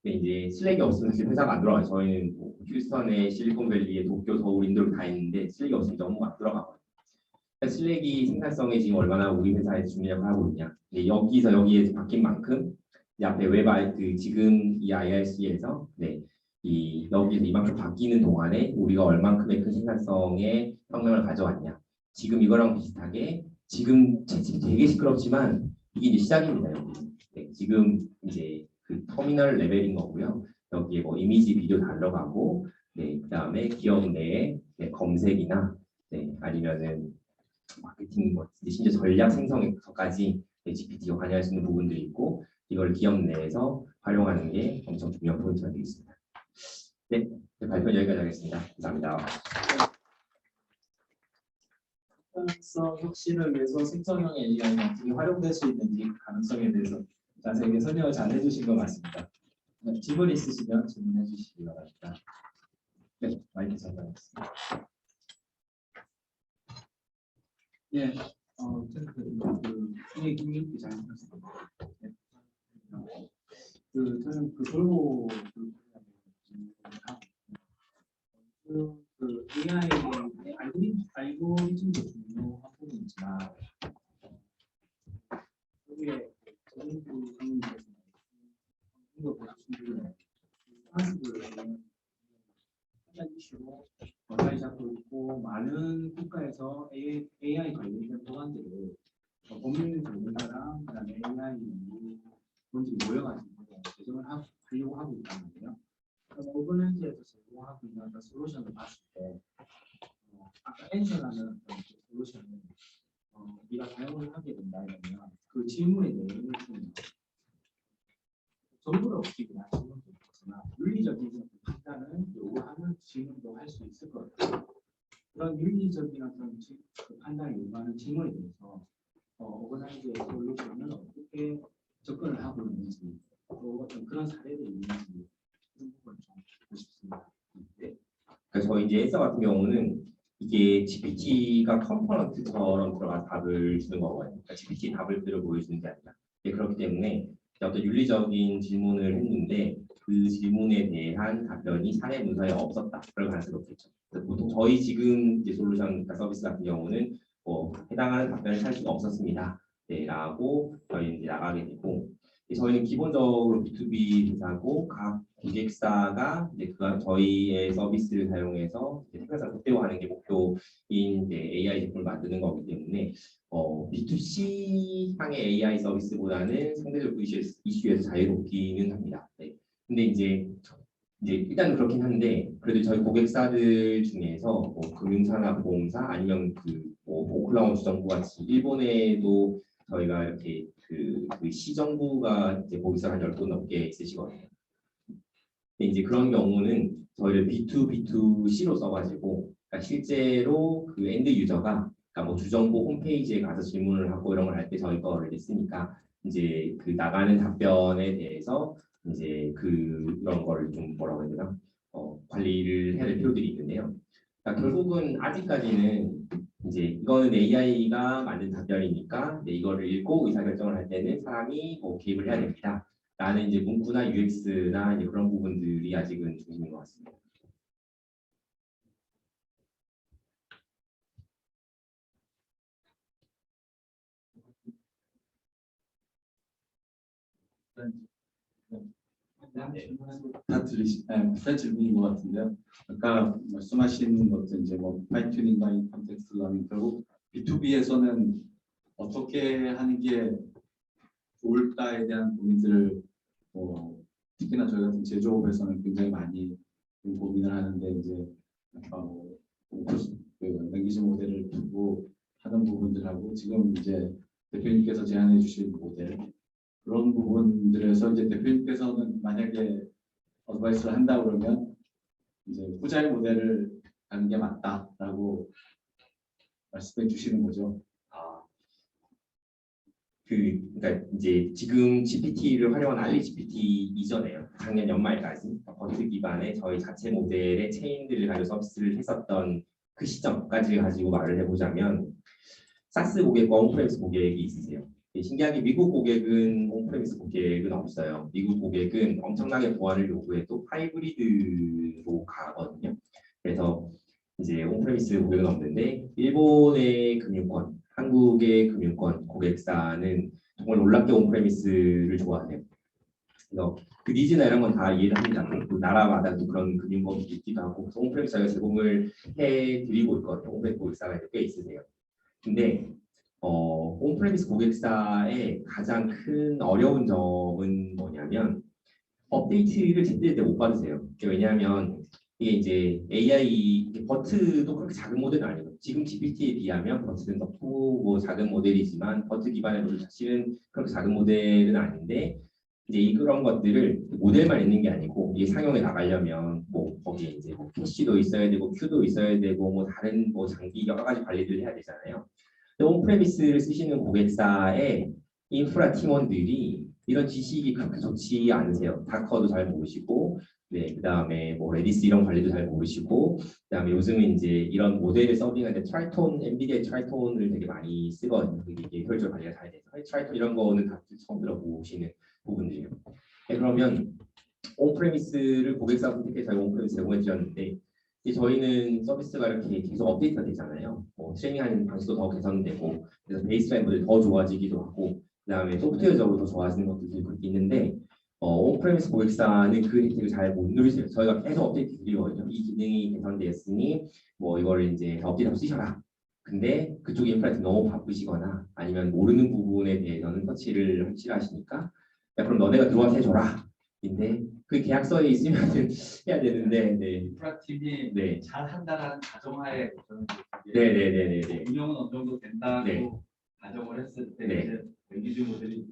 근데 이제 슬랙이 없으면 사실 회사가 안 들어가요. 저희는 뭐 휴스턴에 실리콘밸리에 도쿄, 서울, 인도를 다 있는데 슬랙이 없으면 너무 안 들어가거든요. 그러니까 슬랙이 생산성에 지금 얼마나 우리 회사에서 중요하게 하고 있냐. 여기서 여기에 바뀐 만큼 이 앞에 지금 이 IRC에서 여기서 이만큼 바뀌는 동안에 우리가 얼만큼의 큰 생산성의 혁명을 가져왔냐. 지금 이거랑 비슷하게 지금 채팅이 되게 시끄럽지만 이게 이제 시작입니다. 여기. 지금 이제 그 터미널 레벨인 거고요. 여기에 뭐 이미지, 비디오 다 들어가고, 그다음에 기업 내에 검색이나, 아니면은 마케팅, 심지어 전략 생성에서까지 GPT가 관여할 수 있는 부분들이 있고, 이걸 기업 내에서 활용하는 게 엄청 중요한 포인트가 되겠습니다. 네, 발표 여기까지 하겠습니다. 감사합니다. 생산성 혁신을 위해서 생성형 AI가 어떻게 활용될 수 있는지 가능성에 대해서 자세하게 설명을 잘 해주신 것 같습니다. 질문 있으시면 질문해 주시기 바랍니다. 네, 마이크 전달하겠습니다. 예, 저는 김민기 기자님이었습니다. 저는 돌고 AI 알고리즘도 중요한 부분이지만 여기에 정부 상황에서 이거 보시면 한국을 한 이슈로 자리 잡고 있고 많은 국가에서 AI 관련된 법안들을 법률 전문가랑 그다음에 AI 본질이 모여가지고 개정을 하려고 하고 있다는데요. 오버랜드에서 제공하고 있는 어떤 솔루션을 봤을 때 아까 엔션하는 어떤 솔루션을 우리가 사용을 하게 된다 이러면 그 질문의 내용을 좀 전부를 없이나 질문도 있지만 윤리적인 판단을 요구하는 질문도 할 수 있을 것 같아요. 그런 윤리적인 어떤 판단을 요구하는 질문에 대해서 오버랜드의 솔루션은 어떻게 접근을 하고 있는지 또 어떤 그런 사례들이 있는지 그런 부분을 좀 듣고 싶습니다. 네. 그래서 저희 이제 에서 같은 경우는 이게 GPT가 컴포넌트처럼 들어가서 답을 주는 거거든요. 그러니까 GPT 답을 그대로 보여주는 게 아니라. 그렇기 때문에 어떤 윤리적인 질문을 했는데 그 질문에 대한 답변이 사례 문서에 없었다. 그럴 가능성이 없겠죠. 보통 저희 지금 이제 솔루션 서비스 같은 경우는 해당하는 답변을 찾을 수가 없었습니다. 라고 저희 이제 나가게 되고. 저희는 기본적으로 B2B 회사고 각 고객사가 이제 저희의 서비스를 사용해서 생산성 극대화하는 게 목표인 이제 AI 제품을 만드는 거기 때문에 B2C 향의 AI 서비스보다는 상대적으로 이슈에서 자유롭기는 합니다. 근데 이제 이제 일단 그렇긴 한데 그래도 저희 고객사들 중에서 뭐 금융사나 보험사 아니면 그뭐 오클라호마 주정부 같이 일본에도 저희가 이렇게 그 시정부가 이제 고객사 한 10곳 넘게 있으시거든요. 근데 이제 그런 경우는 저희를 B2B2C로 써가지고 그러니까 실제로 그 엔드 유저가 그러니까 뭐 주정부 홈페이지에 가서 질문을 하고 이런 걸 할 때 저희 거를 했으니까 이제 그 나가는 답변에 대해서 이제 그런 거를 좀 뭐라고 해야 되나 관리를 해야 될 필요들이 있는데요. 그러니까 결국은 아직까지는 이제 이거는 AI가 만든 답변이니까 이거를 읽고 의사결정을 할 때는 사람이 뭐 개입을 해야 됩니다. 라는 이제 문구나 UX나 이제 그런 부분들이 아직은 중심인 것 같습니다. 비슷한 질문인 것 같은데요. 아까 말씀하신 것도 이제 뭐 파인튜닝과 컨텍스트 러닝 결국 B2B에서는 어떻게 하는 게 좋을까에 대한 고민들을 특히나 저희 같은 제조업에서는 굉장히 많이 고민을 하는데 이제 아까 랭귀지 모델을 두고 하는 부분들하고 지금 이제 대표님께서 제안해 주신 모델 그런 부분들에서 이제 대표님께서는 만약에 어드바이스를 한다 그러면 이제 후자의 모델을 가는 게 맞다라고 말씀해 주시는 거죠. 그러니까 이제 지금 GPT를 활용한 알리 GPT 이전에요. 작년 연말까지 버트 기반의 저희 자체 모델의 체인들을 가지고 서비스를 했었던 그 시점까지 가지고 말을 해보자면 사스 고객과 온프레미스 고객이 있으세요. 신기하게 미국 고객은 온프레미스 고객은 없어요. 미국 고객은 엄청나게 보안을 요구해도 하이브리드로 가거든요. 그래서 이제 온프레미스 고객은 없는데 일본의 금융권, 한국의 금융권 고객사는 정말 놀랍게 온프레미스를 좋아해요. 그래서 그 니즈나 이런 건 다 이해를 합니다. 그 나라마다도 그런 금융법이 있기도 하고 그래서 온프레미스 저희가 제공을 해드리고 있거든요. 온프레미스 고객사가 꽤 있으세요. 근데 온프레미스 고객사의 가장 큰 어려운 점은 뭐냐면 업데이트를 제때 못 받으세요. 왜냐하면 이게 이제 AI 버트도 그렇게 작은 모델은 아니고 지금 GPT에 비하면 버트는 더 크고 작은 모델이지만 버트 기반의 모델 자체는 그렇게 작은 모델은 아닌데 이제 그런 것들을 모델만 있는 게 아니고 이게 상용에 나가려면 뭐 거기에 이제 뭐 캐시도 있어야 되고 큐도 있어야 되고 뭐 다른 뭐 장비 여러 가지 관리를 해야 되잖아요. 온프레미스를 쓰시는 고객사의 인프라 팀원들이 이런 지식이 그렇게 좋지 않으세요. 다커도 잘 모르시고, 그다음에 뭐 레디스 이런 관리도 잘 모르시고, 그다음에 요즘은 이제 이런 모델을 서빙할 때 트라이톤, 엔비디아 트라이톤을 되게 많이 쓰거든요. 이게 효율적 관리가 잘 돼서 트라이톤 이런 거는 다 처음 들어보시는 부분들이에요. 그러면 온프레미스를 고객사 선택해 저희 온프레미스 제공해 드렸는데. 저희는 서비스가 이렇게 계속 업데이트가 되잖아요. 트레이닝하는 방식도 더 개선되고 그래서 베이스라인 모델이 더 좋아지기도 하고 그다음에 소프트웨어적으로 더 좋아지는 것들도 있는데 온프레미스 고객사는 그 혜택을 잘 못 누리세요. 저희가 계속 업데이트 드리거든요. 이 기능이 개선되었으니 뭐 이거를 이제 업데이트하고 쓰셔라. 근데 그쪽 인프라팀 너무 바쁘시거나 아니면 모르는 부분에 대해서는 터치를 하시니까 야 그럼 너네가 들어와서 해줘라. 근데 그 계약서에 있으면 해야 되는데 인프라팀이 잘 한다라는 가정하에 저는 네네네네 운영은 어느 정도 된다고 네. 가정을 했을 때 네. 이제 랭귀지 모델이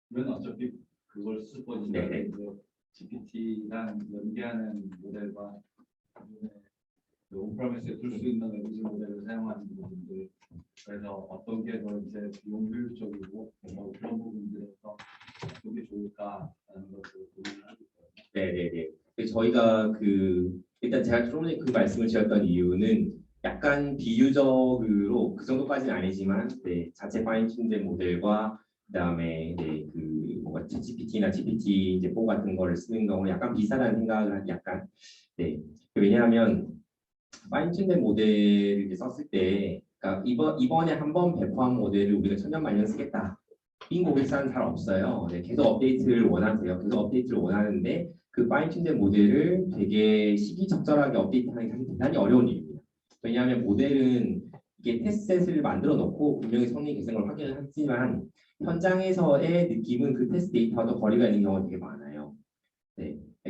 그러면 어차피 그걸 쓸 거니까 네. GPT랑 연계하는 모델과 온프레미스에 쓸 수 있는 랭귀지 모델을 사용하는 부분들 그래서 어떤 게 더 이제 비용 효율적이고 그런 부분들에서 어떤 게 좋을까라는 것을 고민을 하고 있어요. 네네네. 저희가 일단 제가 좀 전에 그 말씀을 드렸던 이유는 약간 비유적으로 그 정도까지는 아니지만 자체 파인튠된 모델과 그다음에 뭔가 GPT나 GPT 이제 4 같은 거를 쓰는 경우는 약간 비슷하다는 생각을 약간 왜냐하면 파인튠된 모델을 이제 썼을 때 그러니까 이번에 한번 배포한 모델을 우리가 천년만년 쓰겠다. 인 고객사는 잘 없어요. 계속 업데이트를 원하세요. 계속 업데이트를 원하는데 그 파인튠된 모델을 되게 시기적절하게 업데이트하는 게 사실 대단히 어려운 일입니다. 왜냐하면 모델은 이게 테스트셋을 만들어 놓고 분명히 성능이 개선을 확인을 하지만 현장에서의 느낌은 그 테스트 데이터와 더 거리가 있는 경우가 되게 많아요.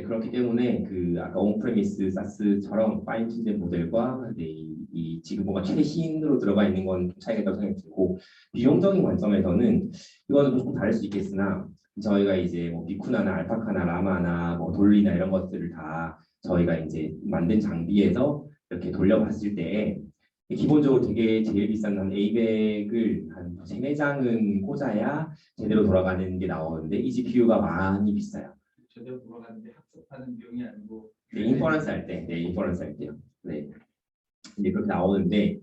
그렇기 때문에 그 아까 온프레미스 사스처럼 파인튠된 모델과 이 지금 뭔가 최신으로 들어가 있는 건 차이가 있다고 생각이 들고 비용적인 관점에서는 이거는 조금 다를 수 있겠으나 저희가 이제 뭐 비쿠나나 알파카나 라마나 뭐 돌리나 이런 것들을 다 저희가 이제 만든 장비에서 이렇게 돌려봤을 때 기본적으로 되게 제일 비싼 한 A100을 한 3-4장은 꽂아야 제대로 돌아가는 게 나오는데 이 GPU가 많이 비싸요. 제대로 돌아가는데 학습하는 비용이 아니고 인퍼런스 할 때, 인퍼런스 할 때요. 네, 이제 그렇게 나오는데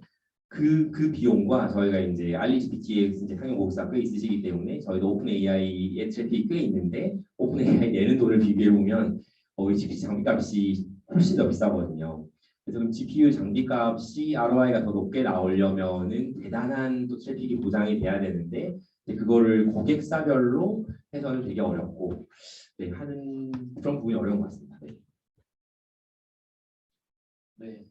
그 비용과 저희가 이제 알리GPT에 이제 상용 고객사 꽤 있으시기 때문에 저희도 오픈 AI의 트래픽이 꽤 있는데 오픈 AI 내는 돈을 비교해 보면 이 GPT 장비값이 훨씬 더 비싸거든요. 그래서 그럼 GPU 장비값이 ROI가 더 높게 나오려면은 대단한 또 트래픽이 보장이 돼야 되는데 그거를 고객사별로 해서는 되게 어렵고 네, 하는 그런 부분이 어려운 것 같습니다. 네. 네.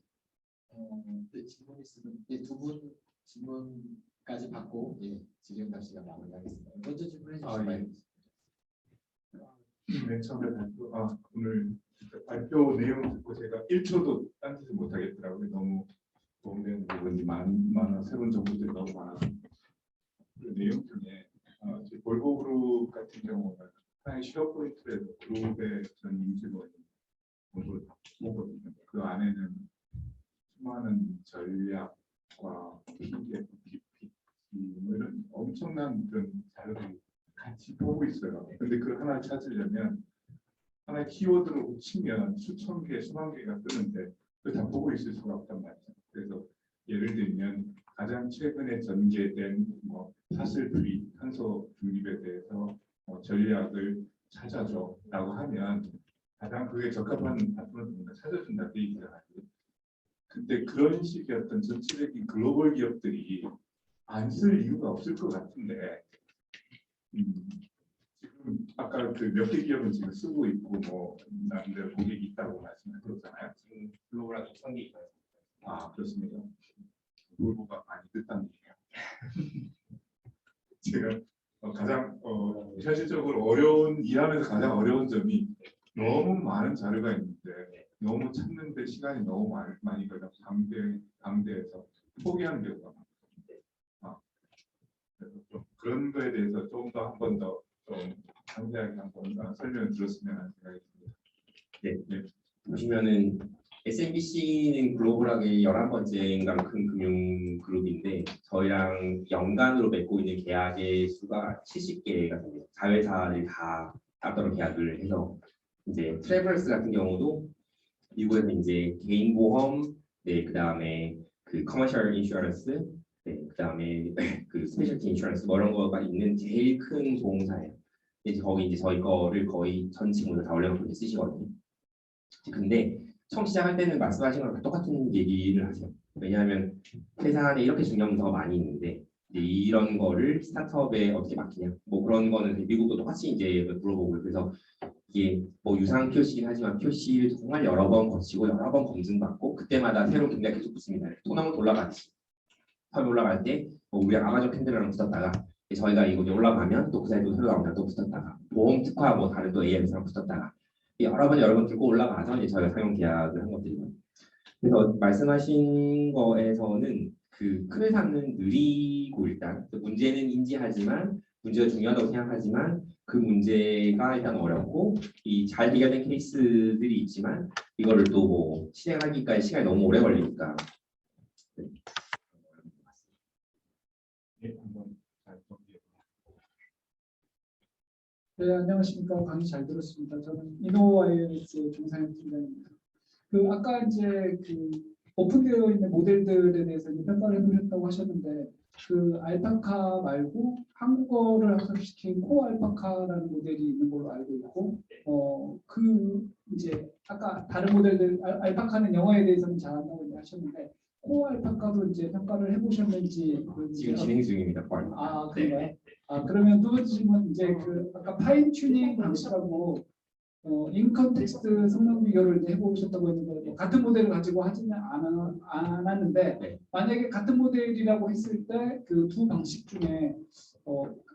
네, 질문 있으면 두 분 질문까지 받고 질의응답 시간 마무리하겠습니다. 먼저 질문해 주시면 맨 처음에 오늘 발표 내용 듣고 제가 1초도 딴짓을 못하겠더라고요. 너무 도움되는 부분이 많아 새로운 정보들이 너무 많아서 그 내용 중에 저희 볼보 그룹 같은 경우는 하나의 쉐어 포인트에서 그룹의 전 임직원이 공부를 보거든요. 그 안에는 수많은 전략과 PDF, PPT 이런 엄청난 그런 자료들이 같이 보고 있어요. 근데 그 하나를 찾으려면 하나의 키워드로 치면 수천 개, 수만 개가 뜨는데 그걸 다 보고 있을 수가 없단 말이죠. 그래서 예를 들면 가장 최근에 전개된 사슬 주입, 탄소 중립에 대해서 전략을 찾아줘라고 하면 가장 그게 적합한 파트너를 누군가 찾아준다 그 얘기잖아요. 근데 그런 식의 어떤 전체적인 글로벌 기업들이 안 쓸 이유가 없을 것 같은데 지금 아까 그 몇 개 기업은 지금 쓰고 있고 뭐 나름대로 고객이 있다고 말씀하셨잖아요. 지금 글로벌한 2,000개 있어요. 아 그렇습니까? 글로벌가 많이 듣다는 얘기예요. 제가 가장 현실적으로 일하면서 가장 어려운 점이 너무 많은 자료가 있는데 너무 찾는데 시간이 너무 많이 걸려 강대에서 포기하는 경우가 많아요. 그래서 좀 그런 거에 대해서 조금 더 한 번 더 좀 상세하게 한번 설명을 들었으면 하는 생각이 듭니다. 네. 보시면은 SMBC는 글로벌하게 11번째인가 큰 금융 그룹인데 저희랑 연간으로 맺고 있는 계약의 수가 70개가 됩니다. 자회사를 다 따로 계약을 해서 이제 트래블러스 같은 경우도 미국에서 이제 개인 보험, 네, 그다음에 그 커머셜 인슈런스, 네, 그다음에 그 스페셜티 인슈런스 뭐 이런 거가 있는 제일 큰 보험사예요. 이제 거기 이제 저희 거를 거의 전 친구들 다 올려놓고 쓰시거든요. 근데 처음 시작할 때는 말씀하신 거랑 똑같은 얘기를 하세요. 왜냐하면 회사 안에 이렇게 중요한 문서가 많이 있는데 이런 거를 스타트업에 어떻게 맡기냐 뭐 그런 거는 미국도 똑같이 이제 물어보고 그래서 이게 뭐 유상 표시긴 하지만 표시를 정말 여러 번 거치고 여러 번 검증받고 그때마다 새로운 경기가 계속 붙습니다. 토너먼트 올라가듯이 처음에 올라갈 때 뭐 우리가 아마존 캔들이랑 붙었다가 저희가 이거 올라가면 또 그 사이에 또 새로 나오면 또 붙었다가 보험 특화 뭐 다른 또 AI 회사랑 붙었다가 여러 번 들고 올라가서 이제 저희가 상용 계약을 한 것들이고요. 그래서 말씀하신 거에서는 그 큰 회사는 느리고 일단 문제는 인지하지만 문제가 중요하다고 생각하지만 그 문제가 일단 어렵고 이 잘 해결된 케이스들이 있지만 이거를 또 뭐 실행하기까지 시간이 너무 오래 걸리니까. 네, 안녕하십니까. 강의 잘 들었습니다. 저는 이노와이어스 종상현 팀장입니다. 아까 이제 오픈되어 있는 모델들에 대해서 평가를 해보셨다고 하셨는데 알파카 말고 한국어를 학습시킨 코알파카라는 모델이 있는 걸로 알고 있고 이제 아까 다른 모델들 알파카는 영어에 대해서는 잘한다고 하셨는데 코알파카도 이제 평가를 해보셨는지 지금 진행 중입니다. 아 그런가요? 그러면 또 질문 이제 아까 파인 튜닝 방식하고 인컨텍스트 성능 비교를 이제 해보셨다고 했는데 같은 모델을 가지고 하지는 않았는데 만약에 같은 모델이라고 했을 때 두 방식 중에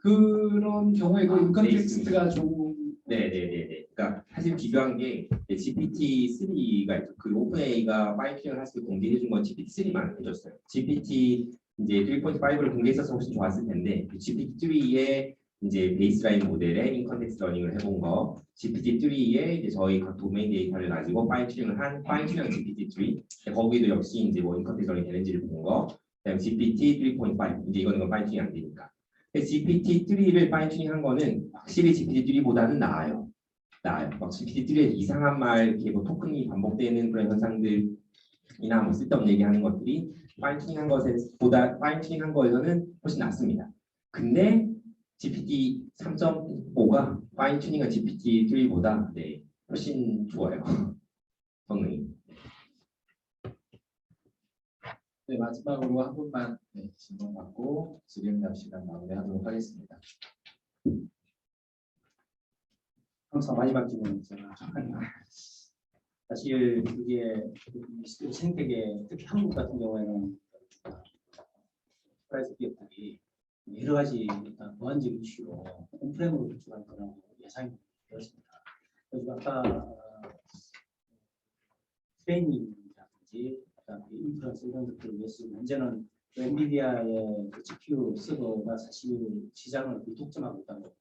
그런 경우에도 인컨텍스트가 좀 네네네네. 그러니까 사실 비교한 게 GPT-3가 있죠. 그 오픈AI가 파인튜닝을 했을 때 공개해준 건 GPT-3만 해줬어요. GPT 이제 3.5를 공개했어서 훨씬 좋았을 텐데 GPT-3의 이제 베이스라인 모델에 인컨텍스트 러닝을 해본 거, GPT-3에 이제 저희 각 도메인 데이터를 가지고 파인튜닝을 한 파인튜닝 GPT-3, 거기도 역시 이제 뭐 인컨텍스트 러닝 되는지를 본 거, 그다음 GPT 3.5 이제 이거는 파인튜닝 안 되니까. GPT-3를 파인튜닝 한 거는 확실히 GPT-3보다는 나아요. 막 GPT-3에 이상한 말, 이렇게 뭐 토큰이 반복되는 그런 현상들이나 뭐 쓸데없는 얘기하는 것들이 파인튜닝한 거에서는 훨씬 낫습니다. 근데 GPT 3.5가 파인튜닝한 GPT-3보다 훨씬 좋아요. 성능이. 네, 마지막으로 한 분만 질문 받고 질의응답 시간 마무리하도록 하겠습니다. 항상 마지막 질문이잖아. 사실 그게 생태계, 특히 한국 같은 경우에는 프라이스 기업들이 여러 가지 일단 보안적 이슈로 온프레임으로 구축할 거라고 예상이 되었습니다. 그래서 아까 트레이닝이라든지 인프라스 이런 것들을 위해서 현재는 엔비디아의 그 GPU 서버가 사실 시장을 독점하고 있다고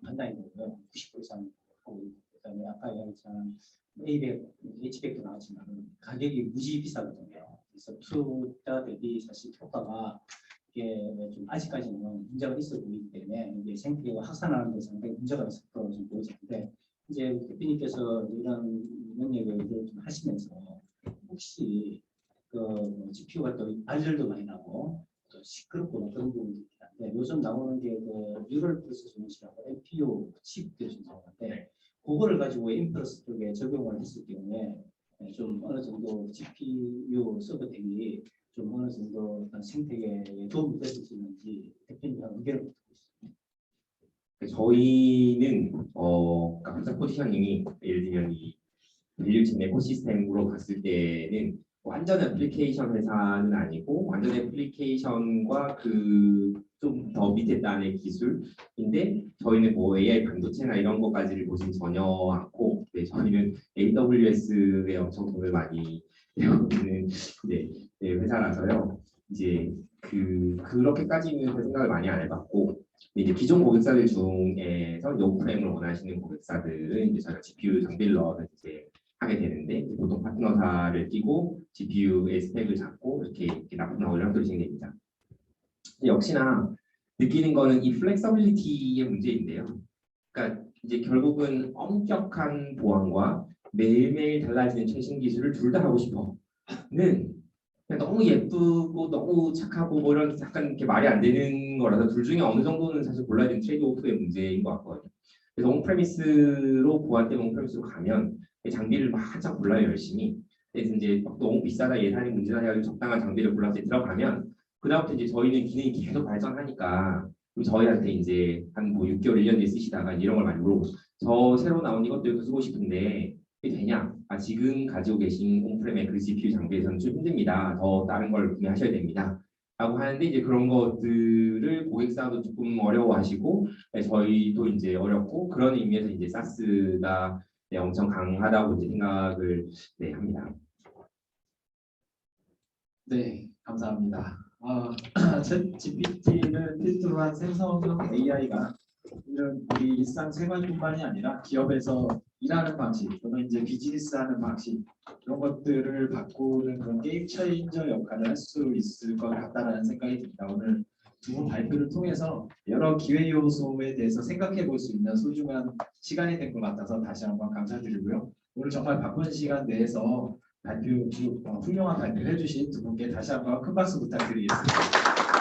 판단이 되고요. 90% 이상 하고 있고, 그다음에 아까 얘기했지만 A100, H100도 나왔지만 가격이 무지 비싸거든요. 그래서 투자 대비 사실 효과가 이게 좀 아직까지는 문제가 있어 보이기 때문에 이게 생태계가 확산하는 데 상당히 문제가 있을 거라고 좀 보이는데 이제 대표님께서 이런 얘기를 좀 하시면서 혹시 그 GPU가 또 발열도 많이 나고 또 시끄럽고 그런 부분도 있긴 한데 요즘 나오는 게 그 뉴럴 프로세서 유닛이라고 NPU 칩들이 좀 나오는데 그거를 가지고 인프라스 쪽에 적용을 했을 경우에 좀 어느 정도 GPU 서버 대비 좀 어느 정도 생태계에 도움이 됐을 수 있는지 대표님과 의견을 듣고 있습니다. 저희는 각자 포지셔닝이 예를 들면 이 밸류체인 에코시스템으로 갔을 때는 완전 애플리케이션 회사는 아니고 완전 애플리케이션과 그 좀 더 밑에 단의 기술인데 저희는 뭐 AI 반도체나 이런 것까지를 보진 전혀 않고 저희는 AWS에 엄청 돈을 많이 내어놓는 회사라서요. 이제 그렇게까지는 생각을 많이 안 해봤고 이제 기존 고객사들 중에서 오프라임을 원하시는 고객사들은 이제 저희가 GPU 장비를 넣어서 이제 하게 되는데 보통 파트너사를 끼고 GPU의 스펙을 잡고 이렇게 납품하고 올려놓도록 진행됩니다. 역시나 느끼는 거는 이 플렉서빌리티의 문제인데요. 그러니까 이제 결국은 엄격한 보안과 매일매일 달라지는 최신 기술을 둘 다 하고 싶어는 그냥 너무 예쁘고 너무 착하고 뭐 이런 약간 이렇게 말이 안 되는 거라서 둘 중에 어느 정도는 사실 골라야 되는 트레이드오프의 문제인 것 같거든요. 그래서 온프레미스로 보안 때문에 온프레미스로 가면 장비를 막 한참 골라요 열심히. 그래서 이제 너무 비싸다 예산이 문제다 해가지고 적당한 장비를 골라서 들어가면 그다음부터 이제 저희는 기능이 계속 발전하니까 저희한테 이제 한 뭐 6개월 1년 뒤에 쓰시다가 이런 걸 많이 물어보고 저 새로 나온 이것도 쓰고 싶은데 이게 되냐? 지금 가지고 계신 온프레미의 그 GPU 장비에서는 좀 힘듭니다. 더 다른 걸 구매하셔야 됩니다. 라고 하는데 이제 그런 것들을 고객사도 조금 어려워하시고 저희도 이제 어렵고 그런 의미에서 이제 사스가 엄청 강하다고 이제 생각을 합니다. 네, 감사합니다. GPT를 필두로 한 생성형 AI가 이런 우리 일상생활뿐만이 아니라 기업에서 일하는 방식 또는 이제 비즈니스하는 방식 이런 것들을 바꾸는 그런 게임 체인저 역할을 할 수 있을 것 같다라는 생각이 듭니다. 오늘 두 분 발표를 통해서 여러 기회 요소에 대해서 생각해 볼 수 있는 소중한 시간이 된 것 같아서 다시 한번 감사드리고요. 오늘 정말 바쁜 시간 내에서 훌륭한 발표를 해주신 두 분께 다시 한번 큰 박수 부탁드리겠습니다.